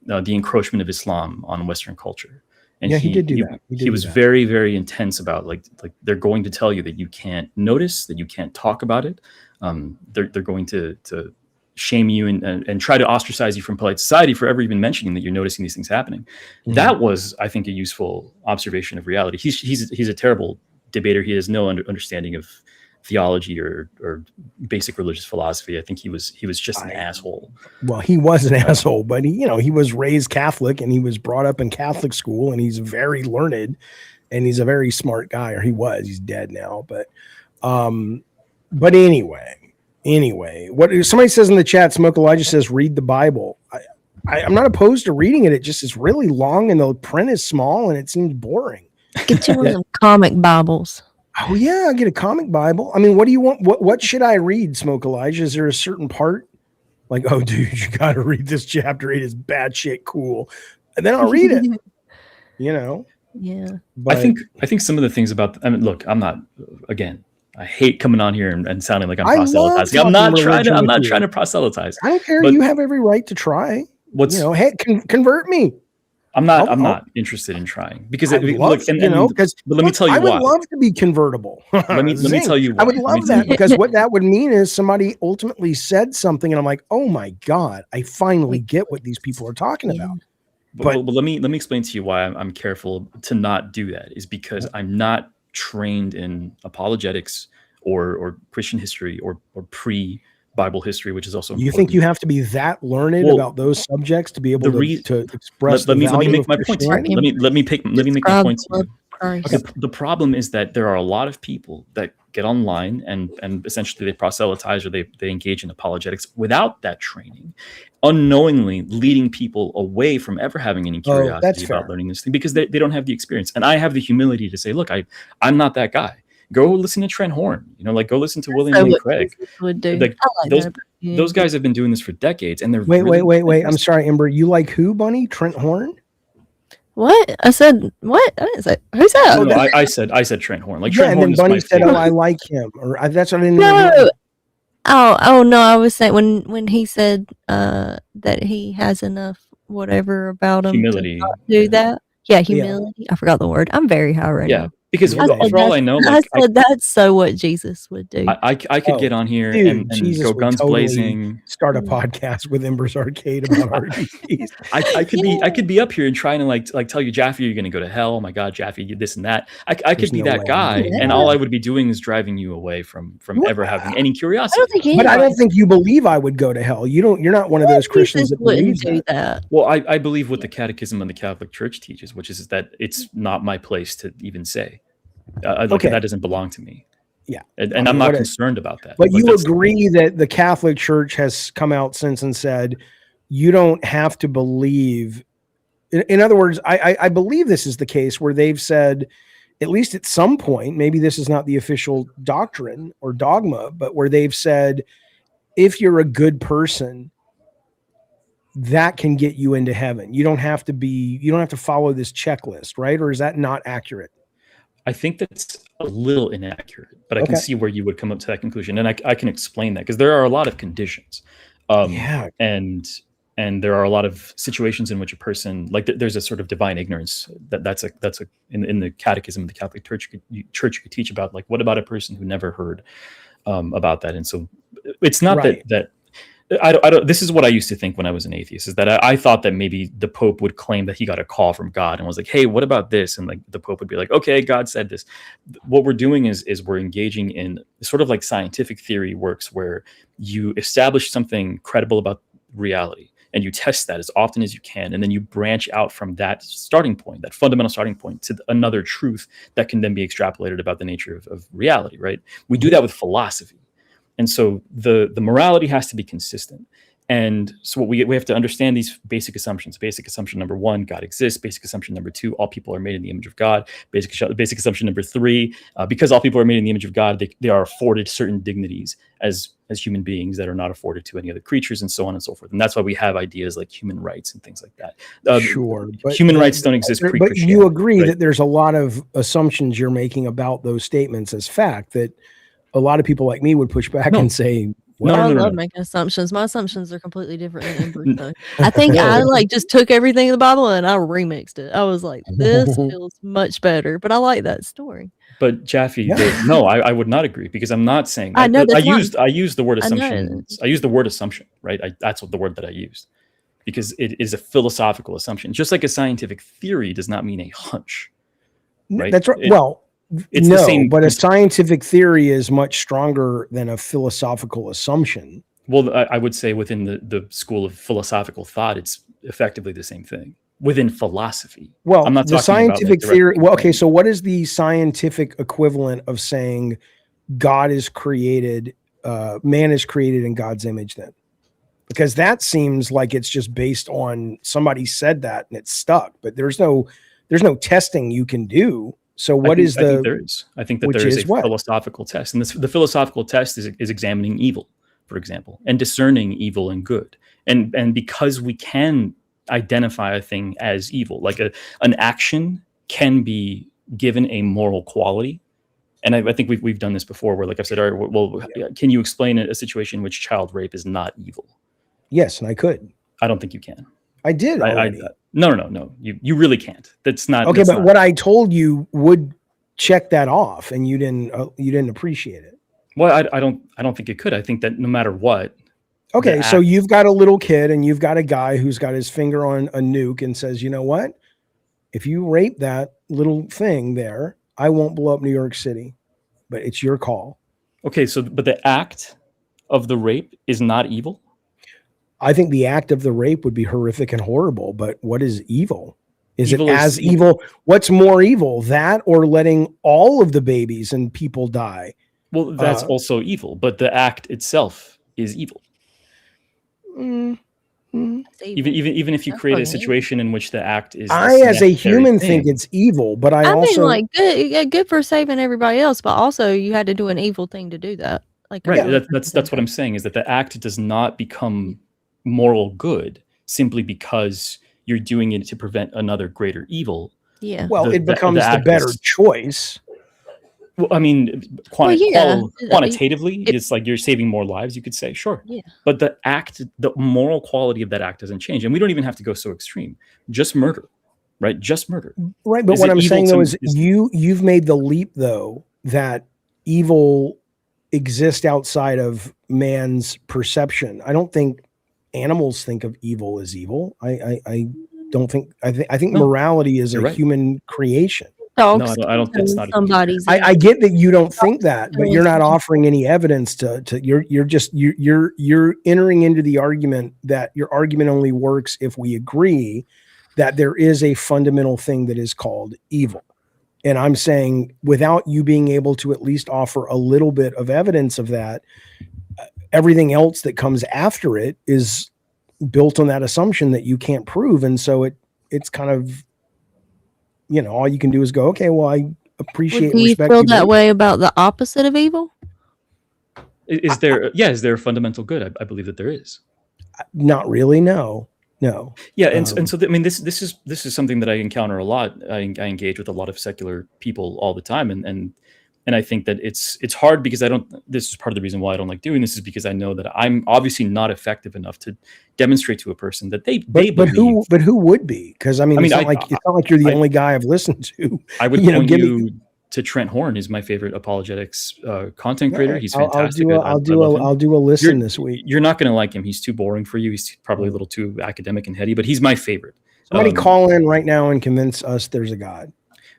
Speaker 12: the encroachment of Islam on Western culture. And
Speaker 1: he did do that.
Speaker 12: He was very, very intense about like they're going to tell you that you can't notice, that you can't talk about it. They're going to shame you and try to ostracize you from polite society for ever even mentioning that you're noticing these things happening. Mm-hmm. That was, I think, a useful observation of reality. He's a terrible debater. He has no understanding of theology or basic religious philosophy. I think he was just an asshole.
Speaker 1: Well, he was an asshole, but he was raised Catholic and he was brought up in Catholic school and he's very learned and he's a very smart guy, or he was. He's dead now, but anyway, what somebody says in the chat, Smoke Elijah says, read the Bible. I'm not opposed to reading it. It just is really long and the print is small and it seems boring.
Speaker 7: Get you one of them comic Bibles.
Speaker 1: Oh yeah, I get a comic Bible. I mean, what do you want? What should I read, Smoke Elijah? Is there a certain part? Like, oh dude, you got to read this chapter 8 is bad shit cool. And then I'll read it.
Speaker 7: Yeah.
Speaker 1: But
Speaker 12: I think some of the things about, I mean, look, I'm not, again, I hate coming on here and sounding like I'm
Speaker 1: I love
Speaker 12: proselytizing. I'm not
Speaker 1: talking
Speaker 12: trying to proselytize.
Speaker 1: I don't care.
Speaker 12: But
Speaker 1: You have every right to try. Hey, convert me.
Speaker 12: I'm not interested in trying because
Speaker 1: but let me
Speaker 12: tell you
Speaker 1: I would
Speaker 12: why.
Speaker 1: love to be convertible.
Speaker 12: Let me tell you why.
Speaker 1: I would love that because what that would mean is somebody ultimately said something and I'm like, oh my God, I finally get what these people are talking about.
Speaker 12: But let me explain to you why I'm careful to not do that is because I'm not trained in apologetics or Christian history or pre-Bible history, which is also important.
Speaker 1: You think you have to be that learned about those subjects to be able to express
Speaker 12: let me make my point. Let me make my point to you.
Speaker 7: Okay.
Speaker 12: The problem is that there are a lot of people that get online and essentially they proselytize or they engage in apologetics without that training, unknowingly leading people away from ever having any curiosity about learning this thing because they don't have the experience. And I have the humility to say, look, I'm not that guy. Go listen to Trent Horn, go listen to William Lane Craig.
Speaker 7: Would do.
Speaker 12: Like those guys have been doing this for decades and they're
Speaker 1: wait. I'm sorry, Ember. You like who, Bunny? Trent Horn?
Speaker 7: What? I said what? I didn't say who's that?
Speaker 12: No, I said Trent Horn. Like
Speaker 1: Trent
Speaker 12: Horn
Speaker 1: and then Bunny said, "Oh, I like him," or that's what I didn't
Speaker 7: know.
Speaker 1: know.
Speaker 7: Oh no! I was saying when he said that he has enough whatever about him
Speaker 12: humility
Speaker 7: to not do that. Yeah, humility. Yeah. I forgot the word. I'm very high right now.
Speaker 12: Because for all I know, like,
Speaker 7: I said that's so what Jesus would do.
Speaker 12: I could get on here and go guns blazing,
Speaker 1: start a podcast with Ember's Arcade about RPGs.
Speaker 12: I could be up here and trying to like tell you, Jaffe, you're going to go to hell. Oh my God, Jaffe, you this and that. I could be that guy, and all I would be doing is driving you away from ever having any curiosity.
Speaker 1: I don't think you believe I would go to hell. You're not one of those Christians that believes
Speaker 7: that.
Speaker 12: Well, I believe what the Catechism of the Catholic Church teaches, which is that it's not my place to even say. That doesn't belong to me.
Speaker 1: Yeah,
Speaker 12: and I'm not concerned about that.
Speaker 1: But you agree that the Catholic Church has come out since and said you don't have to believe. In other words, I believe this is the case where they've said, at least at some point, maybe this is not the official doctrine or dogma, but where they've said, if you're a good person, that can get you into heaven. You don't have to follow this checklist, right? Or is that not accurate?
Speaker 12: I think that's a little inaccurate, but I can see where you would come up to that conclusion. And I can explain that because there are a lot of conditions. And And there are a lot of situations in which a person, like there's a sort of divine ignorance that's in the catechism of the Catholic Church you could teach about, like, what about a person who never heard about that? And so it's not
Speaker 1: Right.
Speaker 12: that I don't, this is what I used to think when I was an atheist, is that I thought that maybe the Pope would claim that he got a call from God and was like, hey, what about this? And like the Pope would be like, okay, God said this. What we're doing is we're engaging in sort of like scientific theory works, where you establish something credible about reality and you test that as often as you can. And then you branch out from that starting point, that fundamental starting point, to another truth that can then be extrapolated about the nature of reality, right? We do that with philosophy. And so the morality has to be consistent. And so what we have to understand these basic assumptions. Basic assumption number 1, God exists. Basic assumption number 2, all people are made in the image of God. Basic assumption number 3, because all people are made in the image of God, they are afforded certain dignities as human beings that are not afforded to any other creatures, and so on and so forth. And that's why we have ideas like human rights and things like that.
Speaker 1: Sure. But
Speaker 12: human rights don't exist
Speaker 1: But
Speaker 12: pre-Christianity.
Speaker 1: you agree
Speaker 12: right?
Speaker 1: that there's a lot of assumptions you're making about those statements as fact, that a lot of people like me would push back and say, well,
Speaker 7: I
Speaker 12: no.
Speaker 7: love making assumptions. My assumptions are completely different than Ember's. So I think I like just took everything in the Bible and I remixed it. I was like, this feels much better, but I like that story.
Speaker 12: But Jaffe,
Speaker 1: Yeah.
Speaker 12: no, I would not agree, because I'm not saying that.
Speaker 7: I know that's
Speaker 12: I used the word
Speaker 7: I know.
Speaker 12: assumption. I used the word assumption, right? That's what the word that I used, because it is a philosophical assumption. Just like a scientific theory does not mean a hunch, right?
Speaker 1: That's right.
Speaker 12: It's
Speaker 1: no,
Speaker 12: the same
Speaker 1: but a scientific theory is much stronger than a philosophical assumption.
Speaker 12: Well, I would say within the school of philosophical thought, it's effectively the same thing. Within philosophy.
Speaker 1: Well,
Speaker 12: I'm not
Speaker 1: the
Speaker 12: talking about,
Speaker 1: scientific
Speaker 12: like,
Speaker 1: theory.
Speaker 12: direct-
Speaker 1: Well, okay. So what is the scientific equivalent of saying God is created, man is created in God's image then? Because that seems like it's just based on somebody said that and it's stuck, but there's no testing you can do. So what is
Speaker 12: I think there is. I think that
Speaker 1: which
Speaker 12: there is
Speaker 1: is
Speaker 12: a
Speaker 1: what?
Speaker 12: philosophical test. And the philosophical test is examining evil, for example, and discerning evil and good. And because we can identify a thing as evil, like an action can be given a moral quality. And I think we've done this before, where, like I've said, all right, well, can you explain a situation in which child rape is not evil?
Speaker 1: Yes, and I could.
Speaker 12: I don't think you can.
Speaker 1: I did already.
Speaker 12: No. You really can't. That's not
Speaker 1: Okay,
Speaker 12: that's
Speaker 1: but
Speaker 12: not-
Speaker 1: what I told you would check that off, and you didn't appreciate it.
Speaker 12: Well, I don't think it could. I think that no matter what.
Speaker 1: Okay,
Speaker 12: the
Speaker 1: so
Speaker 12: act-
Speaker 1: you've got a little kid, and you've got a guy who's got his finger on a nuke and says, you know what? If you rape that little thing there, I won't blow up New York City, but it's your call.
Speaker 12: Okay, so but the act of the rape is not evil.
Speaker 1: I think the act of the rape would be horrific and horrible, but what is evil? Is
Speaker 12: Evil
Speaker 1: it
Speaker 12: is-
Speaker 1: as evil? What's more evil, that or letting all of the babies and people die?
Speaker 12: Well, that's also evil, but the act itself is evil. Even if you create a situation in which the act is,
Speaker 1: I,
Speaker 12: this
Speaker 1: as a
Speaker 12: necessary
Speaker 1: human,
Speaker 12: thing,
Speaker 1: think it's evil, but I
Speaker 7: mean,
Speaker 1: also
Speaker 7: like good for saving everybody else, but also you had to do an evil thing to do that. Like,
Speaker 12: right. That's what I'm saying, is that the act does not become moral good simply because you're doing it to prevent another greater evil.
Speaker 7: Yeah.
Speaker 1: well, it becomes the
Speaker 12: act
Speaker 1: better
Speaker 12: is-
Speaker 1: choice.
Speaker 12: Well, I mean,
Speaker 7: yeah.
Speaker 12: quantitatively, it's like you're saving more lives, you could say, sure.
Speaker 7: Yeah.
Speaker 12: But the act, the moral quality of that act doesn't change. And we don't even have to go so extreme. Just murder, right? Just murder.
Speaker 1: Right, but
Speaker 12: Is
Speaker 1: what
Speaker 12: it
Speaker 1: I'm
Speaker 12: evil
Speaker 1: saying though
Speaker 12: to-
Speaker 1: is you've made the leap though that evil exists outside of man's perception. I don't think animals think of evil as evil. I don't think I think
Speaker 12: No,
Speaker 1: morality is a
Speaker 12: you're right.
Speaker 1: human creation.
Speaker 7: dogs.
Speaker 12: No, I don't think it's not.
Speaker 7: Somebody's.
Speaker 1: I get that you don't think that, but
Speaker 7: Animals
Speaker 1: you're not
Speaker 7: think-
Speaker 1: offering any evidence to you're entering into the argument that your argument only works if we agree that there is a fundamental thing that is called evil. And I'm saying, without you being able to at least offer a little bit of evidence of that, everything else that comes after it is built on that assumption that you can't prove. And so it's kind of, all you can do is go, okay, well, I appreciate and
Speaker 7: Do you
Speaker 1: respect
Speaker 7: feel
Speaker 1: you,
Speaker 7: that
Speaker 1: but-
Speaker 7: way about the opposite of evil?
Speaker 12: Is there a fundamental good? I believe that there is.
Speaker 1: Not really. No.
Speaker 12: Yeah, and so I mean, this is something that I encounter a lot. I engage with a lot of secular people all the time, and And I think that it's hard because this is part of the reason why I don't like doing this, is because I know that I'm obviously not effective enough to demonstrate to a person that they believe.
Speaker 1: But who would be? Because I mean, it's not like you're the only guy I've listened to.
Speaker 12: I would point you to Trent Horn, is my favorite apologetics content creator. He's fantastic.
Speaker 1: I'll do a listen this week.
Speaker 12: You're not going to like him. He's too boring for you. He's probably a little too academic and heady, but he's my favorite.
Speaker 1: Somebody call in right now and convince us there's a God.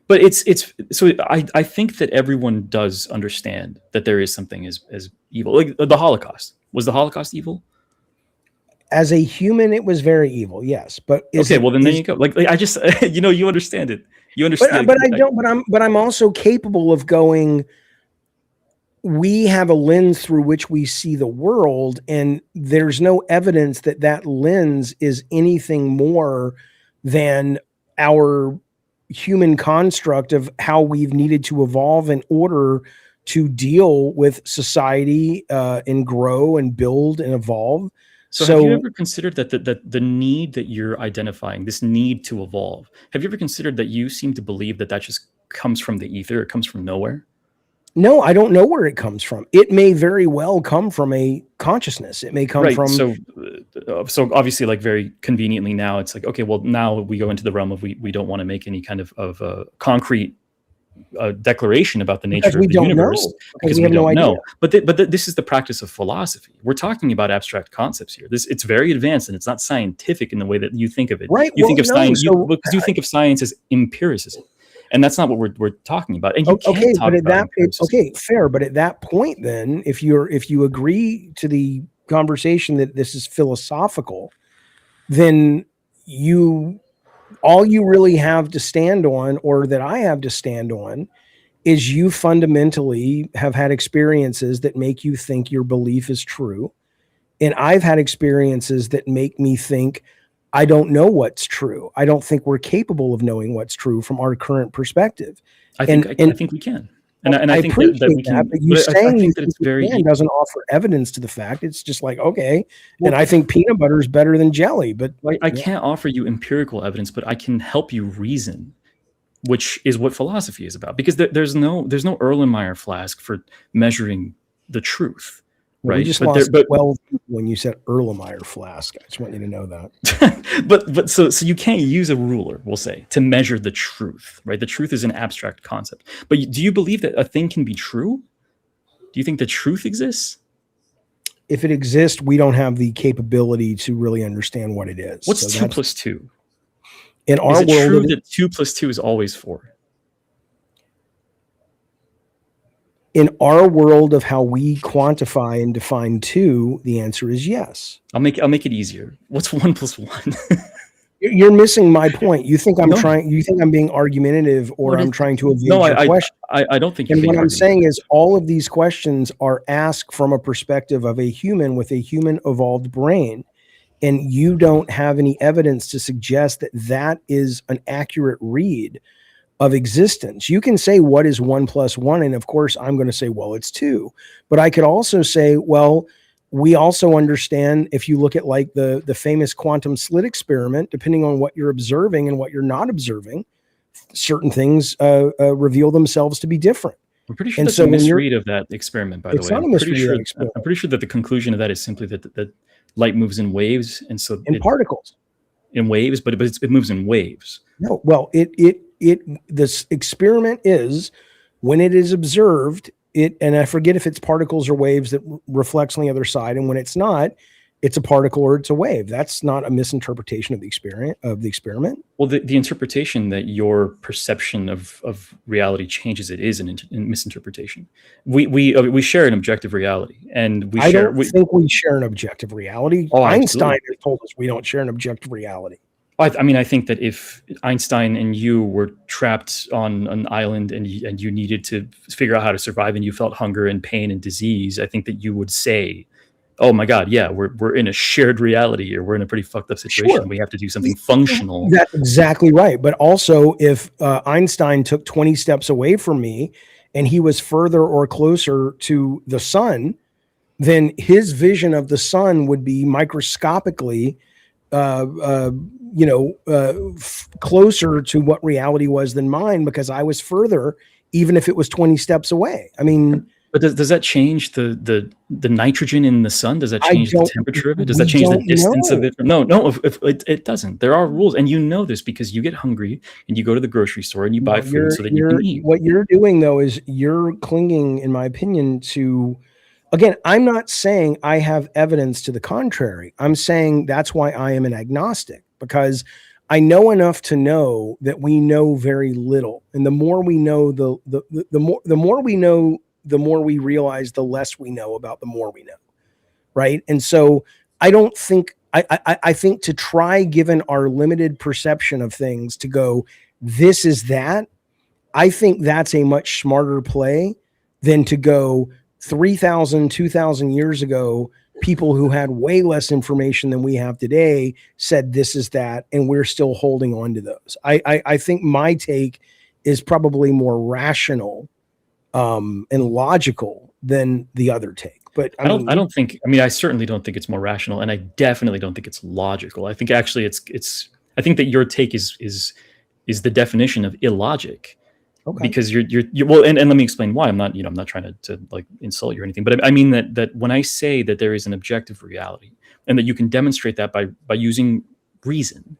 Speaker 12: But I think that everyone does understand that there is something as evil. Like the Holocaust. Was the Holocaust evil?
Speaker 1: As a human, it was very evil. Yes, but
Speaker 12: there you go. Like I just you understand it. You understand.
Speaker 1: But I don't. But I'm also capable of going. We have a lens through which we see the world, and there's no evidence that that lens is anything more than our human construct of how we've needed to evolve in order to deal with society and grow and build and evolve.
Speaker 12: So have you ever considered that the need that you're identifying, this need to evolve, have you ever considered that you seem to believe that just comes from the ether? It comes from nowhere?
Speaker 1: No, I don't know where it comes from. It may very well come from a consciousness. It may come from.
Speaker 12: So obviously, like very conveniently now, it's like, okay, well, now we go into the realm of we don't want to make any kind of concrete declaration about the nature of the universe because we don't know. But this is the practice of philosophy. We're talking about abstract concepts here. It's very advanced and it's not scientific in the way that you think of it.
Speaker 1: Right.
Speaker 12: You think of science because you think of science as empiricism. And that's not what we're talking about. And you can't talk about
Speaker 1: fair. But at that point, then, if you agree to the conversation that this is philosophical, then all you really have to stand on, or that I have to stand on, is you fundamentally have had experiences that make you think your belief is true. And I've had experiences that make me think I don't know what's true. I don't think we're capable of knowing what's true from our current perspective.
Speaker 12: I think we can. And I think that we can.
Speaker 1: But you saying that it's very doesn't offer evidence to the fact. It's just like, okay. And I think peanut butter is better than jelly, but
Speaker 12: I can't offer you empirical evidence, but I can help you reason, which is what philosophy is about. Because there's no Erlenmeyer flask for measuring the truth. Right.
Speaker 1: We just lost 12 people when you said Erlenmeyer flask. I just want you to know that.
Speaker 12: but so you can't use a ruler, we'll say, to measure the truth, right? The truth is an abstract concept. But do you believe that a thing can be true? Do you think the truth exists?
Speaker 1: If it exists, we don't have the capability to really understand what it is.
Speaker 12: What's 2 plus 2?
Speaker 1: In our world,
Speaker 12: true that 2 plus 2 is always 4?
Speaker 1: In our world of how we quantify and define 2, the answer is yes.
Speaker 12: I'll make it easier. What's 1 plus 1?
Speaker 1: You're missing my point. You think You think I'm being argumentative, or I'm trying to evade your question.
Speaker 12: I don't think.
Speaker 1: And what I'm saying is, all of these questions are asked from a perspective of a human with a human evolved brain, and you don't have any evidence to suggest that that is an accurate read of existence. You can say, what is 1 plus 1? And of course, I'm going to say, well, it's 2. But I could also say, well, we also understand, if you look at like the famous quantum slit experiment, depending on what you're observing and what you're not observing, certain things reveal themselves to be different.
Speaker 12: I'm pretty sure that's a misread of that experiment, by the way. I'm pretty sure that the conclusion of that is simply that light moves in waves, and so
Speaker 1: particles.
Speaker 12: In waves, but it moves in waves.
Speaker 1: No, well, this experiment is, when it is observed, and I forget if it's particles or waves that reflects on the other side, and when it's not, it's a particle or it's a wave. That's not a misinterpretation of the experiment.
Speaker 12: Well, the interpretation that your perception of reality changes it is a misinterpretation. We share an objective reality, and I don't
Speaker 1: think we share an objective reality.
Speaker 12: Oh,
Speaker 1: Einstein has told us we don't share an objective reality.
Speaker 12: I mean, I think that if Einstein and you were trapped on an island and you needed to figure out how to survive, and you felt hunger and pain and disease, I think that you would say, oh my God, yeah, we're in a shared reality here. We're in a pretty fucked up situation. Sure. We have to do something functional.
Speaker 1: That's exactly right. But also, if Einstein took 20 steps away from me and he was further or closer to the sun, then his vision of the sun would be microscopically closer to what reality was than mine, because I was further even if it was 20 steps away. I mean,
Speaker 12: but does that change the nitrogen in the sun? Does that change the temperature of it? Does that change the distance of it? No, if it doesn't. There are rules, and you know this because you get hungry and you go to the grocery store and you buy food so that you can eat.
Speaker 1: What you're doing though is you're clinging, in my opinion, to. Again, I'm not saying I have evidence to the contrary. I'm saying that's why I am an agnostic, because I know enough to know that we know very little, and the more we know, the more we know, the more we realize the less we know about the more we know, right? And so I don't think I think to try, given our limited perception of things, to go, this is that. I think that's a much smarter play than to go 3,000, 2,000 years ago. People who had way less information than we have today said this is that, and we're still holding on to those. I think my take is probably more rational and logical than the other take. But I
Speaker 12: certainly don't think it's more rational, and I definitely don't think it's logical. I think actually I think that your take is the definition of illogic. Okay. Because you're well, and let me explain why. I'm not trying to like insult you or anything, but I mean that when I say that there is an objective reality and that you can demonstrate that by using reason,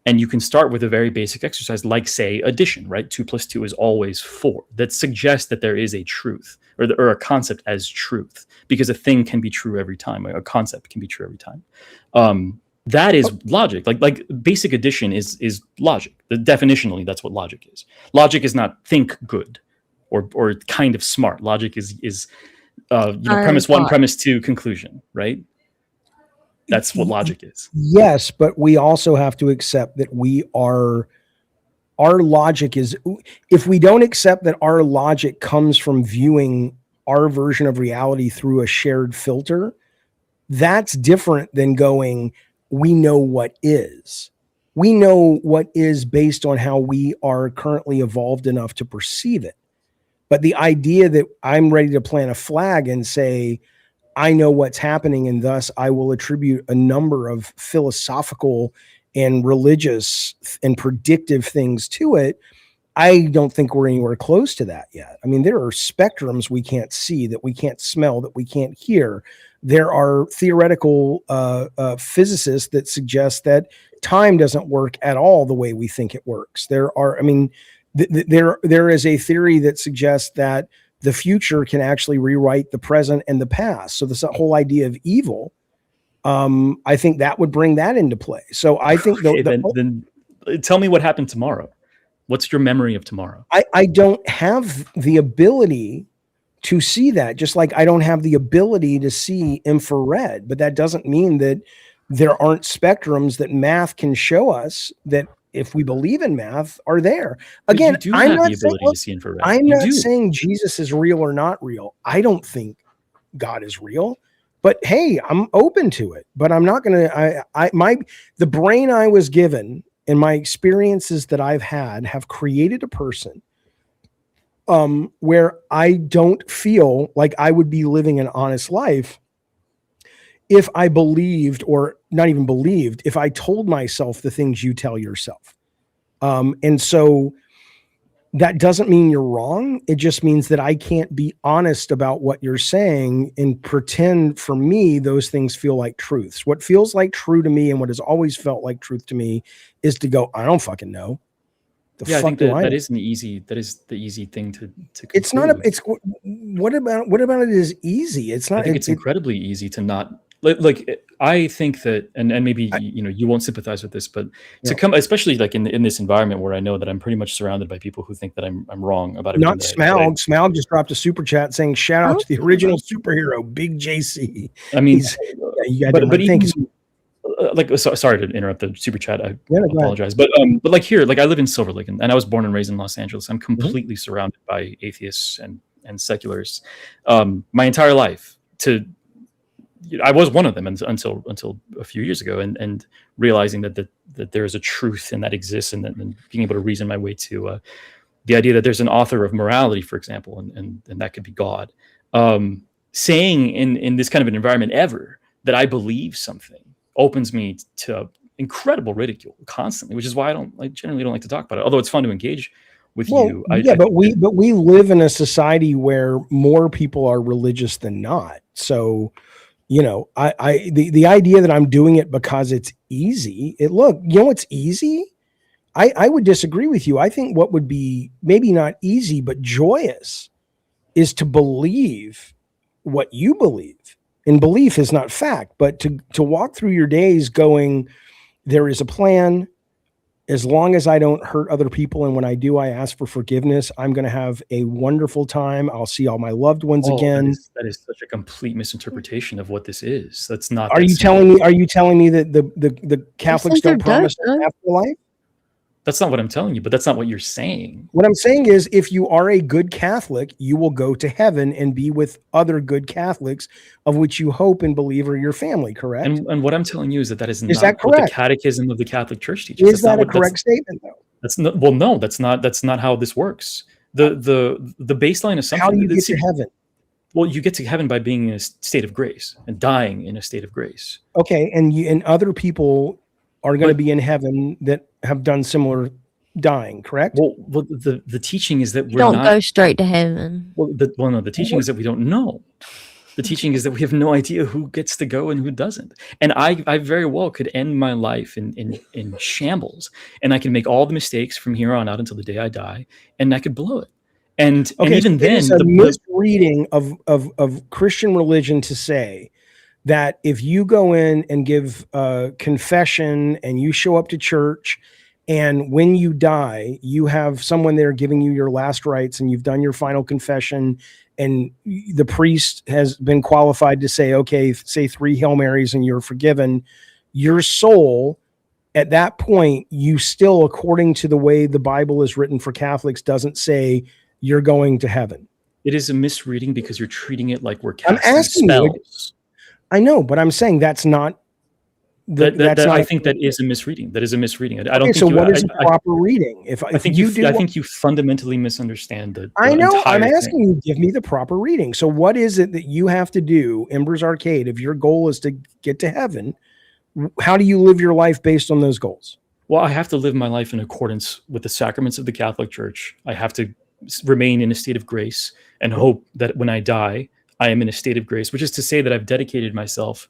Speaker 12: and you can start with a very basic exercise like, say, addition, right? 2 + 2 is always 4. That suggests that there is a truth or a concept as truth, because a thing can be true every time. A concept can be true every time. That is logic. Like basic addition is logic. Definitionally, that's what logic is. Logic is not think good or kind of smart. Logic is premise 1, premise 2, conclusion, right? That's what logic is.
Speaker 1: Yes, but we also have to accept that our logic is, if we don't accept that our logic comes from viewing our version of reality through a shared filter, that's different than going, we know what is. We know what is based on how we are currently evolved enough to perceive it. But the idea that I'm ready to plant a flag and say, I know what's happening, and thus I will attribute a number of philosophical and religious and predictive things to it, I don't think we're anywhere close to that yet. I mean, there are spectrums we can't see, that we can't smell, that we can't hear. There are theoretical physicists that suggest that time doesn't work at all the way we think it works. There are, I mean, there is a theory that suggests that the future can actually rewrite the present and the past. So this whole idea of evil, I think that would bring that into play. So I think
Speaker 12: then tell me what happened tomorrow. What's your memory of tomorrow?
Speaker 1: I don't have the ability to see that, just like I don't have the ability to see infrared. But that doesn't mean that there aren't spectrums that math can show us that, if we believe in math, are there. Again, I'm not saying Jesus is real or not real. I don't think God is real. But hey, I'm open to it. But I'm not going to. The brain I was given and my experiences that I've had have created a person where I don't feel like I would be living an honest life if I believed, or not even believed, if I told myself the things you tell yourself. And so that doesn't mean you're wrong. It just means that I can't be honest about what you're saying and pretend, for me, those things feel like truths. What feels like true to me and what has always felt like truth to me is to go, I don't fucking know.
Speaker 12: I think that is the easy thing to conclude.
Speaker 1: It's not what about it is easy? It's not.
Speaker 12: I think it's incredibly easy to not like I think that, and maybe you won't sympathize with this, but to come, especially like in this environment where I know that I'm pretty much surrounded by people who think that I'm wrong about it.
Speaker 1: Not Smaug. Smaug just dropped a super chat saying, "Shout out to the original superhero, Big JC."
Speaker 12: I mean, but even, sorry to interrupt the super chat. I apologize, but like here, like I live in Silver Lake, and I was born and raised in Los Angeles. I'm completely surrounded by atheists and seculars, my entire life. I was one of them until a few years ago, and realizing that there is a truth and that exists, and being able to reason my way to the idea that there's an author of morality, for example, and that could be God. Saying in this kind of an environment ever that I believe something opens me to incredible ridicule constantly, which is why I generally don't like to talk about it. Although it's fun to engage with
Speaker 1: Well,
Speaker 12: you.
Speaker 1: but we live in a society where more people are religious than not. So, the idea that I'm doing it because it's easy. It's easy. I would disagree with you. I think what would be maybe not easy but joyous is to believe what you believe. And belief is not fact, but to walk through your days going, there is a plan. As long as I don't hurt other people, and when I do, I ask for forgiveness, I'm going to have a wonderful time. I'll see all my loved ones again.
Speaker 12: That is such a complete misinterpretation of what this is. That's not.
Speaker 1: Are you telling me that the Catholics don't promise an afterlife?
Speaker 12: That's not what I'm telling you, but that's not what you're saying.
Speaker 1: What I'm saying is, if you are a good Catholic, you will go to heaven and be with other good Catholics, of which you hope and believe are your family, correct?
Speaker 12: And what I'm telling you is that is not
Speaker 1: that
Speaker 12: what the
Speaker 1: correct?
Speaker 12: Catechism of the Catholic Church teaches.
Speaker 1: Is that a correct statement, though?
Speaker 12: That's not. Well, no, that's not how this works. The baseline assumption.
Speaker 1: How do you get to heaven?
Speaker 12: Well, you get to heaven by being in a state of grace and dying in a state of grace.
Speaker 1: Okay, and other people are going to be in heaven that have done similar dying, correct?
Speaker 12: Well, the teaching is that
Speaker 7: You don't go straight to heaven.
Speaker 12: Well, the teaching is that we don't know. The teaching is that we have no idea who gets to go and who doesn't. And I very well could end my life in shambles, and I can make all the mistakes from here on out until the day I die, and I could blow it. And even then,
Speaker 1: it's a misreading of Christian religion to say that if you go in and give confession and you show up to church, and when you die, you have someone there giving you your last rites, and you've done your final confession, and the priest has been qualified to say, okay, say 3 Hail Marys and you're forgiven. Your soul, at that point, you still, according to the way the Bible is written for Catholics, doesn't say you're going to heaven.
Speaker 12: It is a misreading because you're treating it like we're
Speaker 1: I'm
Speaker 12: casting
Speaker 1: asking
Speaker 12: spells.
Speaker 1: I know, but I'm saying that's not.
Speaker 12: I think that is a misreading. That is a misreading. I don't think.
Speaker 1: So what is a proper reading?
Speaker 12: I think you fundamentally misunderstand the.
Speaker 1: I know. I'm
Speaker 12: entire
Speaker 1: asking you, give me the proper reading. So what is it that you have to do, Embers Arcade, if your goal is to get to heaven? How do you live your life based on those goals?
Speaker 12: Well, I have to live my life in accordance with the sacraments of the Catholic Church. I have to remain in a state of grace and hope that when I die, I am in a state of grace, which is to say that I've dedicated myself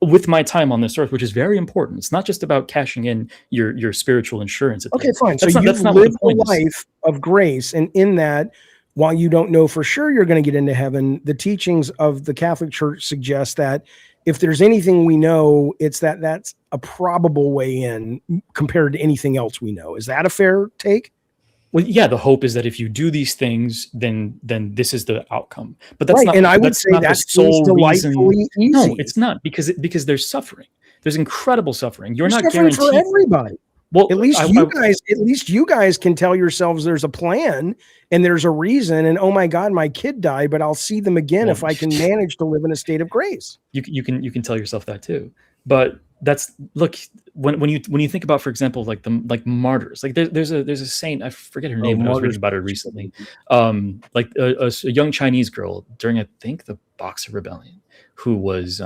Speaker 12: with my time on this earth, which is very important. It's not just about cashing in your spiritual insurance.
Speaker 1: Okay, fine. So you've lived a life of grace, and in that, while you don't know for sure you're going to get into heaven, the teachings of the Catholic Church suggest that if there's anything we know, it's that that's a probable way in compared to anything else we know. Is that a fair take?
Speaker 12: Well, yeah, the hope is that if you do these things, then this is the outcome. But that's
Speaker 1: right.
Speaker 12: not.
Speaker 1: And I would
Speaker 12: that's
Speaker 1: say
Speaker 12: not
Speaker 1: that's
Speaker 12: the sole
Speaker 1: delightfully
Speaker 12: reason.
Speaker 1: easy.
Speaker 12: No, it's not because there's suffering. There's incredible suffering. You're not
Speaker 1: suffering
Speaker 12: guaranteed
Speaker 1: for everybody.
Speaker 12: Well,
Speaker 1: at least you guys can tell yourselves there's a plan and there's a reason. And oh my God, my kid died, but I'll see them again if I can manage to live in a state of grace.
Speaker 12: You can tell yourself that too. But that's when you think about, for example, like martyrs, like there's a saint, I forget her name, but I was reading about her recently. Like a young Chinese girl during, I think, the Boxer Rebellion, who was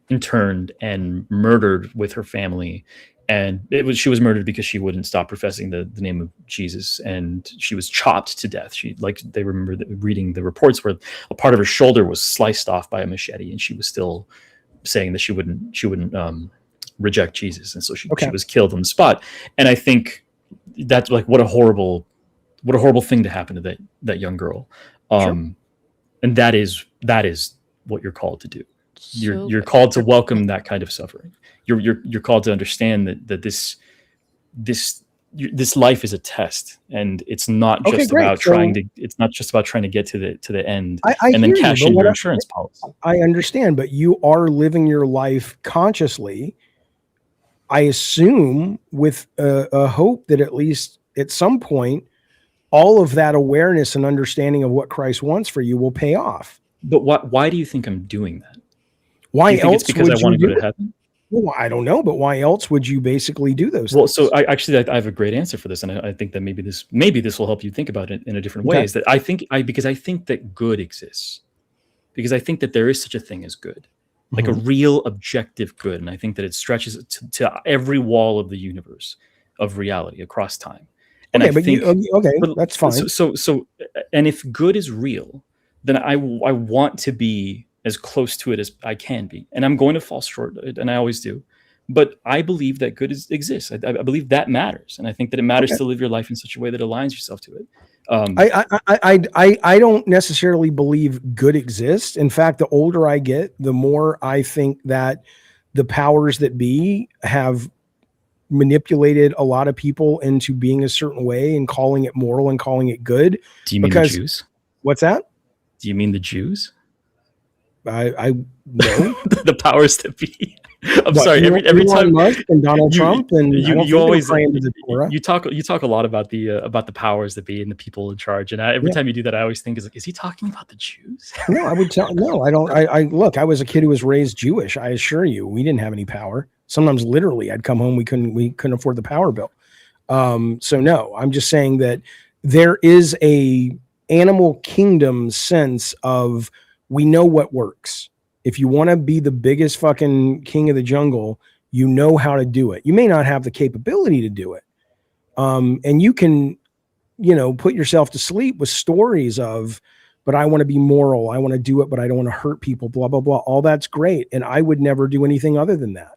Speaker 12: interned and murdered with her family. And she was murdered because she wouldn't stop professing the name of Jesus, and she was chopped to death. They remember reading the reports where a part of her shoulder was sliced off by a machete, and she was still saying that she wouldn't reject Jesus, and so she was killed on the spot. And I think that's like what a horrible thing to happen to that young girl. And that is what you're called to do. You're called to welcome that kind of suffering. You're called to understand that this life is a test, and it's not just about trying to get to the end and then cash in your insurance policy.
Speaker 1: I understand, but you are living your life consciously, I assume, with a hope that at least at some point all of that awareness and understanding of what Christ wants for you will pay off.
Speaker 12: But why do you think I'm doing that?
Speaker 1: Why else?
Speaker 12: It's because I want to go to heaven?
Speaker 1: Well, I don't know, but why else would you basically do those things?
Speaker 12: Well, so I have a great answer for this, and I think that maybe this will help you think about it in a different way. Is that because I think that good exists, because I think that there is such a thing as good, like a real objective good, and I think that it stretches to every wall of the universe of reality across time. And
Speaker 1: Okay,
Speaker 12: I
Speaker 1: but
Speaker 12: think,
Speaker 1: that's fine.
Speaker 12: And if good is real, then I want to be as close to it as I can be, and I'm going to fall short, and I always do. But I believe that good exists. I believe that matters, and I think that it matters to live your life in such a way that aligns yourself to it.
Speaker 1: I don't necessarily believe good exists. In fact, the older I get, the more I think that the powers that be have manipulated a lot of people into being a certain way and calling it moral and calling it good.
Speaker 12: Do you mean the Jews?
Speaker 1: What's that?
Speaker 12: Do you mean the Jews?
Speaker 1: I know
Speaker 12: the powers that be. I'm sorry. Every time
Speaker 1: Musk and Donald Trump and
Speaker 12: you always you talk a lot about the powers that be and the people in charge. And every time you do that, I always think is he talking about the Jews?
Speaker 1: No, I would tell. No, I don't. I look. I was a kid who was raised Jewish. I assure you, we didn't have any power. Sometimes, literally, I'd come home. We couldn't afford the power bill. So no, I'm just saying that there is a animal kingdom sense of we know what works. If you want to be the biggest fucking king of the jungle, you know how to do it. You may not have the capability to do it. And you can, put yourself to sleep with stories of, but I want to be moral. I want to do it, but I don't want to hurt people, blah, blah, blah. All that's great. And I would never do anything other than that.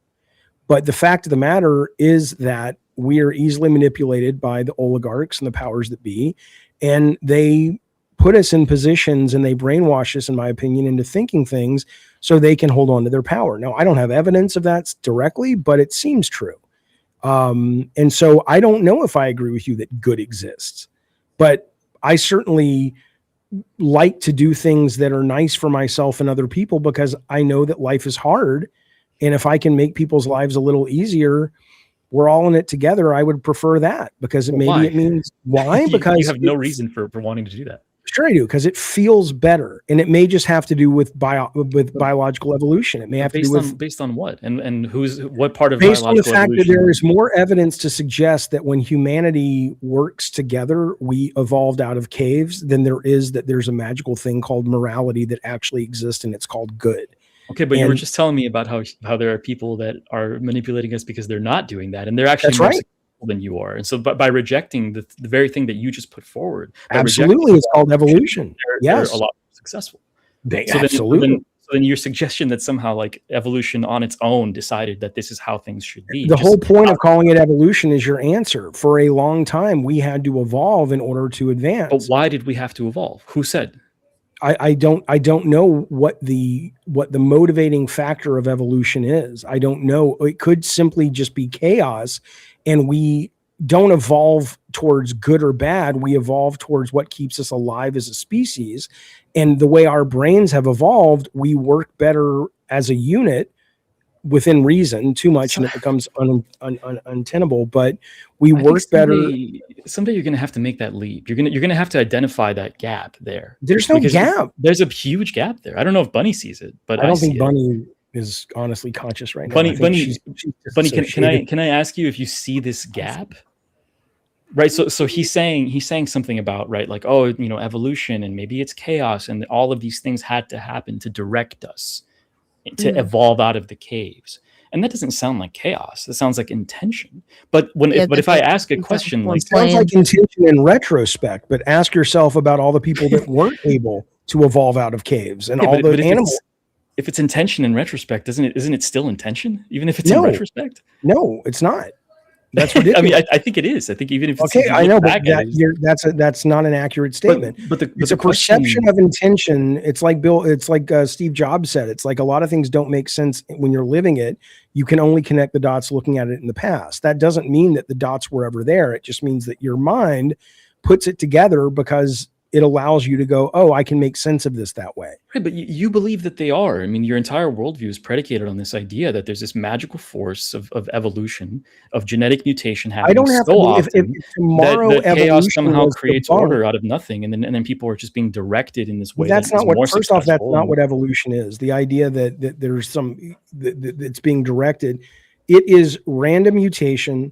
Speaker 1: But the fact of the matter is that we are easily manipulated by the oligarchs and the powers that be. And they put us in positions and they brainwash us, in my opinion, into thinking things so they can hold on to their power. Now, I don't have evidence of that directly, but it seems true. And so I don't know if I agree with you that good exists, but I certainly like to do things that are nice for myself and other people because I know that life is hard. And if I can make people's lives a little easier, we're all in it together. I would prefer that because it means why? Because
Speaker 12: you have no reason for wanting to do that.
Speaker 1: Sure I do, because it feels better, and it may just have to do with biological evolution. It may have to do with
Speaker 12: based on what and what part of
Speaker 1: based on the fact
Speaker 12: evolution?
Speaker 1: that there is more evidence to suggest that when humanity works together, we evolved out of caves than there is that there's a magical thing called morality that actually exists, and it's called good.
Speaker 12: Okay, but you were just telling me about how there are people that are manipulating us because they're not doing that, and they're actually more successful than you are. And so, by rejecting the very thing that you just put forward,
Speaker 1: absolutely, it's called evolution.
Speaker 12: They're a lot more successful.
Speaker 1: Absolutely.
Speaker 12: So then your suggestion that somehow like evolution on its own decided that this is how things should be.
Speaker 1: The whole point of calling it evolution is your answer. For a long time, we had to evolve in order to advance.
Speaker 12: But why did we have to evolve? Who said?
Speaker 1: I don't know what the motivating factor of evolution is. I don't know. It could simply just be chaos, and we don't evolve towards good or bad. We evolve towards what keeps us alive as a species. And the way our brains have evolved, we work better as a unit within reason. Too much and it becomes untenable, but we work better.
Speaker 12: Someday you're going to have to make that leap. You're going to have to identify that gap there.
Speaker 1: There's no gap.
Speaker 12: There's a huge gap there. I don't know if Bunny sees it, but
Speaker 1: I don't think Bunny is honestly conscious right now.
Speaker 12: Bunny, can I ask you if you see this gap? Right. So he's saying something about, right, like, oh, evolution, and maybe it's chaos, and all of these things had to happen to direct us to evolve out of the caves. And that doesn't sound like chaos. That sounds like intention. But if I ask a question like,
Speaker 1: sounds like intention in retrospect, but ask yourself about all the people that weren't able to evolve out of caves and all the animals.
Speaker 12: If it's intention in retrospect, isn't it still intention, even if it's in retrospect?
Speaker 1: No, it's not. That's ridiculous.
Speaker 12: I mean, I think it is. I think even if it's
Speaker 1: I know, but that's not an accurate statement. But it's a perception of intention. It's like Steve Jobs said. It's like a lot of things don't make sense when you're living it. You can only connect the dots looking at it in the past. That doesn't mean that the dots were ever there. It just means that your mind puts it together because it allows you to go, oh, I can make sense of this that way.
Speaker 12: Right, but you believe that they are. I mean, your entire worldview is predicated on this idea that there's this magical force of evolution, of genetic mutation happening.
Speaker 1: I don't have
Speaker 12: if
Speaker 1: tomorrow
Speaker 12: that chaos somehow creates order out of nothing, and then people are just being directed in this way.
Speaker 1: That's not what. First off, that's not what evolution is. The idea that there's that's being directed, it is random mutation,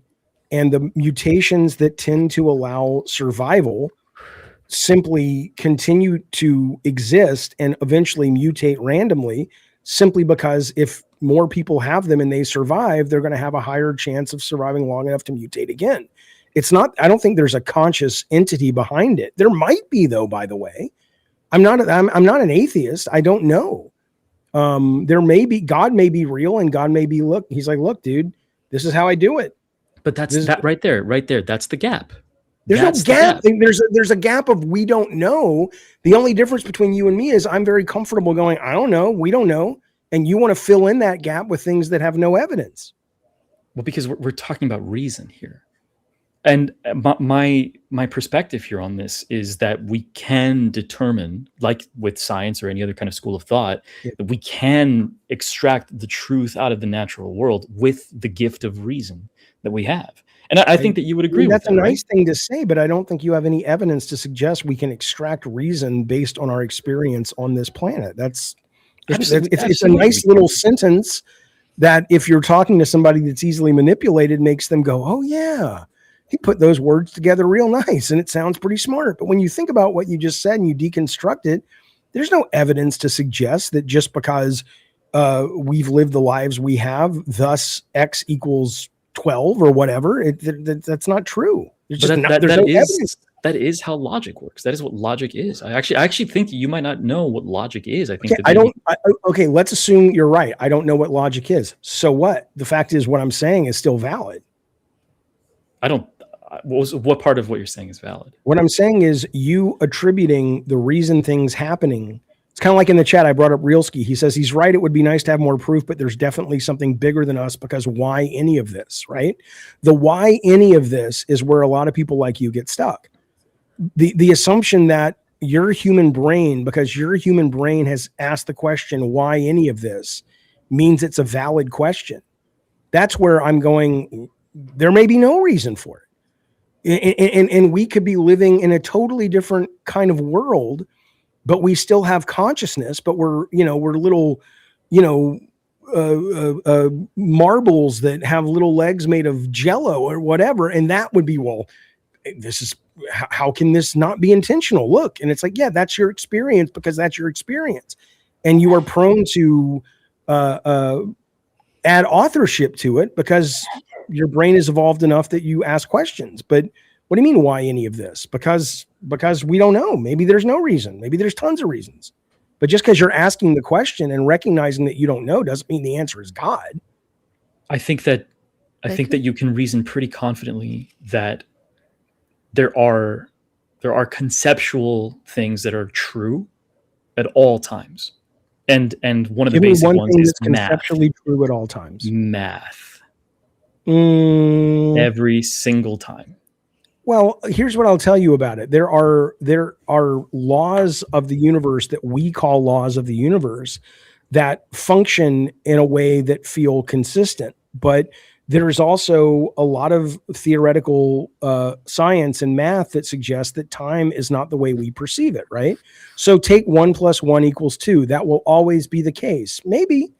Speaker 1: and the mutations that tend to allow survival simply continue to exist and eventually mutate randomly, simply because if more people have them and they survive, they're going to have a higher chance of surviving long enough to mutate again. It's not, I don't think there's a conscious entity behind it. There might be, though, by the way. I'm not an atheist. I don't know. There may be, God may be real, and God may be, he's like, look, dude, this is how I do it.
Speaker 12: But that's that right there. That's the gap.
Speaker 1: There's no gap. There's a gap of we don't know. The only difference between you and me is I'm very comfortable going, I don't know, we don't know. And you want to fill in that gap with things that have no evidence.
Speaker 12: Well, because we're talking about reason here. And my perspective here on this is that we can determine, like with science or any other kind of school of thought, that we can extract the truth out of the natural world with the gift of reason that we have. And I think that you would agree with that.
Speaker 1: That's a nice thing to say, but I don't think you have any evidence to suggest we can extract reason based on our experience on this planet. It's a nice little sentence that if you're talking to somebody that's easily manipulated, makes them go, oh yeah, he put those words together real nice and it sounds pretty smart. But when you think about what you just said and you deconstruct it, there's no evidence to suggest that just because we've lived the lives we have, thus X equals 12 or whatever, that's not true. There's just no evidence.
Speaker 12: That is how logic works. That is what logic is. I actually think that you might not know what logic is. I think
Speaker 1: okay, let's assume you're right. I don't know what logic is. So what? The fact is what I'm saying is still valid.
Speaker 12: What part of what you're saying is valid?
Speaker 1: What I'm saying is you attributing the reason things happening. It's kind of like in the chat, I brought up Realski. He says he's right. It would be nice to have more proof, but there's definitely something bigger than us, because why any of this, right? The why any of this is where a lot of people like you get stuck. The assumption that your human brain, because your human brain has asked the question, why any of this, means it's a valid question. That's where I'm going. There may be no reason for it. And we could be living in a totally different kind of world, but we still have consciousness, but we're little, marbles that have little legs made of jello or whatever. And that would be, well, how can this not be intentional? Look. And it's like, yeah, that's your experience, because that's your experience. And you are prone to add authorship to it because your brain is evolved enough that you ask questions. But what do you mean, why any of this? Because we don't know. Maybe there's no reason. Maybe there's tons of reasons. But just because you're asking the question and recognizing that you don't know doesn't mean the answer is God.
Speaker 12: I think that you can reason pretty confidently that there are conceptual things that are true at all times. And one of the basic ones is
Speaker 1: conceptually true at all times.
Speaker 12: Math. Every single time.
Speaker 1: Well, here's what I'll tell you about it. There are laws of the universe that we call laws of the universe that function in a way that feel consistent. But there's also a lot of theoretical science and math that suggests that time is not the way we perceive it, right? So take 1 + 1 = 2. That will always be the case. Maybe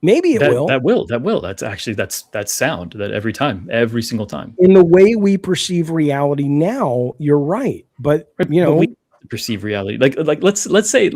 Speaker 1: it will.
Speaker 12: That will. That's sound. That every single time.
Speaker 1: In the way we perceive reality now, you're right. But
Speaker 12: we perceive reality. Like let's say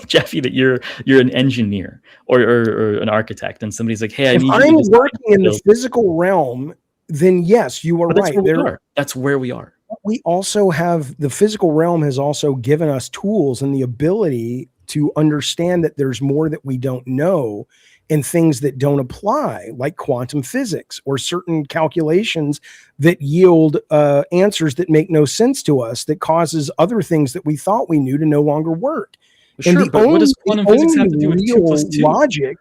Speaker 12: Jeffy, that you're an engineer or an architect, and somebody's like, hey,
Speaker 1: if I'm working in the physical realm, then yes, you are right.
Speaker 12: That's where we are.
Speaker 1: We also have, the physical realm has also given us tools and the ability to understand that there's more that we don't know, and things that don't apply, like quantum physics or certain calculations that yield answers that make no sense to us, that causes other things that we thought we knew to no longer work.
Speaker 12: Sure,
Speaker 1: and
Speaker 12: what does quantum physics have to do with 2 + 2?
Speaker 1: Logic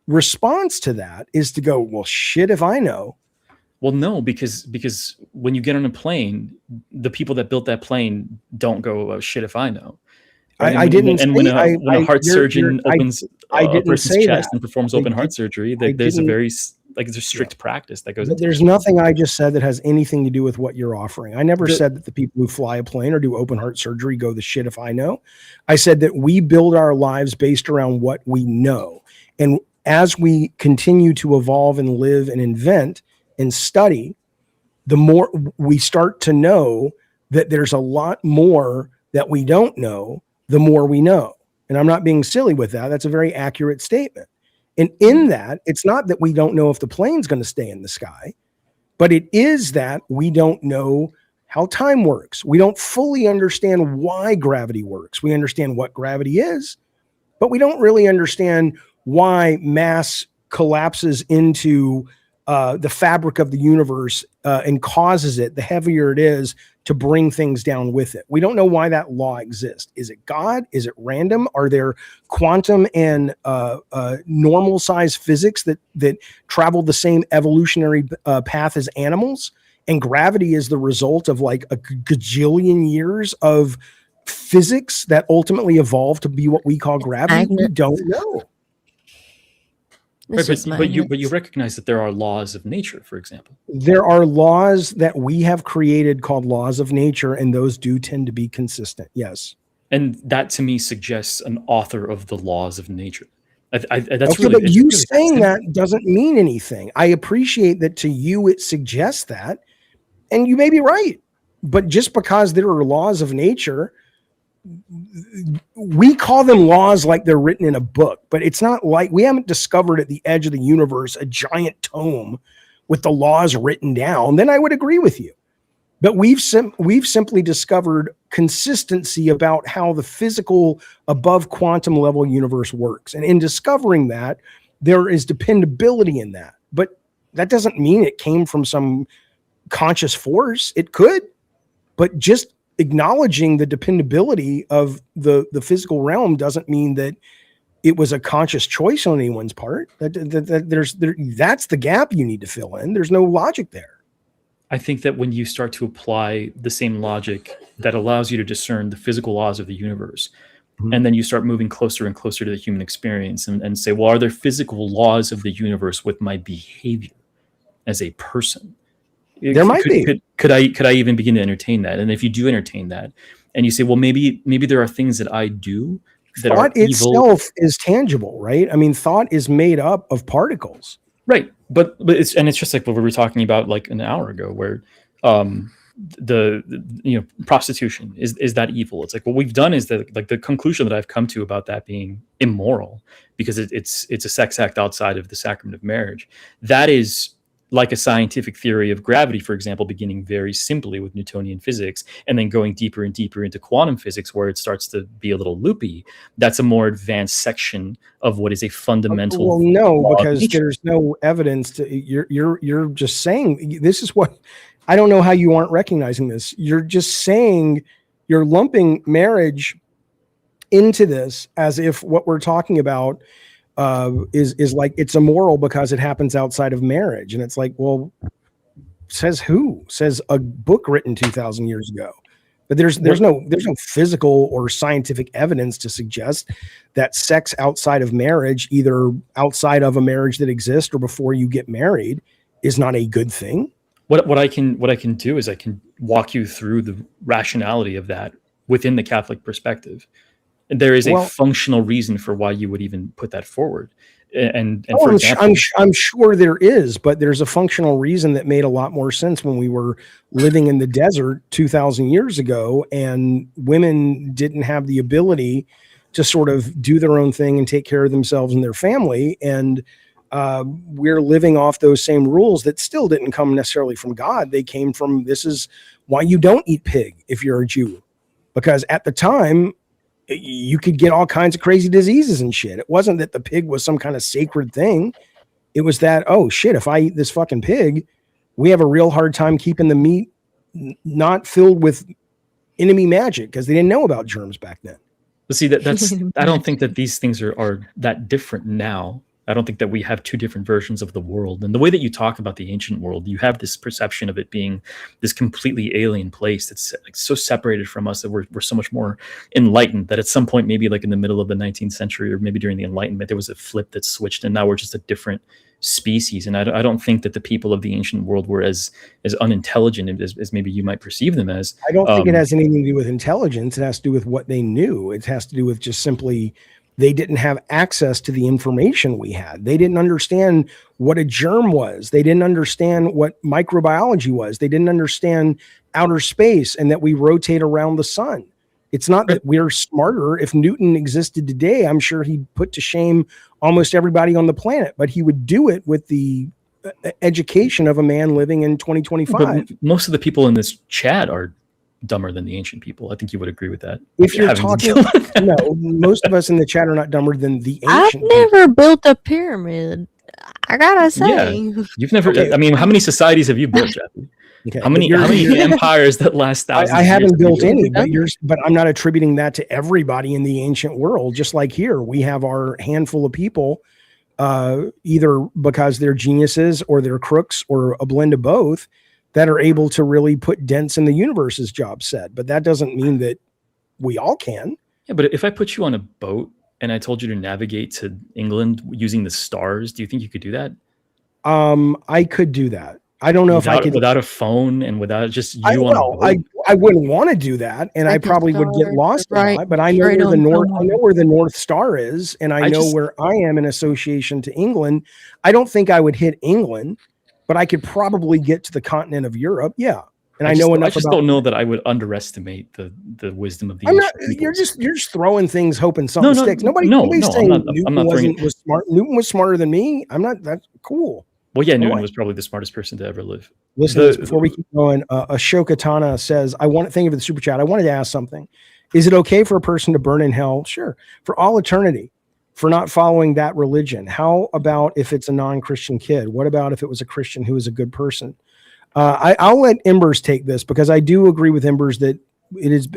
Speaker 1: response to that is to go, well, shit, if I know.
Speaker 12: Well, no, because when you get on a plane, the people that built that plane don't go, oh, shit, if I know.
Speaker 1: I didn't.
Speaker 12: And when a heart surgeon opens a person's chest and performs open heart surgery, there's a strict practice that goes.
Speaker 1: There's nothing I just said that has anything to do with what you're offering. I never said that the people who fly a plane or do open heart surgery go the shit if I know. I said that we build our lives based around what we know, and as we continue to evolve and live and invent and study, the more we start to know that there's a lot more that we don't know, the more we know. And I'm not being silly with that. That's a very accurate statement. And in that, it's not that we don't know if the plane's going to stay in the sky. But it is that we don't know how time works. We don't fully understand why gravity works. We understand what gravity is, but we don't really understand why mass collapses into the fabric of the universe and causes it, the heavier it is, to bring things down with it. We don't know why that law exists. Is it God? Is it random? Are there quantum and normal size physics that travel the same evolutionary path as animals? And gravity is the result of like a gajillion years of physics that ultimately evolved to be what we call gravity? We don't know.
Speaker 12: Right, but you recognize that there are laws of nature, for example.
Speaker 1: There are laws that we have created called laws of nature, and those do tend to be consistent. Yes.
Speaker 12: And that to me suggests an author of the laws of nature. That's
Speaker 1: okay,
Speaker 12: really,
Speaker 1: but you
Speaker 12: really
Speaker 1: saying that doesn't mean anything. I appreciate that to you it suggests that, and you may be right. But just because there are laws of nature, we call them laws like they're written in a book, but it's not like we haven't discovered at the edge of the universe a giant tome with the laws written down. Then I would agree with you. But we've simply discovered consistency about how the physical above quantum level universe works. And in discovering that, there is dependability in that. But that doesn't mean it came from some conscious force. It could, but just acknowledging the dependability of the physical realm doesn't mean that it was a conscious choice on anyone's part. That's the gap you need to fill in. There's no logic there.
Speaker 12: I think that when you start to apply the same logic that allows you to discern the physical laws of the universe, and then you start moving closer and closer to the human experience and say, well, are there physical laws of the universe with my behavior as a person?
Speaker 1: There might be.
Speaker 12: Could I even begin to entertain that? And if you do entertain that, and you say, well, maybe there are things that I do that
Speaker 1: thought
Speaker 12: are evil.
Speaker 1: Itself is tangible, right? I mean, thought is made up of particles,
Speaker 12: right? But it's just like what we were talking about like an hour ago, where the prostitution is that evil? It's like what we've done is that like the conclusion that I've come to about that being immoral because it's a sex act outside of the sacrament of marriage. That is like a scientific theory of gravity, for example, beginning very simply with Newtonian physics and then going deeper and deeper into quantum physics where it starts to be a little loopy. That's a more advanced section of what is a fundamental.
Speaker 1: Well, no, because there's no evidence to you're just saying this is what I don't know how you aren't recognizing this. You're just saying you're lumping marriage into this as if what we're talking about is like it's immoral because it happens outside of marriage. And it's like, well, says who? Says a book written 2,000 years ago. But there's no physical or scientific evidence to suggest that sex outside of marriage, either outside of a marriage that exists or before you get married, is not a good thing.
Speaker 12: What I can do is I can walk you through the rationality of that within the Catholic perspective. There is a functional reason for why you would even put that forward. And for example,
Speaker 1: I'm sure there is, but there's a functional reason that made a lot more sense when we were living in the desert 2,000 years ago, and women didn't have the ability to sort of do their own thing and take care of themselves and their family. And we're living off those same rules that still didn't come necessarily from God. They came from, this is why you don't eat pig if you're a Jew, because at the time, you could get all kinds of crazy diseases and shit. It wasn't that the pig was some kind of sacred thing. It was that, oh shit, if I eat this fucking pig, we have a real hard time keeping the meat not filled with enemy magic because they didn't know about germs back then.
Speaker 12: But see, that's I don't think that these things are that different now. I don't think that we have two different versions of the world. And the way that you talk about the ancient world, you have this perception of it being this completely alien place that's like so separated from us that we're so much more enlightened that at some point, maybe like in the middle of the 19th century or maybe during the Enlightenment, there was a flip that switched and now we're just a different species. And I don't think that the people of the ancient world were as unintelligent as maybe you might perceive them as.
Speaker 1: I don't think it has anything to do with intelligence. It has to do with what they knew. It has to do with just simply they didn't have access to the information we had. They didn't understand what a germ was. They didn't understand what microbiology was. They didn't understand outer space and that we rotate around the sun. It's not that we're smarter. If Newton existed today, I'm sure he'd put to shame almost everybody on the planet, but he would do it with the education of a man living in 2025.
Speaker 12: But most of the people in this chat are dumber than the ancient people. I think you would agree with that.
Speaker 1: If you're
Speaker 12: Having to
Speaker 1: talking,
Speaker 12: deal with that.
Speaker 1: no, most of us in the chat are not dumber than the
Speaker 7: I've
Speaker 1: ancient people.
Speaker 7: never built a pyramid. I gotta say.
Speaker 12: You've never.
Speaker 1: Okay.
Speaker 12: I mean, how many societies have you built, Jeffy?
Speaker 1: Okay,
Speaker 12: How many empires that last thousands?
Speaker 1: I
Speaker 12: of
Speaker 1: haven't
Speaker 12: years
Speaker 1: built
Speaker 12: have you
Speaker 1: any, but I'm not attributing that to everybody in the ancient world. Just like here, we have our handful of people, either because they're geniuses or they're crooks or a blend of both, that are able to really put dents in the universe, as Job said. But that doesn't mean that we all can.
Speaker 12: Yeah, but if I put you on a boat and I told you to navigate to England using the stars, do you think you could do that?
Speaker 1: I could do that. I don't know if I could
Speaker 12: without a phone and without just you
Speaker 1: I
Speaker 12: on a boat.
Speaker 1: I wouldn't want to do that, and I probably would get lost a lot. But I know where the north. I know where the North Star is, and I know where I am in association to England. I don't think I would hit England, but I could probably get to the continent of Europe. Yeah, and I know enough.
Speaker 12: I just don't know that I would underestimate the wisdom of the.
Speaker 1: I'm not. You're just throwing things, hoping something sticks. Nobody's saying Newton was smart. Newton was smarter than me. I'm not. That's cool.
Speaker 12: Well, yeah, Newton was probably the smartest person to ever live.
Speaker 1: Listen to this before we keep going. Ashoka Tana says, thank you for the super chat. I wanted to ask something. Is it okay for a person to burn in hell? Sure. For all eternity, for not following that religion. How about if it's a non-Christian kid? What about if it was a Christian who is a good person? I'll let Embers take this, because I do agree with Embers that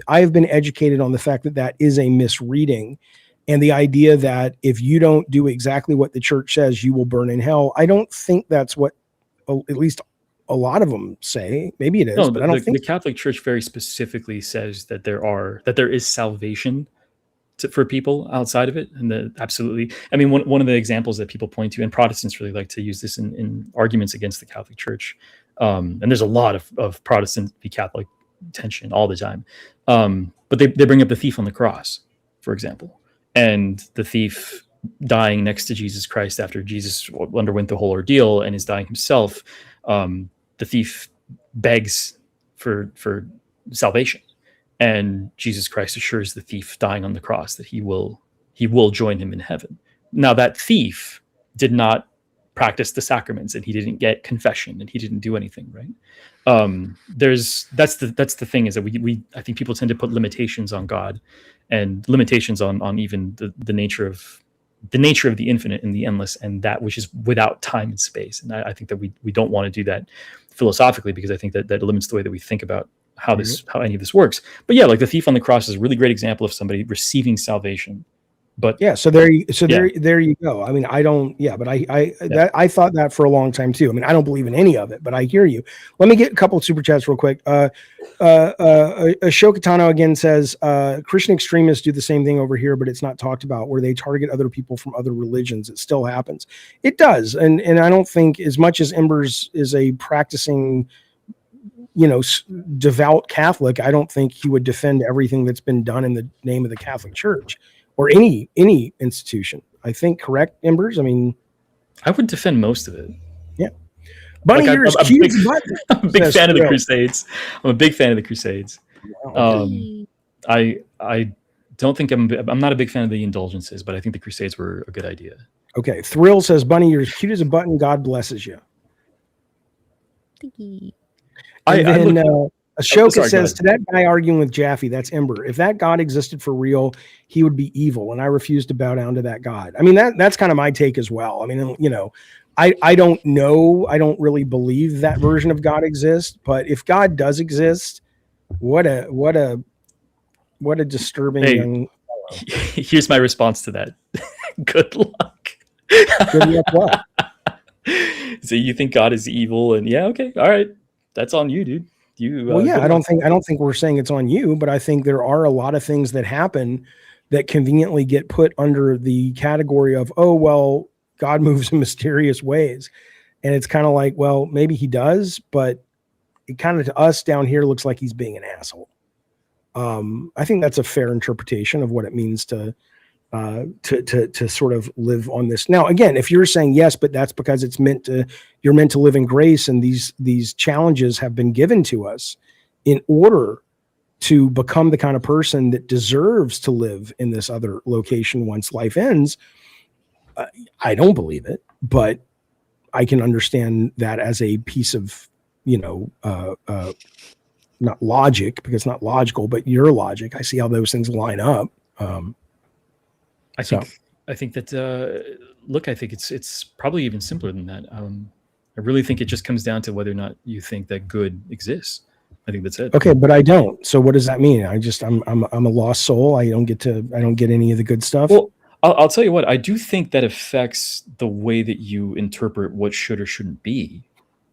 Speaker 1: I have been educated on the fact that is a misreading. And the idea that if you don't do exactly what the church says, you will burn in hell. I don't think that's what, at least a lot of them say. Maybe it is, but I don't think
Speaker 12: the Catholic Church very specifically says that there is salvation for people outside of it. And absolutely. I mean, one of the examples that people point to, and Protestants really like to use this in arguments against the Catholic Church. And there's a lot of Protestant v. Catholic tension all the time. But they bring up the thief on the cross, for example. And the thief dying next to Jesus Christ after Jesus underwent the whole ordeal and is dying himself, the thief begs for salvation, and Jesus Christ assures the thief dying on the cross that he will join him in heaven. Now that thief did not practice the sacraments, and he didn't get confession, and he didn't do anything, right? That's the thing, is that we I think people tend to put limitations on God and limitations on even the nature of the infinite and the endless, and that which is without time and space. And I think that we don't want to do that philosophically, because I think that limits the way that we think about how any of this works. But yeah, like the thief on the cross is a really great example of somebody receiving salvation. But
Speaker 1: yeah, there you go. I mean, I don't, but I thought that for a long time too. I mean, I don't believe in any of it, but I hear you. Let me get a couple of super chats real quick. Ashoka Tano again says, Christian extremists do the same thing over here, but it's not talked about, where they target other people from other religions. It still happens. It does. And I don't think, as much as Embers is a practicing, devout Catholic, I don't think he would defend everything that's been done in the name of the Catholic Church. Or any institution, I think. Correct, Embers? I mean,
Speaker 12: I would defend most of it.
Speaker 1: Yeah. Bunny
Speaker 12: I'm a big fan of the Crusades. I'm a big fan of the Crusades. I don't think I'm not a big fan of the indulgences, but I think the Crusades were a good idea.
Speaker 1: Okay. Thrill says, Bunny, you're as cute as a button. God blesses you. Ashoka says, to that guy arguing with Jaffe, that's Ember. If that God existed for real, he would be evil, and I refuse to bow down to that God. I mean, that's kind of my take as well. I mean, I don't know. I don't really believe that version of God exists, but if God does exist, what a disturbing young fellow.
Speaker 12: Here's my response to that. Good luck.
Speaker 1: Good luck what?
Speaker 12: So you think God is evil, and okay, all right. That's on you, dude.
Speaker 1: I don't think we're saying it's on you, but I think there are a lot of things that happen that conveniently get put under the category of, oh, well, God moves in mysterious ways. And it's kind of like, well, maybe he does, but it kind of to us down here looks like he's being an asshole. I think that's a fair interpretation of what it means to sort of live on this. Now, again, if you're saying yes, but that's because you're meant to live in grace, and these challenges have been given to us in order to become the kind of person that deserves to live in this other location once life ends. I don't believe it, but I can understand that as a piece of, not logic, because it's not logical, but your logic. I see how those things line up.
Speaker 12: I think that look, I think it's probably even simpler than that. I really think it just comes down to whether or not you think that good exists. I think that's it.
Speaker 1: Okay, but I don't. So what does that mean? I'm a lost soul. I don't get any of the good stuff.
Speaker 12: Well, I'll tell you what, I do think that affects the way that you interpret what should or shouldn't be.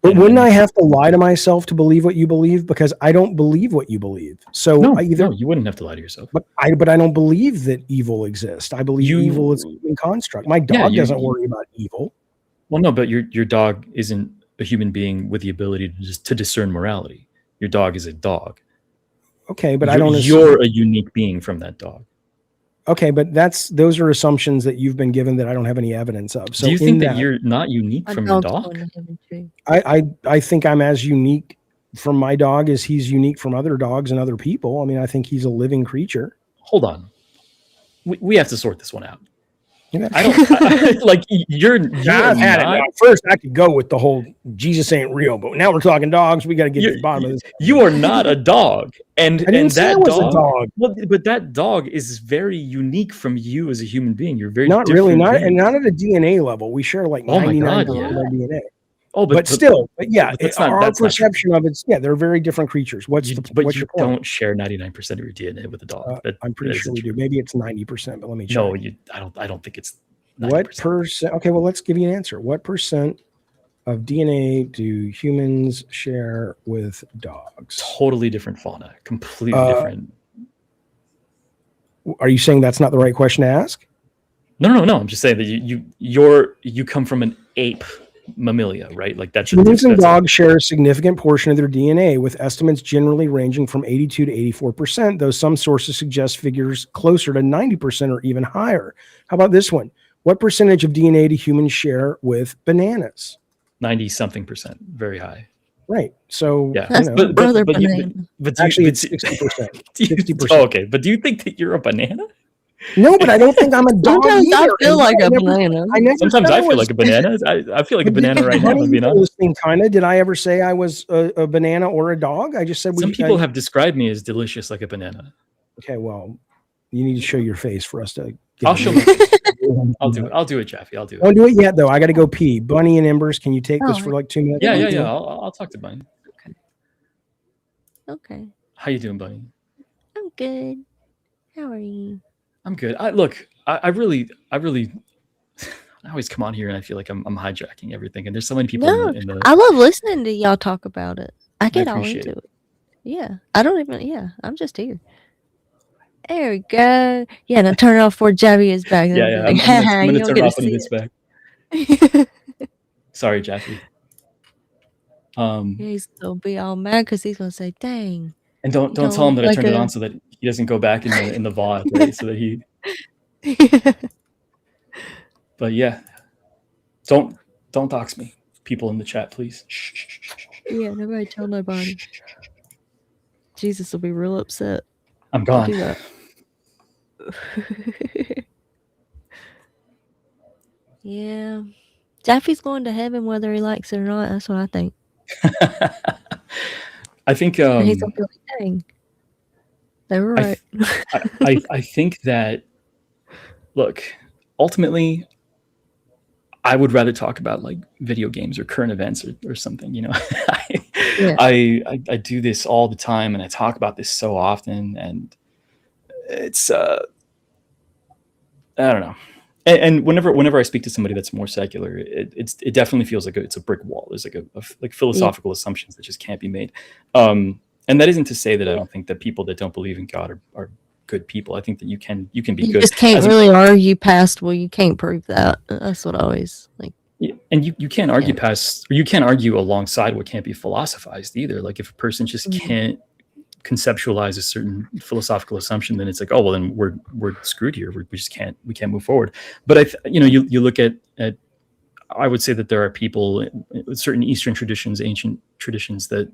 Speaker 1: But wouldn't I have to lie to myself to believe what you believe? Because I don't believe what you believe. So
Speaker 12: no, you wouldn't have to lie to yourself.
Speaker 1: But I don't believe that evil exists. I believe evil is a human construct. My dog doesn't worry about evil.
Speaker 12: Well, no, but your dog isn't a human being with the ability to discern morality. Your dog is a dog.
Speaker 1: Okay, but
Speaker 12: you're a unique being from that dog.
Speaker 1: Okay, but those are assumptions that you've been given that I don't have any evidence of. So
Speaker 12: do you think that you're not unique from your dog?
Speaker 1: I think I'm as unique from my dog as he's unique from other dogs and other people. I mean, I think he's a living creature.
Speaker 12: Hold on. We have to sort this one out. I don't like you're
Speaker 1: I've had it now. First, I could go with the whole Jesus ain't real, but now we're talking dogs. We got to get to the bottom of this.
Speaker 12: You are not a dog, and that
Speaker 1: dog.
Speaker 12: Well, but that dog is very unique from you as a human being. You're very
Speaker 1: not really not being. And not at a DNA level. We share like 99% of our DNA.
Speaker 12: Oh,
Speaker 1: but yeah, our perception of it's they're very different creatures. What's your point?
Speaker 12: Don't share 99% of your DNA with a dog.
Speaker 1: I'm pretty sure we do. Maybe it's 90%, but let me check.
Speaker 12: No, I don't think it's 90%.
Speaker 1: What percent? Okay, well, let's give you an answer. What percent of DNA do humans share with dogs?
Speaker 12: Totally different fauna. Completely different.
Speaker 1: Are you saying that's not the right question to ask?
Speaker 12: No. I'm just saying that you come from an ape mammalia, right? Like that's
Speaker 1: humans and dogs share a significant portion of their DNA, with estimates generally ranging from 82 to 84%, though some sources suggest figures closer to 90% or even higher. How about this one? What percentage of DNA do humans share with bananas?
Speaker 12: 90-something%, very high.
Speaker 1: Right. So
Speaker 12: yeah,
Speaker 1: but actually it's 60%. 60%.
Speaker 12: Oh, okay, but do you think that you're a banana?
Speaker 1: No, but I don't think I'm a dog.
Speaker 7: Sometimes I feel like a banana.
Speaker 12: Sometimes I feel like a banana. I feel like a banana right now.
Speaker 1: Kind of. Did I ever say I was a banana or a dog? I just said
Speaker 12: some people have described me as delicious like a banana.
Speaker 1: Okay, well, you need to show your face for us to.
Speaker 12: I'll show. I'll do it. I'll do it, Jeffy. I'll do it.
Speaker 1: Don't do it yet, though. I got to go pee. Bunny and Embers, can you take this for like 2 minutes?
Speaker 12: Yeah. I'll talk to Bunny.
Speaker 7: Okay.
Speaker 12: How you doing, Bunny?
Speaker 7: I'm good. How are you?
Speaker 12: I'm good. I really I always come on here and I feel like I'm hijacking everything. And there's so many people.
Speaker 7: No, I love listening to y'all talk about it. I get all into it. Yeah. I don't even. Yeah. I'm just here. There we go. Yeah. Now turn it off before Jeffy is back.
Speaker 12: Yeah. I'm gonna turn off when he gets back. Sorry, Jeffy.
Speaker 7: He's gonna be all mad because he's gonna say, "Dang."
Speaker 12: And don't tell him that I turned it on so that he doesn't go back in the VOD, right? So that he. But yeah, don't dox me, people in the chat, please.
Speaker 7: Yeah, nobody tell nobody. Jesus will be real upset.
Speaker 12: I'm gone.
Speaker 7: Do that. Yeah, Jeffy's going to heaven whether he likes it or not. That's what I think.
Speaker 12: I think
Speaker 7: he's gonna be like, dang. They were right.
Speaker 12: I think that, look, ultimately, I would rather talk about like video games or current events or something. You know, I do this all the time, and I talk about this so often, and it's I don't know. And whenever I speak to somebody that's more secular, it definitely feels like it's a brick wall. There's like philosophical assumptions that just can't be made. And that isn't to say that I don't think that people that don't believe in God are good people. I think that you can be good.
Speaker 7: You just can't really argue past. Well, you can't prove that. That's what I always like.
Speaker 12: Yeah, and you can't argue past, or you can't argue alongside what can't be philosophized either. Like if a person just can't conceptualize a certain philosophical assumption, then it's like, oh well, then we're screwed here. We just can't move forward. But you look at I would say that there are people, certain Eastern traditions, ancient traditions, that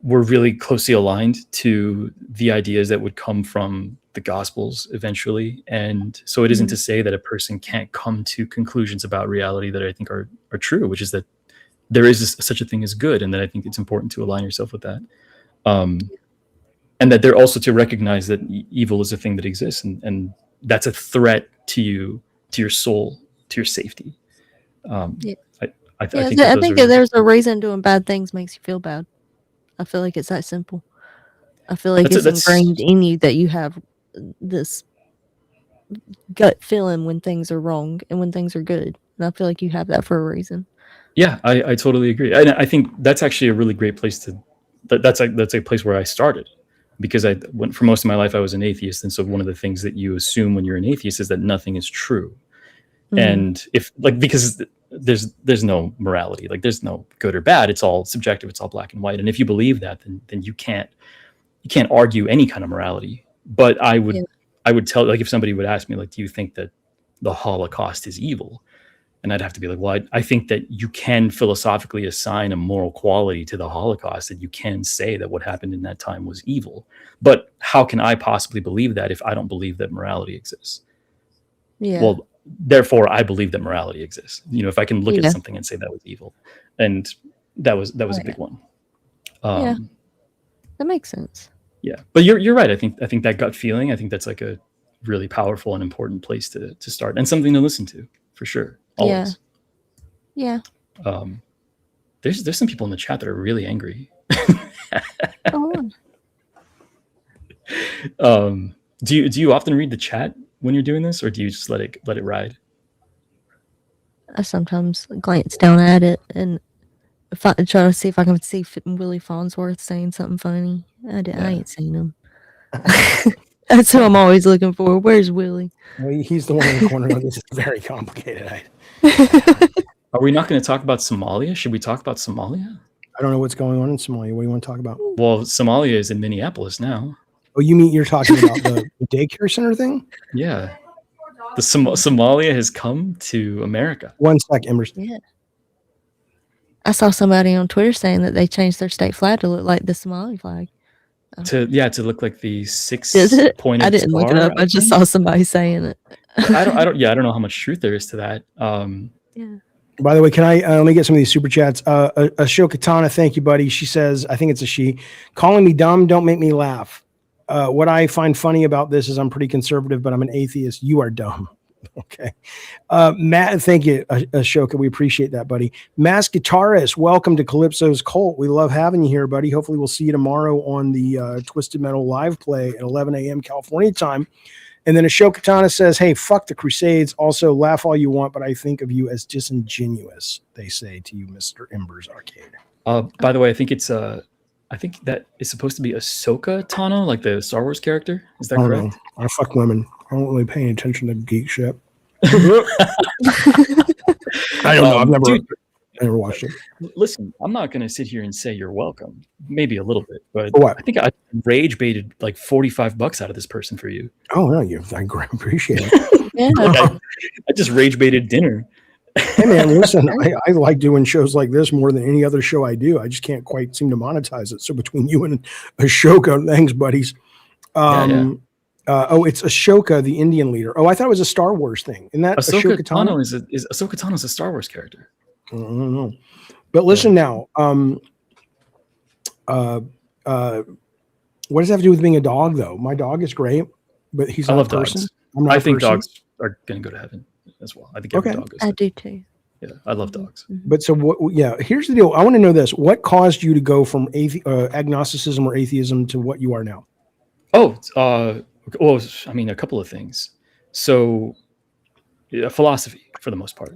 Speaker 12: were really closely aligned to the ideas that would come from the Gospels eventually. And so it isn't to say that a person can't come to conclusions about reality that I think are true, which is that there is such a thing as good, and that I think it's important to align yourself with that. And that they're also to recognize that evil is a thing that exists, and that's a threat to you, to your soul, to your safety. I think
Speaker 7: that there's a reason doing bad things makes you feel bad. I feel like it's that simple. I feel like it's ingrained in you that you have this gut feeling when things are wrong and when things are good. And I feel like you have that for a reason.
Speaker 12: Yeah, I totally agree. And I think that's actually a really great place to, that's a place where I started, because for most of my life I was an atheist. And so one of the things that you assume when you're an atheist is that nothing is true. And because there's no morality, like there's no good or bad. It's all subjective. It's all black and white. And if you believe that, then you can't argue any kind of morality. But I would tell, like, if somebody would ask me, like, do you think that the Holocaust is evil? And I'd have to be like, well, I think that you can philosophically assign a moral quality to the Holocaust, that you can say that what happened in that time was evil. But how can I possibly believe that if I don't believe that morality exists?
Speaker 7: Yeah.
Speaker 12: Well, therefore, I believe that morality exists. If I can look at something and say that was evil, and that was a big one.
Speaker 7: Yeah, that makes sense.
Speaker 12: Yeah, but you're right. I think that gut feeling, I think that's like a really powerful and important place to start, and something to listen to for sure. Always.
Speaker 7: Yeah.
Speaker 12: There's some people in the chat that are really angry. Do you often read the chat when you're doing this, or do you just let it ride?
Speaker 7: I sometimes glance down at it and try to see if I can see Willie Farnsworth saying something funny. I ain't seen him. That's who I'm always looking for. Where's Willie?
Speaker 1: Well, he's the one in the corner. This is very complicated.
Speaker 12: Are we not going to talk about Somalia? Should we talk about Somalia?
Speaker 1: I don't know what's going on in Somalia. What do you want to talk about?
Speaker 12: Well, Somalia is in Minneapolis now.
Speaker 1: Oh, you're talking about the daycare center thing?
Speaker 12: Yeah. The Somalia has come to America.
Speaker 1: One sec, Emerson.
Speaker 7: Yeah. I saw somebody on Twitter saying that they changed their state flag to look like the Somali flag.
Speaker 12: To look like the six pointed.
Speaker 7: I didn't look it up. I just saw somebody saying it.
Speaker 12: I don't know how much truth there is to that.
Speaker 7: Yeah.
Speaker 1: By the way, can I let me get some of these super chats? Ashoka Tana, thank you, buddy. She says, I think it's a she. Calling me dumb, don't make me laugh. What I find funny about this is I'm pretty conservative, but I'm an atheist. You are dumb. Okay. Matt, thank you, Ashoka. We appreciate that, buddy. Mass Guitarist, welcome to Calypso's Cult. We love having you here, buddy. Hopefully we'll see you tomorrow on the Twisted Metal live play at 11 a.m. California time. And then Ashoka Tana says, hey, fuck the Crusades. Also, laugh all you want, but I think of you as disingenuous, they say to you, Mr. Embers Arcade.
Speaker 12: By the way, I think that is supposed to be Ahsoka Tano, like the Star Wars character. Is that correct?
Speaker 1: I fuck women. I don't really pay attention to geek shit. I don't know. I've never watched it.
Speaker 12: Listen, I'm not going to sit here and say you're welcome. Maybe a little bit, but
Speaker 1: what?
Speaker 12: I think I rage baited like $45 out of this person for you.
Speaker 1: Oh no, I appreciate it.
Speaker 7: Yeah.
Speaker 12: I just rage baited dinner.
Speaker 1: Hey man, listen, I like doing shows like this more than any other show I do. I just can't quite seem to monetize it. So between you and Ashoka, thanks, buddies. It's Ashoka, the Indian leader. Oh, I thought it was a Star Wars thing. Isn't that
Speaker 12: Ahsoka
Speaker 1: Tano?
Speaker 12: Ahsoka Tano is a Star Wars character.
Speaker 1: I don't know. But listen now. What does that have to do with being a dog, though? My dog is great, but he's not a person.
Speaker 12: I think dogs are going to go to heaven as well. I think every dog is.
Speaker 7: I do too.
Speaker 12: Yeah, I love dogs.
Speaker 1: But so what? Yeah, here's the deal. I want to know this: what caused you to go from agnosticism or atheism to what you are now?
Speaker 12: Well, I mean, a couple of things. So, philosophy for the most part,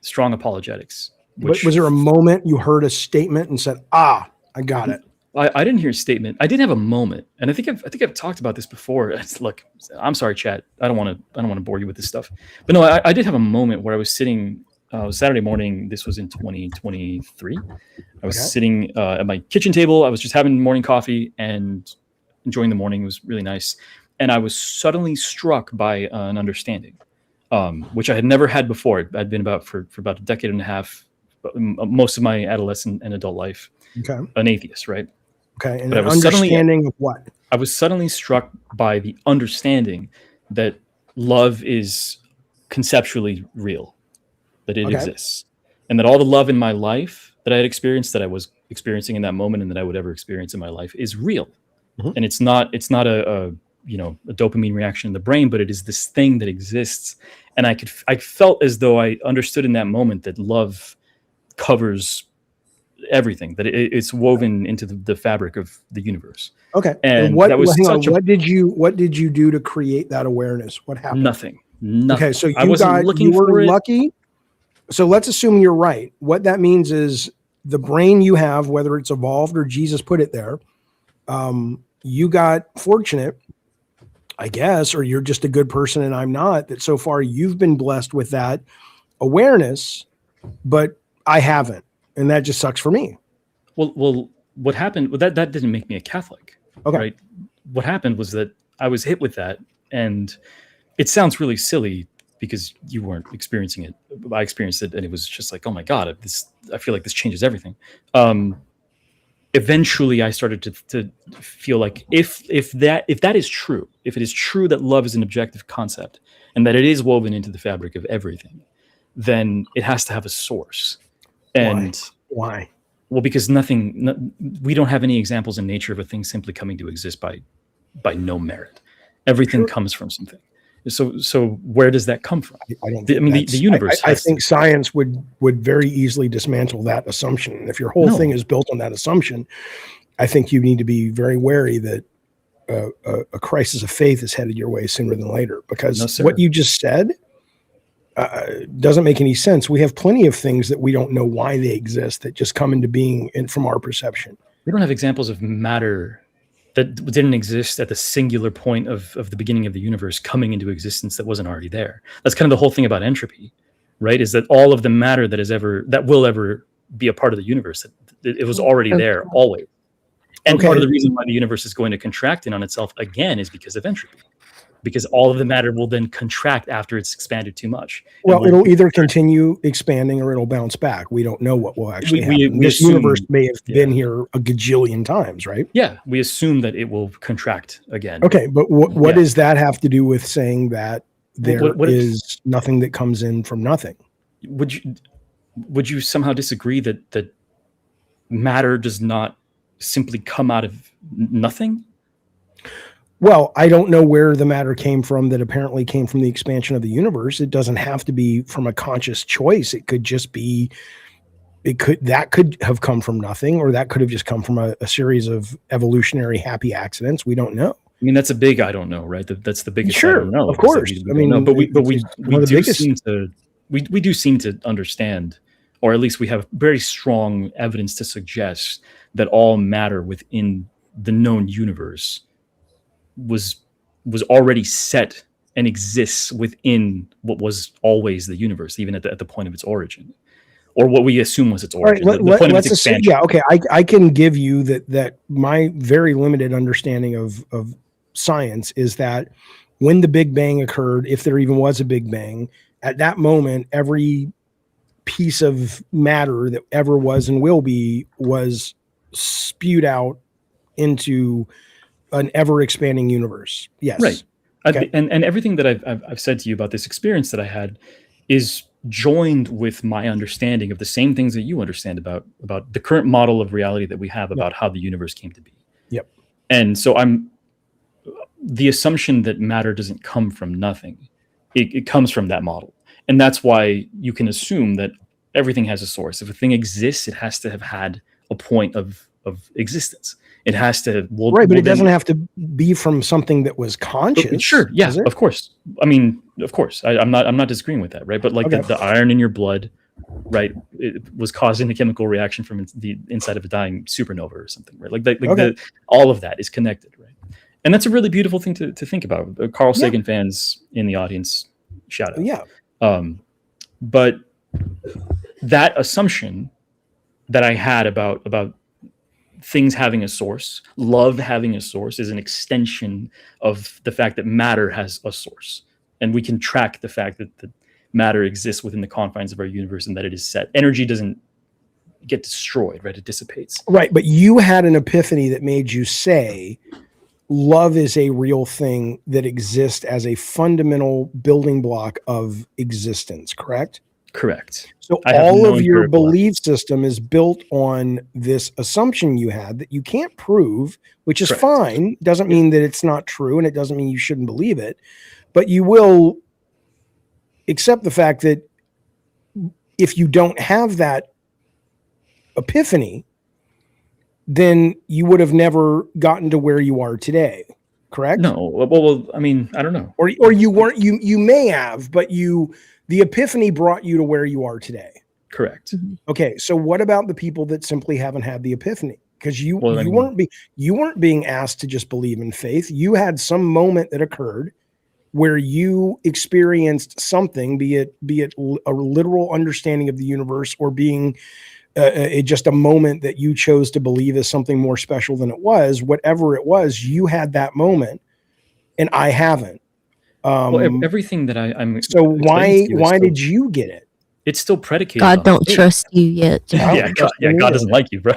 Speaker 12: strong apologetics.
Speaker 1: Was there a moment you heard a statement and said, "Ah, I got it"?
Speaker 12: I didn't hear a statement. I did have a moment, and I think I've talked about this before. Look, I'm sorry, chat. I don't want to bore you with this stuff, but no, I did have a moment where I was sitting. Saturday morning. This was in 2023. I was sitting at my kitchen table. I was just having morning coffee and enjoying the morning. It was really nice, and I was suddenly struck by an understanding, which I had never had before. I'd been for about a decade and a half, most of my adolescent and adult life, an atheist, right?
Speaker 1: Okay, and an understanding of what?
Speaker 12: I was suddenly struck by the understanding that love is conceptually real, that it exists, and that all the love in my life that I had experienced, that I was experiencing in that moment, and that I would ever experience in my life is real. And it's not a dopamine reaction in the brain, but it is this thing that exists. And I felt as though I understood in that moment that love covers everything, that it's woven into the fabric of the universe.
Speaker 1: Okay.
Speaker 12: And
Speaker 1: what,
Speaker 12: that was
Speaker 1: what did you do to create that awareness? What happened?
Speaker 12: Nothing.
Speaker 1: Okay, so
Speaker 12: I wasn't looking
Speaker 1: you were
Speaker 12: for it.
Speaker 1: lucky. So let's assume you're right. What that means is the brain you have, whether it's evolved or Jesus put it there, you got fortunate, I guess, or you're just a good person and I'm not, that so far you've been blessed with that awareness, but I haven't. And that just sucks for me.
Speaker 12: Well, what happened? Well, that didn't make me a Catholic.
Speaker 1: Okay.
Speaker 12: Right. What happened was that I was hit with that, and it sounds really silly because you weren't experiencing it. I experienced it, and it was just like, oh my God, I feel like this changes everything. Eventually I started to feel like if that is true, if it is true that love is an objective concept and that it is woven into the fabric of everything, then it has to have a source. And
Speaker 1: why?
Speaker 12: Well, because we don't have any examples in nature of a thing simply coming to exist by no merit. Everything comes from something. So where does that come from?
Speaker 1: I don't.
Speaker 12: The universe.
Speaker 1: I think science would very easily dismantle that assumption. And if your whole thing is built on that assumption, I think you need to be very wary that a crisis of faith is headed your way sooner than later. Because what you just said doesn't make any sense. We have plenty of things that we don't know why they exist that just come into being from our perception.
Speaker 12: We don't have examples of matter that didn't exist at the singular point of the beginning of the universe coming into existence that wasn't already there. That's kind of the whole thing about entropy, right? Is that all of the matter that will ever be a part of the universe, that it was already there always. And part of the reason why the universe is going to contract in on itself again is because of entropy. Because all of the matter will then contract after it's expanded too much.
Speaker 1: Well, it'll either continue expanding or it'll bounce back. We don't know what will actually happen. This universe may have been here a gajillion times, right?
Speaker 12: Yeah, we assume that it will contract again.
Speaker 1: Okay, but what does that have to do with saying that there is nothing that comes in from nothing?
Speaker 12: Would you somehow disagree that matter does not simply come out of nothing?
Speaker 1: Well, I don't know where the matter came from that apparently came from the expansion of the universe. It doesn't have to be from a conscious choice. It could just be, that could have come from nothing, or that could have just come from a series of evolutionary happy accidents. We don't know.
Speaker 12: I mean, that's a big I don't know, right? That's the biggest
Speaker 1: sure,
Speaker 12: I don't know.
Speaker 1: Of course.
Speaker 12: I mean, but we do seem to understand, or at least we have very strong evidence to suggest that all matter within the known universe was already set and exists within what was always the universe, even at the point of its origin, or what we assume was its origin.
Speaker 1: All right, let's assume, okay. I can give you that my very limited understanding of science is that when the Big Bang occurred, if there even was a Big Bang, at that moment, every piece of matter that ever was and will be was spewed out into an ever expanding universe. Yes.
Speaker 12: Right.
Speaker 1: Okay.
Speaker 12: And everything that I've said to you about this experience that I had is joined with my understanding of the same things that you understand about the current model of reality that we have about how the universe came to be.
Speaker 1: Yep.
Speaker 12: And so the assumption that matter doesn't come from nothing. It comes from that model. And that's why you can assume that everything has a source. If a thing exists, it has to have had a point of existence. It has to
Speaker 1: but it doesn't have to be from something that was conscious.
Speaker 12: Sure, yeah, of course. I mean, of course, I'm not disagreeing with that, right? But like the iron in your blood, right? It was causing a chemical reaction from the inside of a dying supernova or something, right? Like all of that is connected, right? And that's a really beautiful thing to think about. Carl Sagan fans in the audience, shout out.
Speaker 1: Yeah.
Speaker 12: But that assumption that I had about things having a source, love having a source, is an extension of the fact that matter has a source. And we can track the fact that matter exists within the confines of our universe and that it is set. Energy doesn't get destroyed, right? It dissipates.
Speaker 1: Right. But you had an epiphany that made you say, love is a real thing that exists as a fundamental building block of existence, correct?
Speaker 12: Correct.
Speaker 1: So
Speaker 12: I have
Speaker 1: all
Speaker 12: no
Speaker 1: of your
Speaker 12: empirical
Speaker 1: belief system is built on this assumption you had that you can't prove, which is
Speaker 12: Correct.
Speaker 1: fine. Doesn't mean that it's not true, and it doesn't mean you shouldn't believe it, but you will accept the fact that if you don't have that epiphany, then you would have never gotten to where you are today. Correct?
Speaker 12: No. Well, I mean, I don't know.
Speaker 1: Or you weren't, you may have, but the epiphany brought you to where you are today.
Speaker 12: Correct.
Speaker 1: Okay. So what about the people that simply haven't had the epiphany? Because you weren't being asked to just believe in faith. You had some moment that occurred where you experienced something, be it a literal understanding of the universe, or being just a moment that you chose to believe is something more special than it was. Whatever it was, you had that moment, and I haven't.
Speaker 12: Well, everything that I'm
Speaker 1: so why did you get it?
Speaker 12: It's still predicated.
Speaker 7: God
Speaker 12: on
Speaker 7: don't
Speaker 12: faith.
Speaker 7: trust you yet.
Speaker 12: Yeah, God doesn't like you, bro.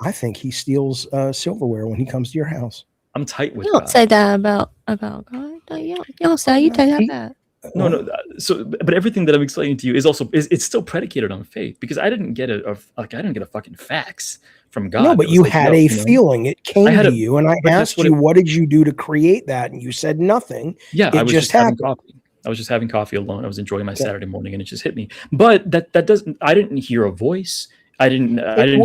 Speaker 1: I think he steals silverware when he comes to your house.
Speaker 12: I'm tight with
Speaker 7: You don't
Speaker 12: God.
Speaker 7: say that about God. You don't say you take that.
Speaker 12: No. So, but everything that I'm explaining to you is it's still predicated on faith, because I didn't get a fucking fax from God.
Speaker 1: No, but you had a feeling. It came to you, and I asked you, what did you do to create that? And you said nothing.
Speaker 12: Yeah, I was just having coffee. I was just having coffee alone. I was enjoying my Saturday morning, and it just hit me. But that doesn't. I didn't hear a voice. I didn't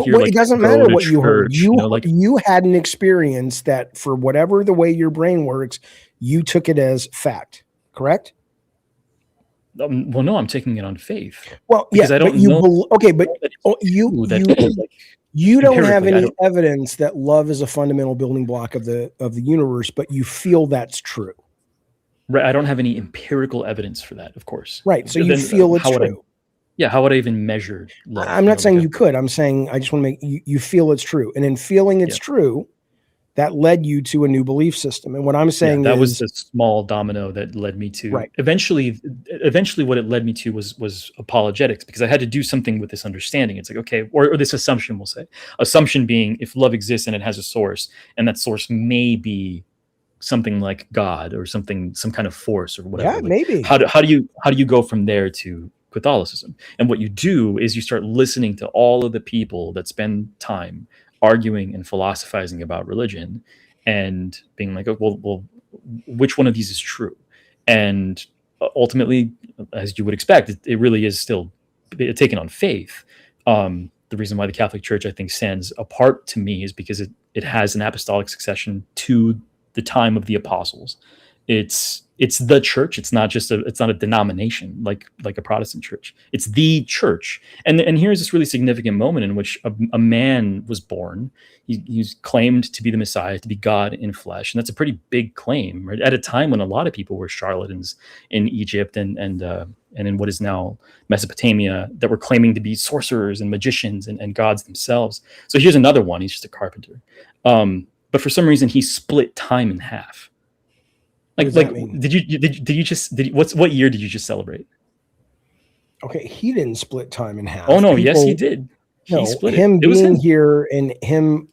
Speaker 12: hear.
Speaker 1: It doesn't matter what you heard.
Speaker 12: You
Speaker 1: you had an experience that, for whatever the way your brain works, you took it as fact. Correct?
Speaker 12: Well, no, I'm taking it on faith.
Speaker 1: Well,
Speaker 12: because I don't know.
Speaker 1: But you don't have any evidence that love is a fundamental building block of the universe, but you feel that's true.
Speaker 12: Right. I don't have any empirical evidence for that, of course.
Speaker 1: Right. So you feel it's true.
Speaker 12: How would I even measure love?
Speaker 1: I'm not saying you could. I'm saying I just want to make you feel it's true. And in feeling it's true, that led you to a new belief system. And what I'm saying
Speaker 12: that
Speaker 1: is,
Speaker 12: was a small domino that led me to eventually what it led me to was apologetics, because I had to do something with this understanding. It's like, okay, or this assumption, we'll say. Assumption being, if love exists and it has a source, and that source may be something like God or some kind of force or whatever.
Speaker 1: Yeah, maybe.
Speaker 12: How do you go from there to Catholicism? And what you do is you start listening to all of the people that spend time arguing and philosophizing about religion, and being like, oh, well, which one of these is true? And ultimately, as you would expect, it really is still taken on faith. The reason why the Catholic Church, I think, stands apart to me is because it has an apostolic succession to the time of the apostles. It's the church. It's not a denomination like a Protestant church. It's the church. And here's this really significant moment in which a man was born. He's claimed to be the Messiah, to be God in flesh, and that's a pretty big claim, right? At a time when a lot of people were charlatans in Egypt and in what is now Mesopotamia, that were claiming to be sorcerers and magicians and gods themselves. So here's another one. He's just a carpenter. But for some reason, he split time in half. What year did you just celebrate?
Speaker 1: Okay, he didn't split time in half.
Speaker 12: Oh no, yes he did. He split
Speaker 1: him
Speaker 12: it.
Speaker 1: being here and him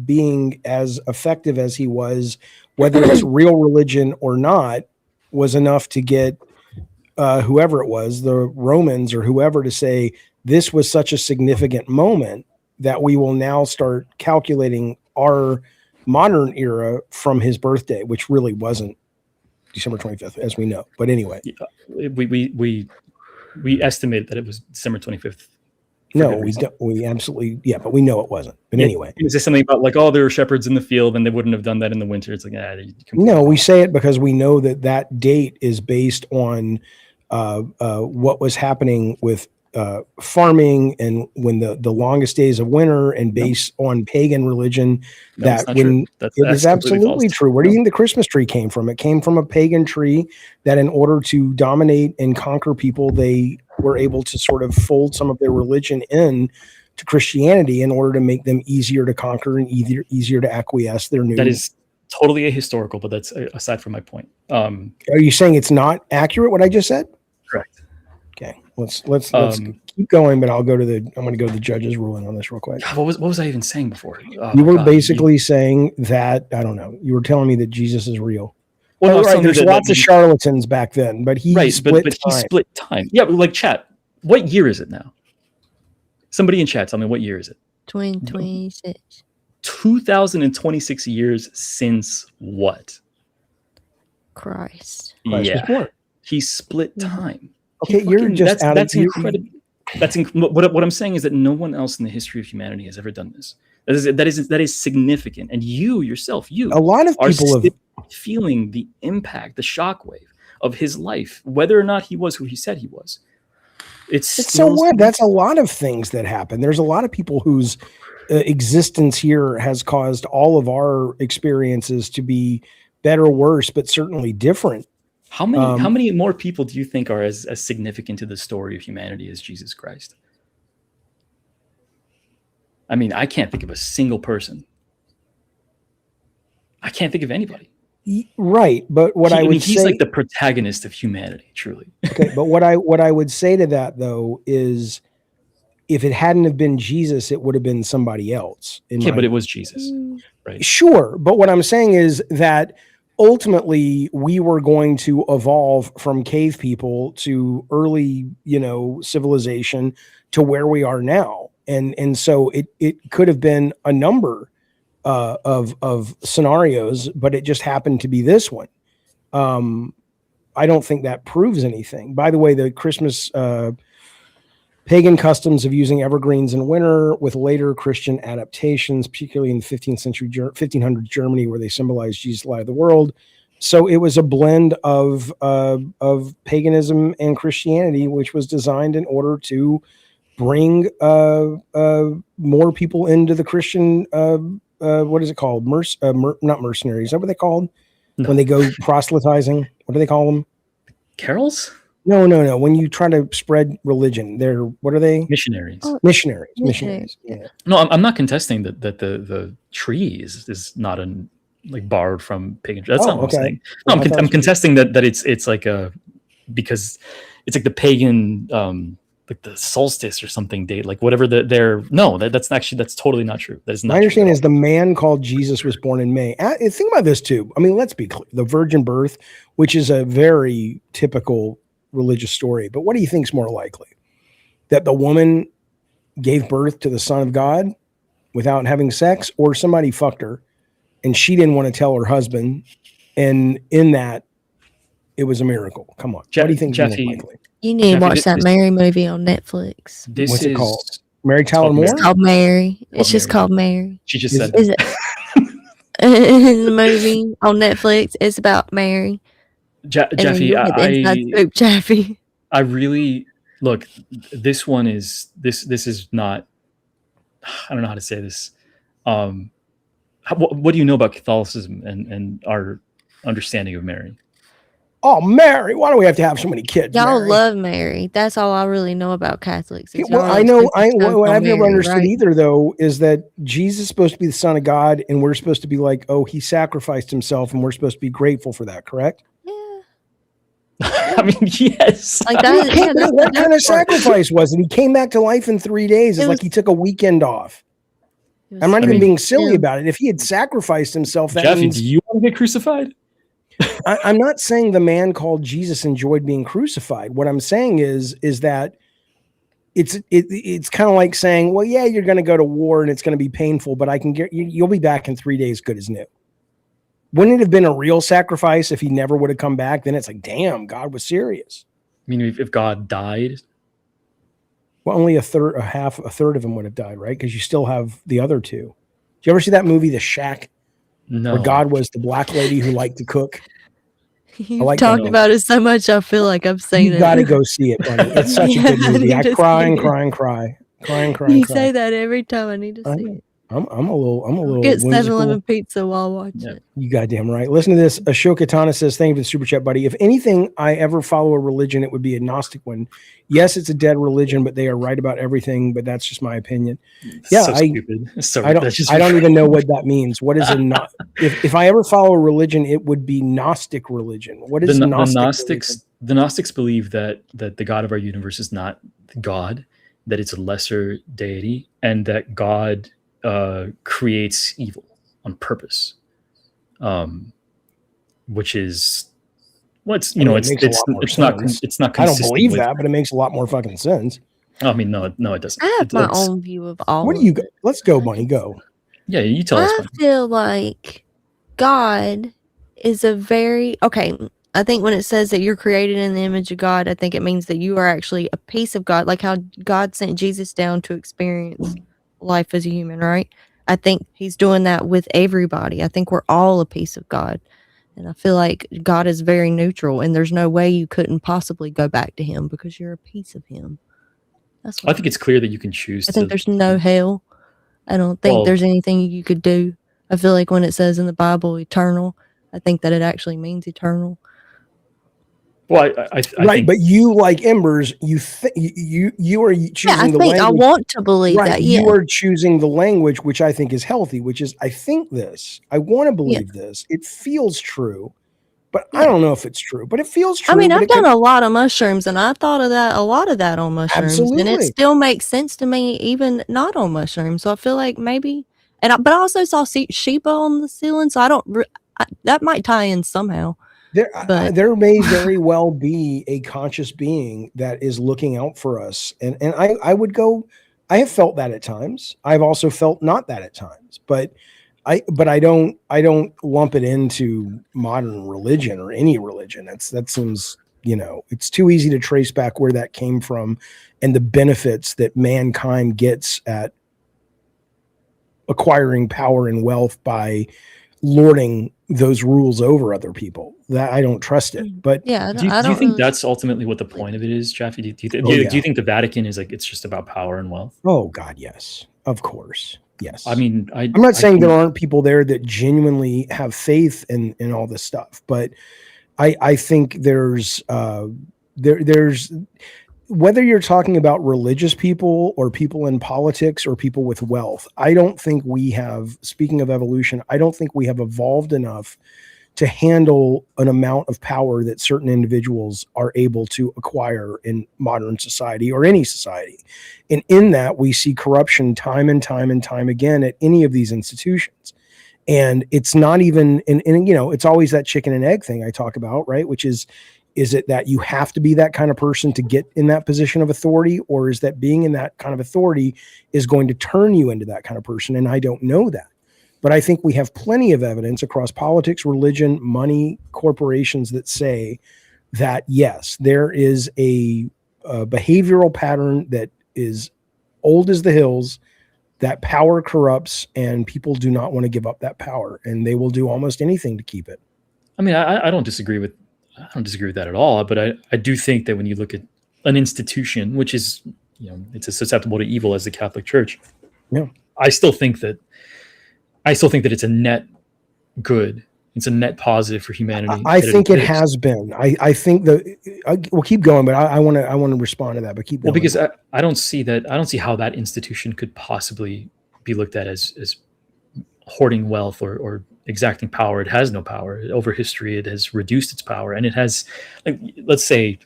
Speaker 1: being as effective as he was, whether it's real religion or not, was enough to get whoever it was, the Romans or whoever, to say this was such a significant moment that we will now start calculating our modern era from his birthday, which really wasn't December 25th, as we know. But anyway,
Speaker 12: we estimated that it was December 25th.
Speaker 1: No, we don't. We absolutely, but we know it wasn't. But anyway,
Speaker 12: is there something about like, oh, there were shepherds in the field and they wouldn't have done that in the winter? It's like,
Speaker 1: no, we say it because we know that date is based on what was happening with farming, and when the longest days of winter, and based on pagan religion. It is absolutely true. Where do you think the Christmas tree came from? It came from a pagan tree that, in order to dominate and conquer people, they were able to sort of fold some of their religion in to Christianity in order to make them easier to conquer and easier to acquiesce their new.
Speaker 12: That is totally ahistorical, but that's aside from my point.
Speaker 1: Are you saying it's not accurate what I just said?
Speaker 12: Correct.
Speaker 1: Okay, let's keep going, but I'm going to go to the judge's ruling on this real quick.
Speaker 12: God, what was I even saying before? Oh,
Speaker 1: You were
Speaker 12: God,
Speaker 1: basically saying that, I don't know. You were telling me that Jesus is real.
Speaker 12: Well, no, I was
Speaker 1: right.
Speaker 12: telling you
Speaker 1: There's
Speaker 12: that-
Speaker 1: lots
Speaker 12: that
Speaker 1: of charlatans back then, but he
Speaker 12: right,
Speaker 1: split
Speaker 12: but he
Speaker 1: time.
Speaker 12: split time. Yeah, but like chat. What year is it now? Somebody in chat, tell me what year is it?
Speaker 7: 2026.
Speaker 12: 2026 years since what?
Speaker 7: Christ.
Speaker 1: Christ was born.
Speaker 12: He split time.
Speaker 1: Okay, you're just
Speaker 12: that's incredible. What I'm saying is that no one else in the history of humanity has ever done this. That is significant, and you yourself,
Speaker 1: a lot of people have
Speaker 12: feeling the impact, the shockwave of his life, whether or not he was who he said he was. It's
Speaker 1: so what? That's a lot of things that happen. There's a lot of people whose existence here has caused all of our experiences to be better, worse, but certainly different.
Speaker 12: How many more people do you think are as significant to the story of humanity as Jesus Christ? I mean, I can't think of a single person. I can't think of anybody.
Speaker 1: Right, but
Speaker 12: he's like the protagonist of humanity, truly.
Speaker 1: Okay, but what I would say to that though is, if it hadn't have been Jesus, it would have been somebody else.
Speaker 12: But it was Jesus, right?
Speaker 1: Sure, but what I'm saying is that ultimately we were going to evolve from cave people to early, civilization to where we are now, and so it could have been a number of scenarios, but it just happened to be this one. I don't think that proves anything. By the way, the Christmas pagan customs of using evergreens in winter with later Christian adaptations, particularly in the 15th century, 1500 Germany, where they symbolized Jesus' light of the world. So it was a blend of paganism and Christianity, which was designed in order to bring more people into the Christian. What is it called? Not mercenaries. Is that what they called? No. When they go proselytizing? What do they call them?
Speaker 12: Carols?
Speaker 1: No. When you try to spread religion, what are they?
Speaker 12: Missionaries.
Speaker 1: Oh, missionaries. Yeah.
Speaker 12: No, I'm not contesting that the tree is not borrowed from pagan. That's not what I'm saying. No, I'm contesting that it's like because it's like the pagan like the solstice or something date, like whatever that's totally not true. That is not.
Speaker 1: My understanding is the man called Jesus was born in May. Think about this too. I mean, let's be clear: the virgin birth, which is a very typical religious story. But what do you think is more likely? That the woman gave birth to the Son of God without having sex, or somebody fucked her and she didn't want to tell her husband, and in that it was a miracle? Come on, what do you think is more likely?
Speaker 7: You need to watch that Mary movie on Netflix.
Speaker 1: What's it called? Mary Tyler Moore?
Speaker 7: It's called Mary. It's just called Mary.
Speaker 12: She just said
Speaker 7: it. The movie on Netflix. It's about Mary.
Speaker 12: Jeffy,
Speaker 7: Jeffy.
Speaker 12: I really look. This one is this is not. I don't know how to say this. What do you know about Catholicism and our understanding of Mary?
Speaker 1: Oh, Mary! Why do we have to have so many kids?
Speaker 7: Y'all
Speaker 1: Mary?
Speaker 7: love Mary. That's all I really know about Catholics.
Speaker 1: I know. What I've never understood either, though, is that Jesus is supposed to be the Son of God, and we're supposed to be like, oh, he sacrificed himself, and we're supposed to be grateful for that. Correct?
Speaker 12: I mean, yes.
Speaker 7: Like that.
Speaker 1: What kind of sacrifice was it? He came back to life in 3 days. It's like he took a weekend off. I'm not even being silly about it. If he had sacrificed himself, that
Speaker 12: Jeffy,
Speaker 1: means.
Speaker 12: Do you want to get crucified?
Speaker 1: I'm not saying the man called Jesus enjoyed being crucified. What I'm saying is that it's kind of like saying, well, yeah, you're going to go to war and it's going to be painful, but I can get you'll be back in 3 days, good as new. Wouldn't it have been a real sacrifice if he never would have come back? Then it's like, damn, God was serious.
Speaker 12: I mean, if God died,
Speaker 1: well, only a third of them would have died, right? Because you still have the other two. Did you ever see that movie, The Shack?
Speaker 12: No.
Speaker 1: Where God was the black lady who liked to cook.
Speaker 7: You talked about it so much, I feel like I've seen it.
Speaker 1: You got to go see it, buddy. It's such a good movie. I cry.
Speaker 7: You say that every time. I need to see it.
Speaker 1: I'm a little.
Speaker 7: Get 7-Eleven pizza while watching it.
Speaker 1: You goddamn right. Listen to this. Ashoka Tana says, "Thank you for the super chat, buddy. If anything, I ever follow a religion, it would be a Gnostic one. Yes, it's a dead religion, but they are right about everything. But that's just my opinion. Yeah,
Speaker 12: so stupid.
Speaker 1: I don't even know what that means. What is if I ever follow a religion, it would be Gnostic religion. What is Gnostic?
Speaker 12: the Gnostics believe that the God of our universe is not God, that it's a lesser deity, and that God creates evil on purpose, which is what's
Speaker 1: It makes a lot more
Speaker 12: it's not
Speaker 1: sense.
Speaker 12: it's not.
Speaker 1: I don't
Speaker 12: consistent
Speaker 1: believe
Speaker 12: with-
Speaker 1: that, but it makes a lot more fucking sense.
Speaker 12: I mean, no, it doesn't.
Speaker 7: I have my
Speaker 12: It's-
Speaker 7: own view of all.
Speaker 1: What do
Speaker 7: of
Speaker 1: you?
Speaker 7: it.
Speaker 1: Let's go, Bunny. Go.
Speaker 12: Yeah, you tell us.
Speaker 7: I
Speaker 12: Bunny.
Speaker 7: feel like God is a very okay. I think when it says that you're created in the image of God, I think it means that you are actually a piece of God, like how God sent Jesus down to experience life as a human, right? I think he's doing that with everybody. I think we're all a piece of God. And I feel like God is very neutral, and there's no way you couldn't possibly go back to him because you're a piece of him. That's what
Speaker 12: I think it's clear that you can choose.
Speaker 7: I think there's no hell. I don't think
Speaker 12: Well-
Speaker 7: there's anything you could do. I feel like when it says in the Bible eternal, I think that it actually means eternal.
Speaker 12: Well, I
Speaker 1: Right,
Speaker 12: think,
Speaker 1: but you, like Embers, you are choosing
Speaker 7: Yeah, I
Speaker 1: the
Speaker 7: think I
Speaker 1: language.
Speaker 7: want to believe
Speaker 1: Right,
Speaker 7: that. Yeah.
Speaker 1: you are choosing the language, which I think is healthy. Which is, I think this. I want to believe this. It feels true, but I don't know if it's true. But it feels true.
Speaker 7: I mean,
Speaker 1: but
Speaker 7: I've
Speaker 1: it could-
Speaker 7: done a lot of mushrooms, and I thought of that, a lot of that on mushrooms, and
Speaker 1: Absolutely.
Speaker 7: it still makes sense to me, even not on mushrooms. So I feel like maybe, but I also saw Sheba on the ceiling, so I don't. That might tie in somehow.
Speaker 1: There may very well be a conscious being that is looking out for us, and I would go. I have felt that at times. I've also felt not that at times, but I don't lump it into modern religion or any religion. That seems, it's too easy to trace back where that came from and the benefits that mankind gets at acquiring power and wealth by lording those rules over other people. That I don't trust it. But
Speaker 7: Yeah,
Speaker 12: do you think
Speaker 7: really-
Speaker 12: that's ultimately what the point of it is, Jaffe? Do you
Speaker 1: Oh, yeah.
Speaker 12: think the Vatican is like it's just about power and wealth?
Speaker 1: Oh God, yes, of course, yes.
Speaker 12: I mean,
Speaker 1: I'm not saying there aren't people there that genuinely have faith in all this stuff, but I think there's whether you're talking about religious people or people in politics or people with wealth, I don't think we have, speaking of evolution, I don't think we have evolved enough to handle an amount of power that certain individuals are able to acquire in modern society or any society. And in that, we see corruption time and time and time again at any of these institutions. And it's not even, and it's always that chicken and egg thing I talk about, right? Which is it that you have to be that kind of person to get in that position of authority, or is that being in that kind of authority is going to turn you into that kind of person? And I don't know that. But I think we have plenty of evidence across politics, religion, money, corporations that say that, yes, there is a behavioral pattern that is old as the hills, that power corrupts and people do not want to give up that power, and they will do almost anything to keep it.
Speaker 12: I mean, I don't disagree with that at all. But I do think that when you look at an institution, which is, it's as susceptible to evil as the Catholic Church.
Speaker 1: Yeah.
Speaker 12: I still think that it's a net good. It's a net positive for humanity.
Speaker 1: I
Speaker 12: that
Speaker 1: think it
Speaker 12: exists.
Speaker 1: has been. I think we'll keep going, but I want to respond to that. But keep going.
Speaker 12: Well, because I don't see that. I don't see how that institution could possibly be looked at as hoarding wealth or exacting power. It has no power. Over history, it has reduced its power, and it has, like, let's say,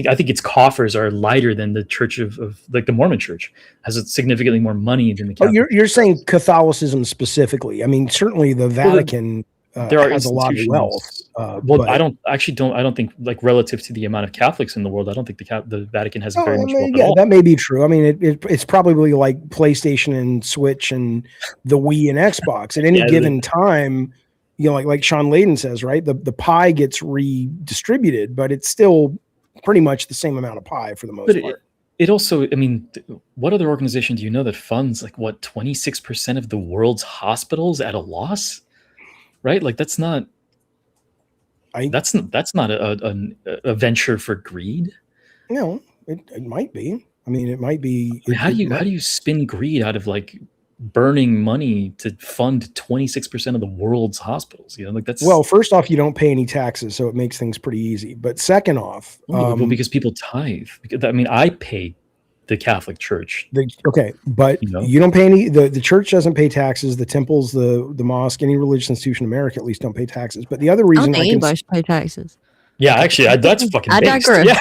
Speaker 12: I think its coffers are lighter than the Church of like the Mormon Church has significally more money than the Catholic.
Speaker 1: You're saying Catholicism specifically. I mean, certainly the Vatican
Speaker 12: there are
Speaker 1: has a lot of
Speaker 12: institutions.
Speaker 1: wealth.
Speaker 12: Well,
Speaker 1: but-
Speaker 12: I don't think, like, relative to the amount of Catholics in the world, I don't think the Vatican has
Speaker 1: Oh,
Speaker 12: very
Speaker 1: I
Speaker 12: much
Speaker 1: mean,
Speaker 12: wealth at
Speaker 1: yeah,
Speaker 12: all.
Speaker 1: that may be true. I mean, it's probably like PlayStation and Switch and the Wii and Xbox at any
Speaker 12: Yeah,
Speaker 1: given time. Like Sean Layden says, right? The pie gets redistributed, but it's still pretty much the same amount of pie for the most
Speaker 12: But
Speaker 1: part.
Speaker 12: it also, I mean, what other organization do you know that funds 26% of the world's hospitals at a loss? Right? Like that's not a venture for greed.
Speaker 1: It might be. I mean, it might be.
Speaker 12: I mean, how do you spin greed out of burning money to fund 26% of the world's hospitals? That's
Speaker 1: Well, first off, you don't pay any taxes, so it makes things pretty easy. But second off,
Speaker 12: well, because people tithe. I mean, I pay the Catholic Church.
Speaker 1: But you don't pay any. The church doesn't pay taxes. The temples, the mosque, any religious institution in America at least don't pay taxes. But the other
Speaker 7: I
Speaker 1: reason
Speaker 7: don't think anybody should pay taxes.
Speaker 12: Yeah, actually, that's fucking
Speaker 7: I
Speaker 12: based.
Speaker 7: digress.
Speaker 12: Yeah,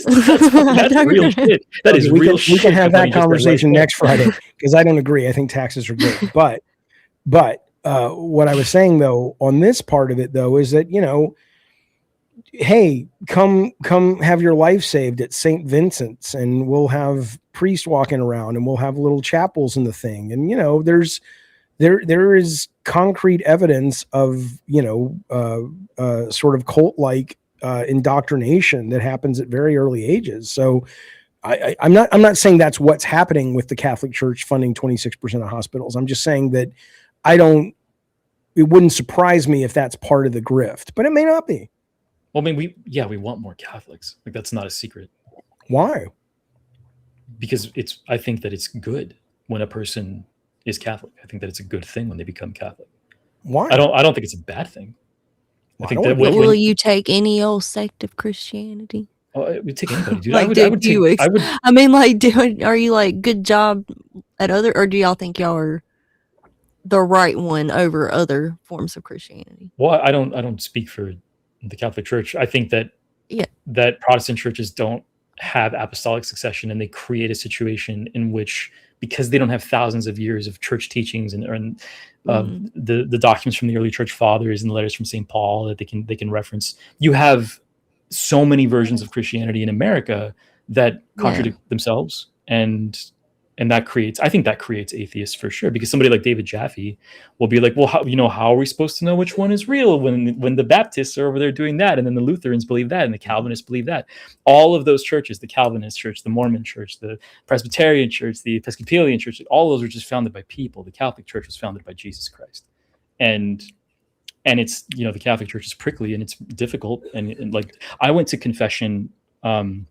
Speaker 12: that's real shit. That is
Speaker 1: we
Speaker 12: real
Speaker 1: can,
Speaker 12: shit.
Speaker 1: we can have
Speaker 12: Everybody
Speaker 1: that
Speaker 12: just said
Speaker 1: conversation
Speaker 12: right there.
Speaker 1: next Friday because I don't agree. I think taxes are good. But what I was saying though on this part of it though is that, you know, hey, come have your life saved at St. Vincent's, and we'll have priests walking around, and we'll have little chapels in the thing. And, you know, there is concrete evidence of, you know, sort of cult-like indoctrination that happens at very early ages. So I'm not saying that's what's happening with the Catholic Church funding 26% of hospitals. I'm just saying that it wouldn't surprise me if that's part of the grift, but it may not be.
Speaker 12: Well, I mean, we want more Catholics. Like, that's not a secret.
Speaker 1: Why?
Speaker 12: Because I think that it's good when a person is Catholic. I think that it's a good thing when they become Catholic.
Speaker 1: Why?
Speaker 12: I don't think it's a bad thing. I think that
Speaker 7: will you take any old sect of Christianity?
Speaker 12: Oh, we take anybody, dude.
Speaker 7: Like, I mean, like, are you like, good job at other, or do y'all think y'all are the right one over other forms of Christianity?
Speaker 12: Well, I don't speak for the Catholic Church. I think that that Protestant churches don't have apostolic succession, and they create a situation in which, because they don't have thousands of years of church teachings and the documents from the early church fathers and the letters from St. Paul that they can reference, you have so many versions of Christianity in America that contradict themselves, and that creates, I think that creates atheists for sure, because somebody like David Jaffe will be like, well, how are we supposed to know which one is real when the Baptists are over there doing that, and then the Lutherans believe that, and the Calvinists believe that? All of those churches, the Calvinist church, the Mormon church, the Presbyterian church, the Episcopalian church, all those were just founded by people. The Catholic Church was founded by Jesus Christ. And it's, you know, the Catholic Church is prickly and it's difficult. And like, I went to confession a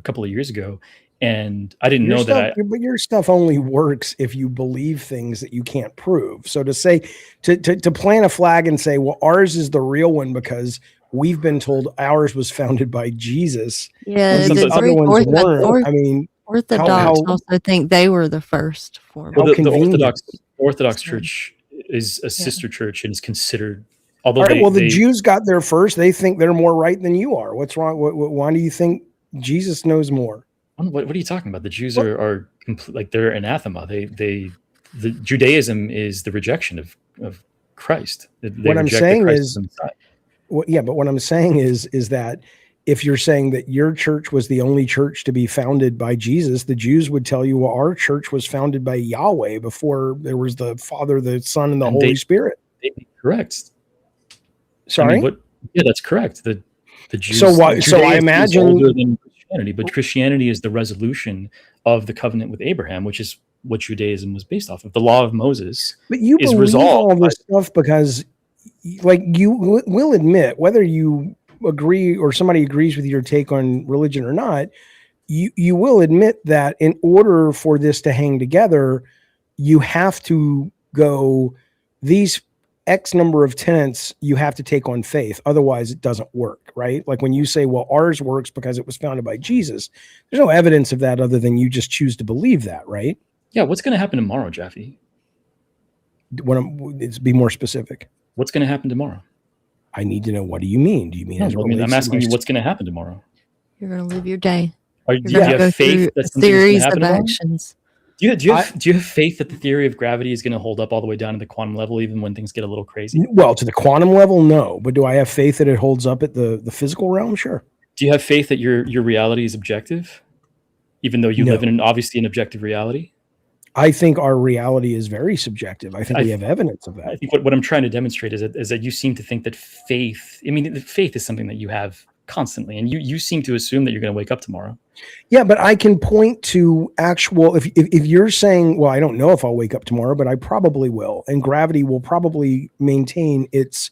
Speaker 12: couple of years ago, and I didn't know that.
Speaker 1: But your stuff only works if you believe things that you can't prove. So to say, to plant a flag and say, well, ours is the real one because we've been told ours was founded by Jesus.
Speaker 7: Yeah,
Speaker 1: the other ones weren't. I mean,
Speaker 7: Orthodox also think they were the first form.
Speaker 12: Well, the Orthodox Church is a sister church and is considered. Although
Speaker 1: the Jews got there first. They think they're more right than you are. What's wrong? Why do you think Jesus knows more?
Speaker 12: What are you talking about? The Jews are like, they're anathema. The Judaism is the rejection of Christ.
Speaker 1: What I'm saying is, but what I'm saying is that if you're saying that your church was the only church to be founded by Jesus, the Jews would tell you, well, our church was founded by Yahweh before there was the Father, the Son, and the Holy Spirit.
Speaker 12: They'd be correct.
Speaker 1: Sorry?
Speaker 12: I mean, that's correct. The Jews.
Speaker 1: So I imagine
Speaker 12: older than Christianity, but Christianity is the resolution of the covenant with Abraham, which is what Judaism was based off of. The law of Moses.
Speaker 1: But you
Speaker 12: is
Speaker 1: believe
Speaker 12: resolved
Speaker 1: all this stuff because, like, you will admit, whether you agree or somebody agrees with your take on religion or not, you will admit that in order for this to hang together, you have to go these X number of tenets you have to take on faith. Otherwise it doesn't work, right? Like when you say, well, ours works because it was founded by Jesus, there's no evidence of that other than you just choose to believe that, right?
Speaker 12: Yeah. What's going to happen tomorrow, Jaffe?
Speaker 1: Be more specific.
Speaker 12: What's going to happen tomorrow?
Speaker 1: I need to know, what do you mean? Do you mean?
Speaker 12: I'm asking you, what's going to happen tomorrow?
Speaker 7: You're going to live your day.
Speaker 12: Do you have faith that something's
Speaker 7: series
Speaker 12: going to happen
Speaker 7: of
Speaker 12: tomorrow?
Speaker 7: actions.
Speaker 12: Do you have faith that the theory of gravity is going to hold up all the way down to the quantum level, even when things get a little crazy?
Speaker 1: Well, to the quantum level, no. But do I have faith that it holds up at the physical realm? Sure.
Speaker 12: Do you have faith that your reality is objective, even though you live in obviously an objective reality?
Speaker 1: I think our reality is very subjective. I think we have evidence of that.
Speaker 12: I think what I'm trying to demonstrate is that you seem to think that faith, faith is something that you have constantly, and you seem to assume that you're going to wake up tomorrow.
Speaker 1: Yeah, but I can point to actual, if you're saying, well, I don't know if I'll wake up tomorrow, but I probably will, and gravity will probably maintain its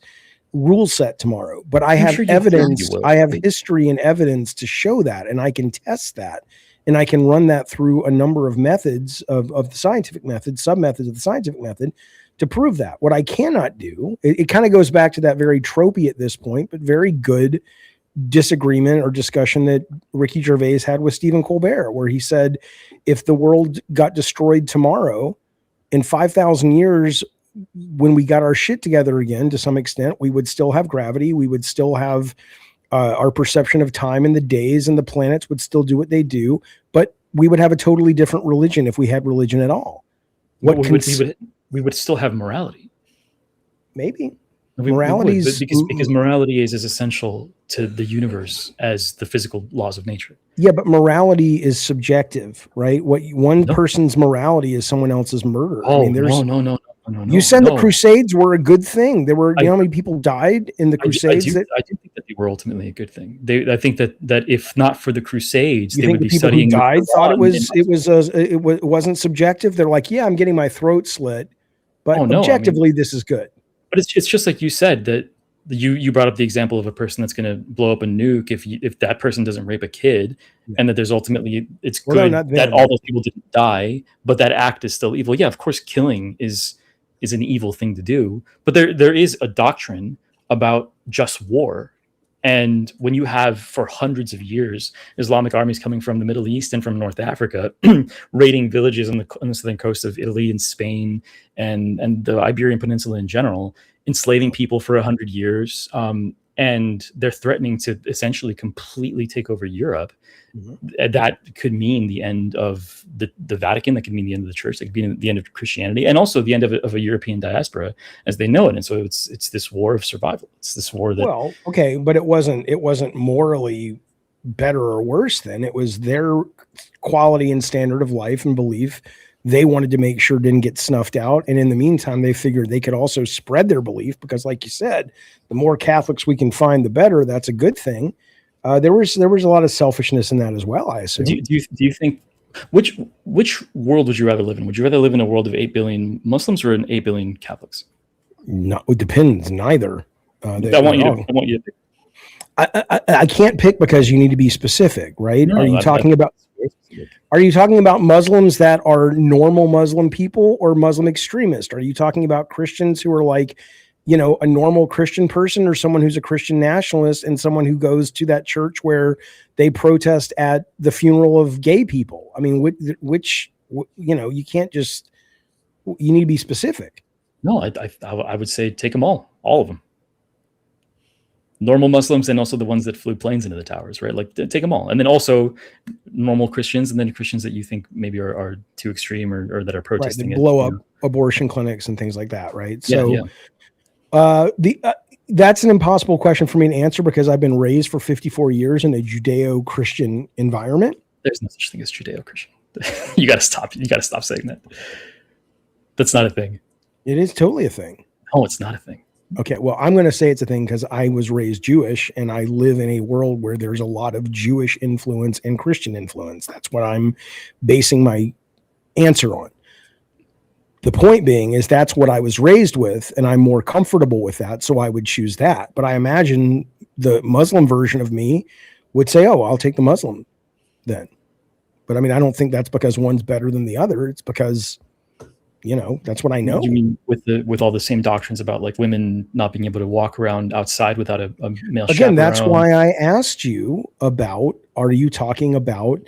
Speaker 1: rule set tomorrow. But I have evidence, I have history and evidence to show that, and I can test that. And I can run that through a number of methods of the scientific method, sub-methods of the scientific method to prove that. What I cannot do, it kind of goes back to that very tropey at this point, but very good disagreement or discussion that Ricky Gervais had with Stephen Colbert, where he said, if the world got destroyed tomorrow, in 5,000 years, when we got our shit together again, to some extent, we would still have gravity. We would still have Our perception of time and the days and the planets would still do what they do, but we would have a totally different religion if we had religion at all.
Speaker 12: we would still have morality.
Speaker 1: Maybe.
Speaker 12: Morality is because morality is as essential to the universe as the physical laws of nature.
Speaker 1: Yeah, but morality is subjective, right? One person's morality is someone else's murder.
Speaker 12: Oh,
Speaker 1: I mean, there's
Speaker 12: no.
Speaker 1: You said the Crusades were a good thing. There were, you know how many people died in the Crusades?
Speaker 12: I do think that they were ultimately a good thing. I think that if not for the Crusades,
Speaker 1: you
Speaker 12: they
Speaker 1: think
Speaker 12: would
Speaker 1: the
Speaker 12: be
Speaker 1: people
Speaker 12: studying.
Speaker 1: Who died thought it wasn't subjective. They're like, yeah, I'm getting my throat slit, but objectively, this is good.
Speaker 12: But it's just like you said that you brought up the example of a person that's going to blow up a nuke if that person doesn't rape a kid, and that there's ultimately it's good that all those people didn't die, but that act is still evil. Yeah, of course, killing is an evil thing to do, but there is a doctrine about just war. And when you have for hundreds of years Islamic armies coming from the Middle East and from North Africa raiding villages on the southern coast of Italy and Spain and the Iberian Peninsula in general, enslaving people for 100 years, and they're threatening to essentially completely take over Europe, that could mean the end of the Vatican, that could mean the end of the church, that could mean the end of Christianity, and also the end of a European diaspora as they know it. And so it's this war of survival. It's this war that...
Speaker 1: Well, okay, but it wasn't morally better or worse then. It was their quality and standard of life and belief they wanted to make sure didn't get snuffed out. And in the meantime, they figured they could also spread their belief because, like you said, the more Catholics we can find, the better. That's a good thing. There was a lot of selfishness in that as well, I assume.
Speaker 12: Do you think which world would you rather live in? Would you rather live in a world of 8 billion Muslims or 8 billion Catholics?
Speaker 1: No, it depends. Neither.
Speaker 12: I want you to pick.
Speaker 1: I can't pick because you need to be specific, right? Are you talking about Muslims that are normal Muslim people or Muslim extremists? Are you talking about Christians who are like, you know, a normal Christian person, or someone who's a Christian nationalist and someone who goes to that church where they protest at the funeral of gay people? I mean, which you know, you can't just, you need to be specific.
Speaker 12: No, I would say take them all of them. Normal Muslims and also the ones that flew planes into the towers, right? Like take them all. And then also normal Christians, and then Christians that you think maybe are too extreme or that are protesting
Speaker 1: right, blow up abortion clinics and things like that, right? So that's an impossible question for me to answer because I've been raised for 54 years in a Judeo-Christian environment.
Speaker 12: There's no such thing as Judeo-Christian. You got to stop. You got to stop saying that. That's not a thing.
Speaker 1: It is totally a thing.
Speaker 12: No, it's not a thing.
Speaker 1: Okay, well, I'm going to say it's a thing because I was raised Jewish and I live in a world where there's a lot of Jewish influence and Christian influence. That's what I'm basing my answer on. The point being is that's what I was raised with, and I'm more comfortable with that, so I would choose that. But I imagine the Muslim version of me would say, oh, I'll take the Muslim then. But I mean, I don't think that's because one's better than the other. It's because, you know, that's what I know.
Speaker 12: You mean with all the same doctrines about like women not being able to walk around outside without a male chaperone?
Speaker 1: Again, that's why I asked you about, are you talking about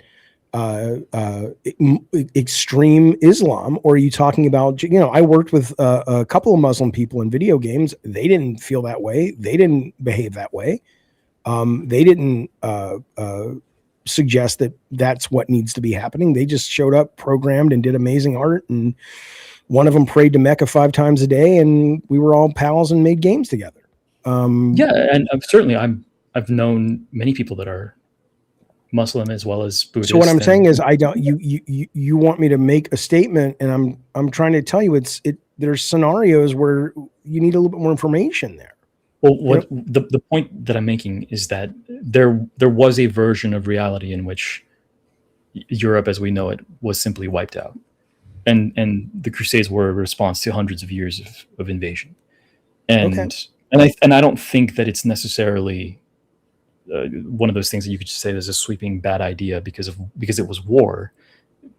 Speaker 1: extreme Islam, or are you talking about, you know, I worked with a couple of Muslim people in video games. They didn't feel that way. They didn't behave that way. They didn't suggest that that's what needs to be happening. They just showed up, programmed, and did amazing art. And one of them prayed to Mecca 5 times a day, and we were all pals and made games together.
Speaker 12: Yeah, and certainly I've known many people that are Muslim as well as Buddhist.
Speaker 1: So what I'm saying is, I don't. You want me to make a statement, and I'm trying to tell you there's scenarios where you need a little bit more information there.
Speaker 12: Well, the point that I'm making is that there was a version of reality in which Europe as we know it was simply wiped out, and the Crusades were a response to hundreds of years of invasion, and I don't think that it's necessarily one of those things that you could just say there's a sweeping bad idea because it was war,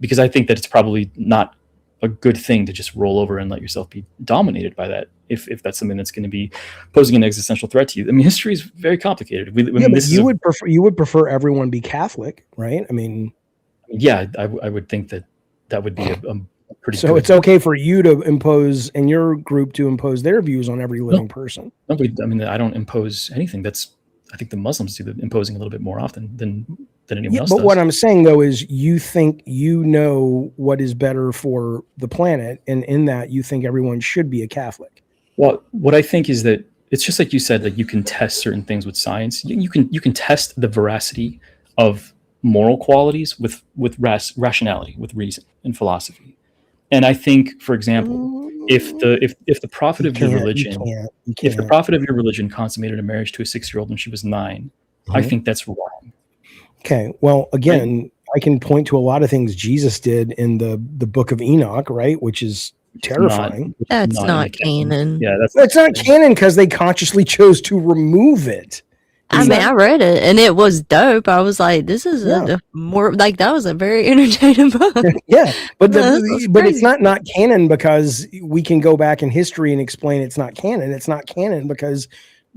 Speaker 12: because I think that it's probably not a good thing to just roll over and let yourself be dominated by that if that's something that's going to be posing an existential threat to you. I mean, history is very complicated.
Speaker 1: But you would prefer everyone be Catholic, right? I mean,
Speaker 12: yeah, I would think that would be a pretty.
Speaker 1: So it's okay for you to impose and your group to impose their views on every living person.
Speaker 12: No, I mean, I don't impose anything. I think the Muslims do the imposing a little bit more often than anyone else
Speaker 1: but
Speaker 12: does.
Speaker 1: what I'm saying though is you think you know what is better for the planet, and in that you think everyone should be a Catholic.
Speaker 12: Well, what I think is that it's just like you said, like you can test certain things with science. You can test the veracity of moral qualities with rationality, with reason and philosophy. And I think, for example, if the prophet of your religion, if the prophet of your religion consummated a marriage to a 6-year-old when she was 9, I think that's wrong.
Speaker 1: Okay. Well, again, I can point to a lot of things Jesus did in the book of Enoch, right? Which is terrifying.
Speaker 7: That's not canon.
Speaker 12: Yeah,
Speaker 1: that's not canon because they consciously chose to remove it.
Speaker 7: I mean, I read it and it was dope. I was like, this is a more like that was a very entertaining book.
Speaker 1: Yeah, but but it's
Speaker 7: crazy.
Speaker 1: not canon because we can go back in history and explain it's not canon. It's not canon because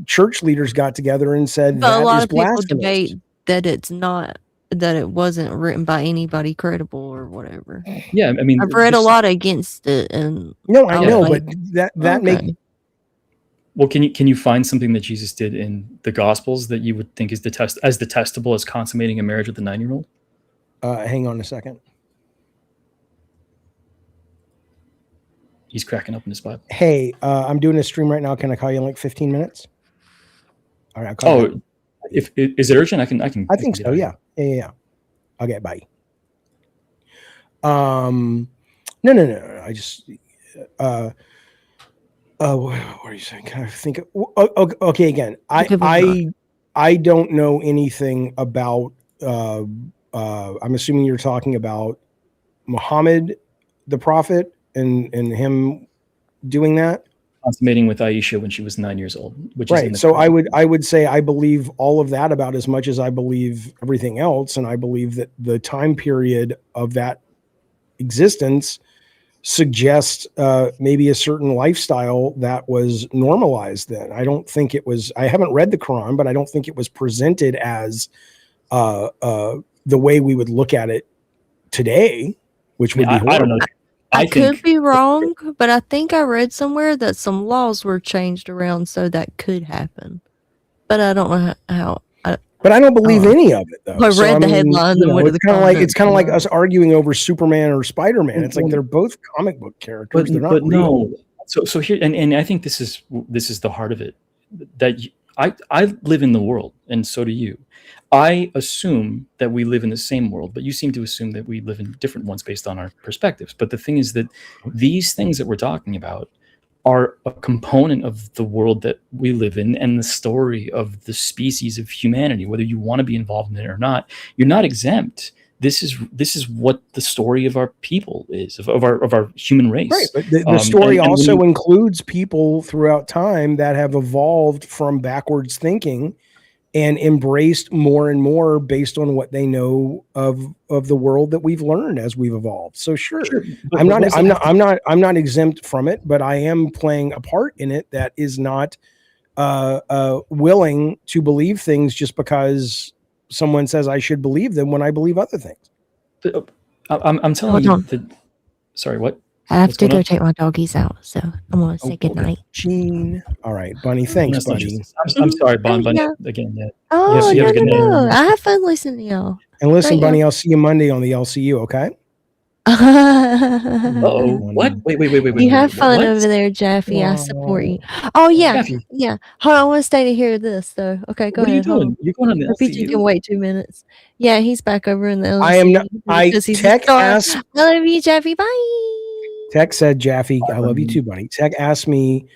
Speaker 1: church leaders got together and said
Speaker 7: But
Speaker 1: that
Speaker 7: a lot
Speaker 1: is
Speaker 7: of people
Speaker 1: blasphemous.
Speaker 7: debate that it's not, that it wasn't written by anybody credible or whatever.
Speaker 12: Yeah, I mean,
Speaker 7: I've read a lot against it, and
Speaker 1: No, I know,
Speaker 7: like,
Speaker 1: but that make
Speaker 12: Well, can you find something that Jesus did in the Gospels that you would think is as detestable as consummating a marriage with a 9-year-old?
Speaker 1: hang on a second.
Speaker 12: He's cracking up in his Bible.
Speaker 1: Hey, I'm doing a stream right now. Can I call you in like 15 minutes? All right, I'll call you.
Speaker 12: Is it urgent? I can.
Speaker 1: I think so. Yeah. Okay, bye. No. I just what are you saying? Can I think okay, again. I don't know anything about I'm assuming you're talking about Muhammad the prophet and him doing that.
Speaker 12: Consummating with Aisha when she was 9 years old, which is
Speaker 1: Right. So I would say I believe all of that about as much as I believe everything else, and I believe that the time period of that existence suggests maybe a certain lifestyle that was normalized then. I don't think it was. I haven't read the Quran, but I don't think it was presented as the way we would look at it today, which would be horrible.
Speaker 12: I don't know.
Speaker 7: I could be wrong, but I think I read somewhere that some laws were changed around so that could happen. But I don't know how.
Speaker 1: But I don't believe any of it, though.
Speaker 7: I read the headlines and went to the comments.
Speaker 1: It's kind of like us arguing over Superman or Spider-Man. It's like they're both comic book characters. They're not real.
Speaker 12: No. So here, and I think this is the heart of it. That I live in the world, and so do you. I assume that we live in the same world, but you seem to assume that we live in different ones based on our perspectives. But the thing is that these things that we're talking about are a component of the world that we live in and the story of the species of humanity. Whether you want to be involved in it or not, you're not exempt. This is what the story of our people is, of our human race.
Speaker 1: Right, but the story also includes people throughout time that have evolved from backwards thinking and embraced more and more based on what they know of the world that we've learned as we've evolved. So sure. I'm not exempt from it, but I am playing a part in it that is not willing to believe things just because someone says I should believe them when I believe other things.
Speaker 12: But, I'm telling you that. Sorry, what?
Speaker 7: I have to go take my doggies out, so I'm gonna say goodnight.
Speaker 1: Gene. All right, Bunny. Thanks, Bunny.
Speaker 12: I'm sorry, Bunny. Again, yeah.
Speaker 7: Oh,
Speaker 12: you have a good night.
Speaker 7: no. I have fun listening to y'all.
Speaker 1: And listen,
Speaker 7: Great,
Speaker 1: Bunny, I'll see you Monday on the LCU, okay?
Speaker 12: Uh-oh. What? Wait.
Speaker 7: You have fun over there, Jeffy. I support you. Oh, yeah.
Speaker 12: Jeffy.
Speaker 7: Yeah. Hold on. I want to stay to hear this, though. Okay, go
Speaker 12: What are you
Speaker 7: ahead. Hold
Speaker 12: doing?
Speaker 7: on.
Speaker 12: You're going on the
Speaker 7: PG
Speaker 12: LCU?
Speaker 7: can wait 2 minutes. Yeah, he's back over in the LCU.
Speaker 1: I am not.
Speaker 7: because he's a
Speaker 1: Tech
Speaker 7: star.
Speaker 1: asked.
Speaker 7: I love you, Jeffy. Bye.
Speaker 1: Tech said, Jaffe, I love you too, buddy. Tech asked me,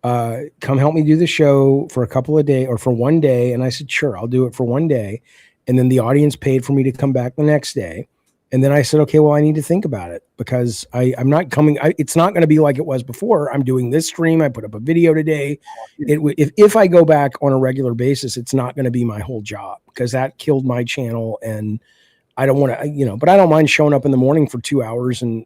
Speaker 1: come help me do the show for a couple of days or for one day. And I said, sure, I'll do it for one day. And then the audience paid for me to come back the next day. And then I said, okay, well, I need to think about it because I'm not coming. It's not going to be like it was before. I'm doing this stream. I put up a video today. If I go back on a regular basis, it's not going to be my whole job because that killed my channel. And I don't want to, but I don't mind showing up in the morning for 2 hours and,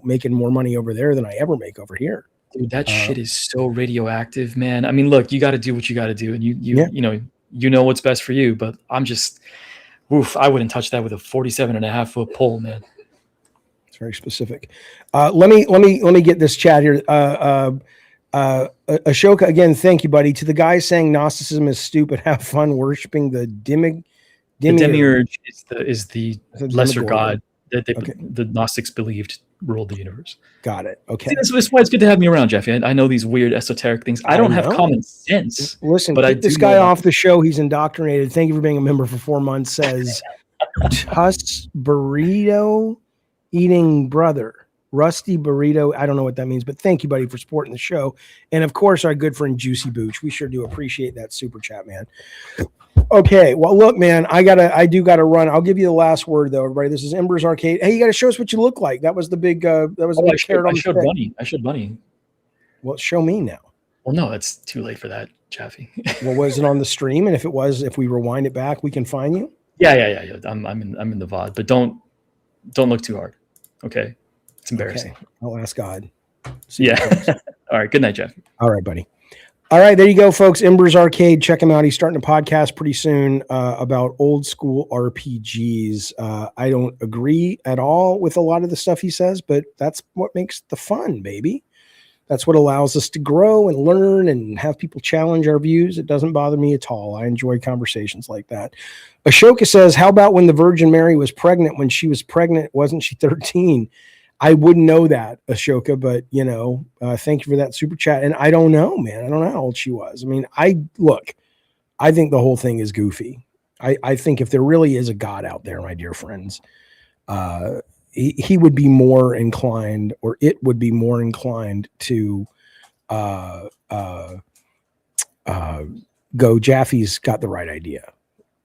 Speaker 1: making more money over there than I ever make over here.
Speaker 12: Dude, that shit is so radioactive, man. I mean, look, you got to do what you got to do, and you know what's best for you. But I'm just, I wouldn't touch that with a 47.5-foot pole, man.
Speaker 1: It's very specific. Let me get this chat here. Ashoka, again, thank you, buddy. To the guy saying Gnosticism is stupid, have fun worshiping the
Speaker 12: The demiurge is the lesser
Speaker 1: demigorgon.
Speaker 12: god that
Speaker 1: Okay.
Speaker 12: the Gnostics believed ruled the universe.
Speaker 1: Got it. Okay.
Speaker 12: See, that's why it's good to have me around, Jeffy. I know these weird esoteric things. I don't have
Speaker 1: know.
Speaker 12: common sense.
Speaker 1: Listen,
Speaker 12: but I
Speaker 1: keep this
Speaker 12: do
Speaker 1: guy
Speaker 12: know-
Speaker 1: off the show. He's indoctrinated. Thank you for being a member for 4 months. Says Tuss burrito eating brother. Rusty burrito. I don't know what that means, but thank you, buddy, for supporting the show. And of course, our good friend Juicy Booch. We sure do appreciate that super chat, man. Okay, well, look, man, I do gotta run. I'll give you the last word, though, everybody. This is Embers Arcade. Hey, you gotta show us what you look like. That was the big.
Speaker 12: I
Speaker 1: carrot on the
Speaker 12: showed
Speaker 1: stick.
Speaker 12: Bunny. I showed Bunny.
Speaker 1: Well, show me now.
Speaker 12: Well, no, it's too late for that, Jeffy.
Speaker 1: Well, was it on the stream? And if it was, if we rewind it back, we can find you.
Speaker 12: Yeah. I'm in the VOD, but don't look too hard. Okay, it's embarrassing.
Speaker 1: Okay. I'll ask God.
Speaker 12: Yeah. All right. Good night, Jeff.
Speaker 1: All right, buddy. All right, there you go, folks. Embers Arcade. Check him out. He's starting a podcast pretty soon about old school RPGs. I don't agree at all with a lot of the stuff he says, but that's what makes the fun, baby. That's what allows us to grow and learn and have people challenge our views. It doesn't bother me at all. I enjoy conversations like that. Ashoka says, how about when the Virgin Mary was pregnant? When she was pregnant, wasn't she 13? I wouldn't know that, Ashoka, but thank you for that super chat. And I don't know, man. I don't know how old she was. I mean, I think the whole thing is goofy. I think if there really is a God out there, my dear friends, he would be more inclined, or it would be more inclined to go, Jaffe's got the right idea.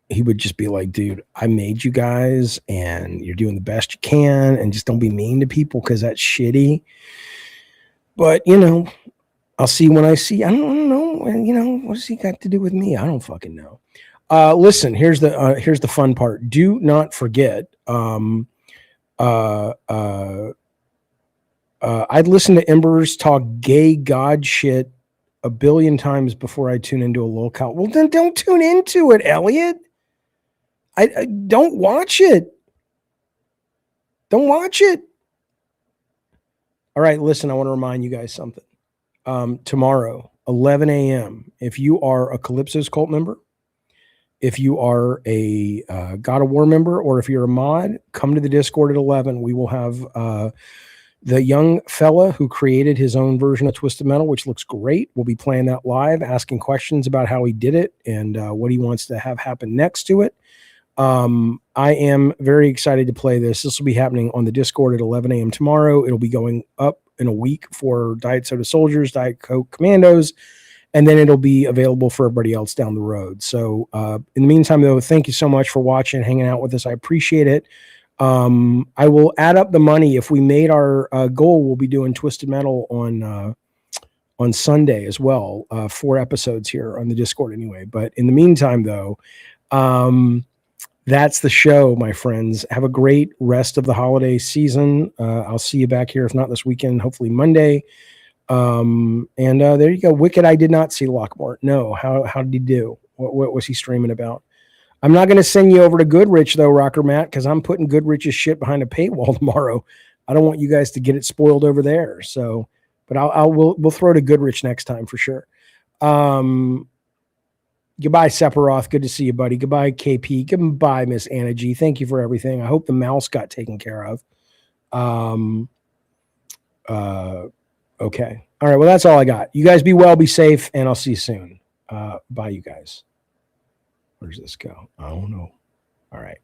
Speaker 1: He would just be like, dude, I made you guys and you're doing the best you can, and just don't be mean to people because that's shitty. But, I'll see when I see. I don't know. And, what does he got to do with me? I don't fucking know. Listen, here's the fun part. Do not forget. I'd listen to Embers talk gay God shit a billion times before I tune into a lolcow. Well, then don't tune into it, Elliot. I don't watch it. Don't watch it. All right, listen, I want to remind you guys something. Tomorrow, 11 a.m., if you are a Calypso's Cult member, if you are a God of War member, or if you're a mod, come to the Discord at 11. We will have the young fella who created his own version of Twisted Metal, which looks great. We'll be playing that live, asking questions about how he did it and what he wants to have happen next to it. I am very excited to play this. This will be happening on the Discord at 11 a.m. tomorrow. It'll be going up in a week for Diet Soda Soldiers, Diet Coke Commandos, and then it'll be available for everybody else down the road. So in the meantime, though, thank you so much for watching, hanging out with us. I appreciate it. I will add up the money. If we made our goal, we'll be doing Twisted Metal on Sunday as well. 4 episodes here on the Discord anyway. But in the meantime, though, that's the show, my friends. Have a great rest of the holiday season. I'll see you back here, if not this weekend, hopefully Monday. And there you go. Wicked, I did not see Lockmort. No. How did he do? What was he streaming about? I'm not going to send you over to Goodrich, though, Rocker Matt, because I'm putting Goodrich's shit behind a paywall tomorrow. I don't want you guys to get it spoiled over there. So, but we'll throw to Goodrich next time for sure. Goodbye, Sephiroth. Good to see you, buddy. Goodbye, KP. Goodbye, Miss Anna G. Thank you for everything. I hope the mouse got taken care of. Okay. All right. Well, that's all I got. You guys be well, be safe, and I'll see you soon. Bye, you guys. Where's this go? I don't know. All right.